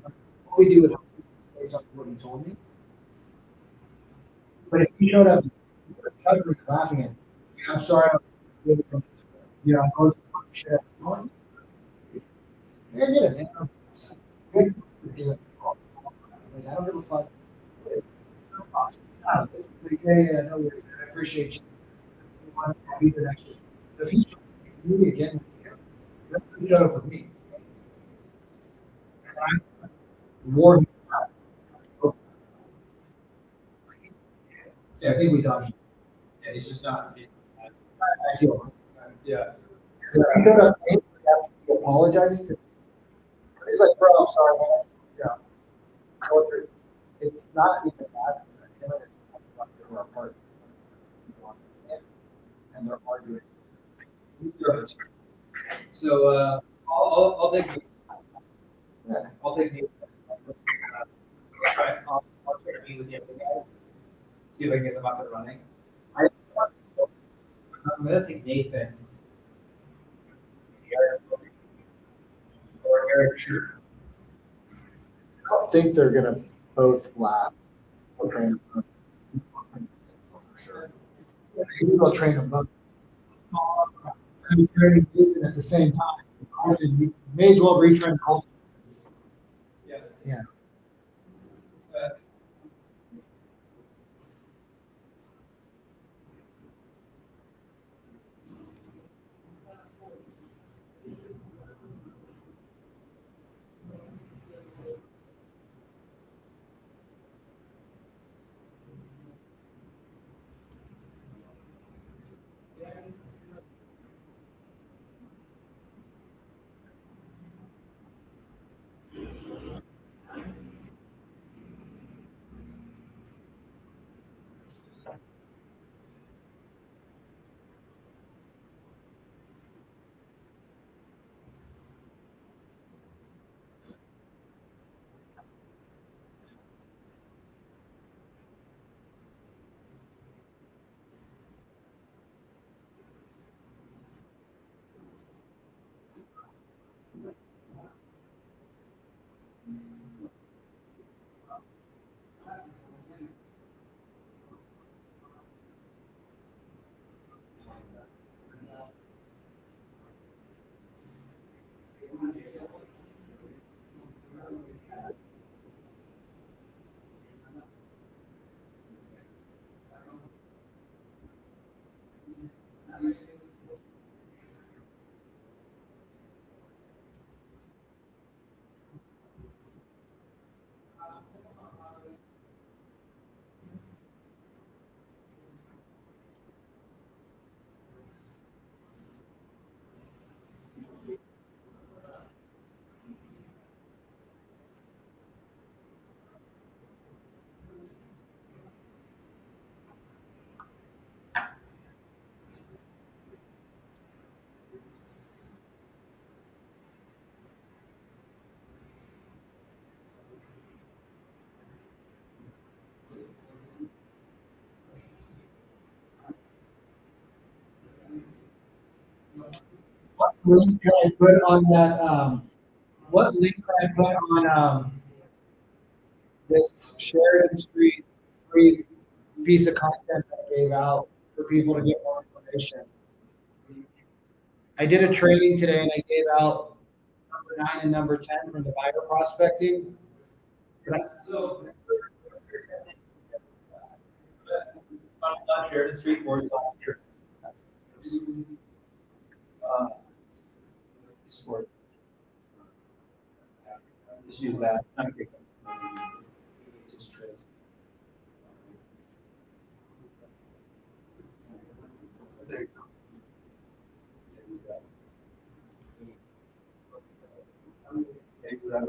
what we do with based on what he told me. But if you showed up, chuckling, laughing at, yeah, I'm sorry, you know, I'm going through shit. Yeah, I get it, man. Like, I don't give a fuck. This is the day, no worries. I appreciate you. You want to be the next one. So if he showed me again, he showed up with me. War. Yeah, I think we dodged. Yeah, he's just not. I feel. Yeah. So he showed up, he apologized to. He's like, bro, I'm sorry, man. Yeah. It's not even that. They're apart. And they're arguing. So I'll take. Yeah. I'll take the. I'll try to meet with the other guy. See if I can get them up and running. I'm gonna take Nathan. Or Eric Sure. I don't think they're gonna both laugh. Or train them both. For sure. Maybe they'll train them both. And training Nathan at the same time. You may as well retrain Colton. Yeah. Yeah. link can I put on that, what link can I put on, this Sheridan Street free piece of content that I gave out for people to get more information? I did a training today and I gave out number 9 and number 10 for the buyer prospecting. But On Sheridan Street, for example. Just use that. Okay. Just trace. There you go. Take that.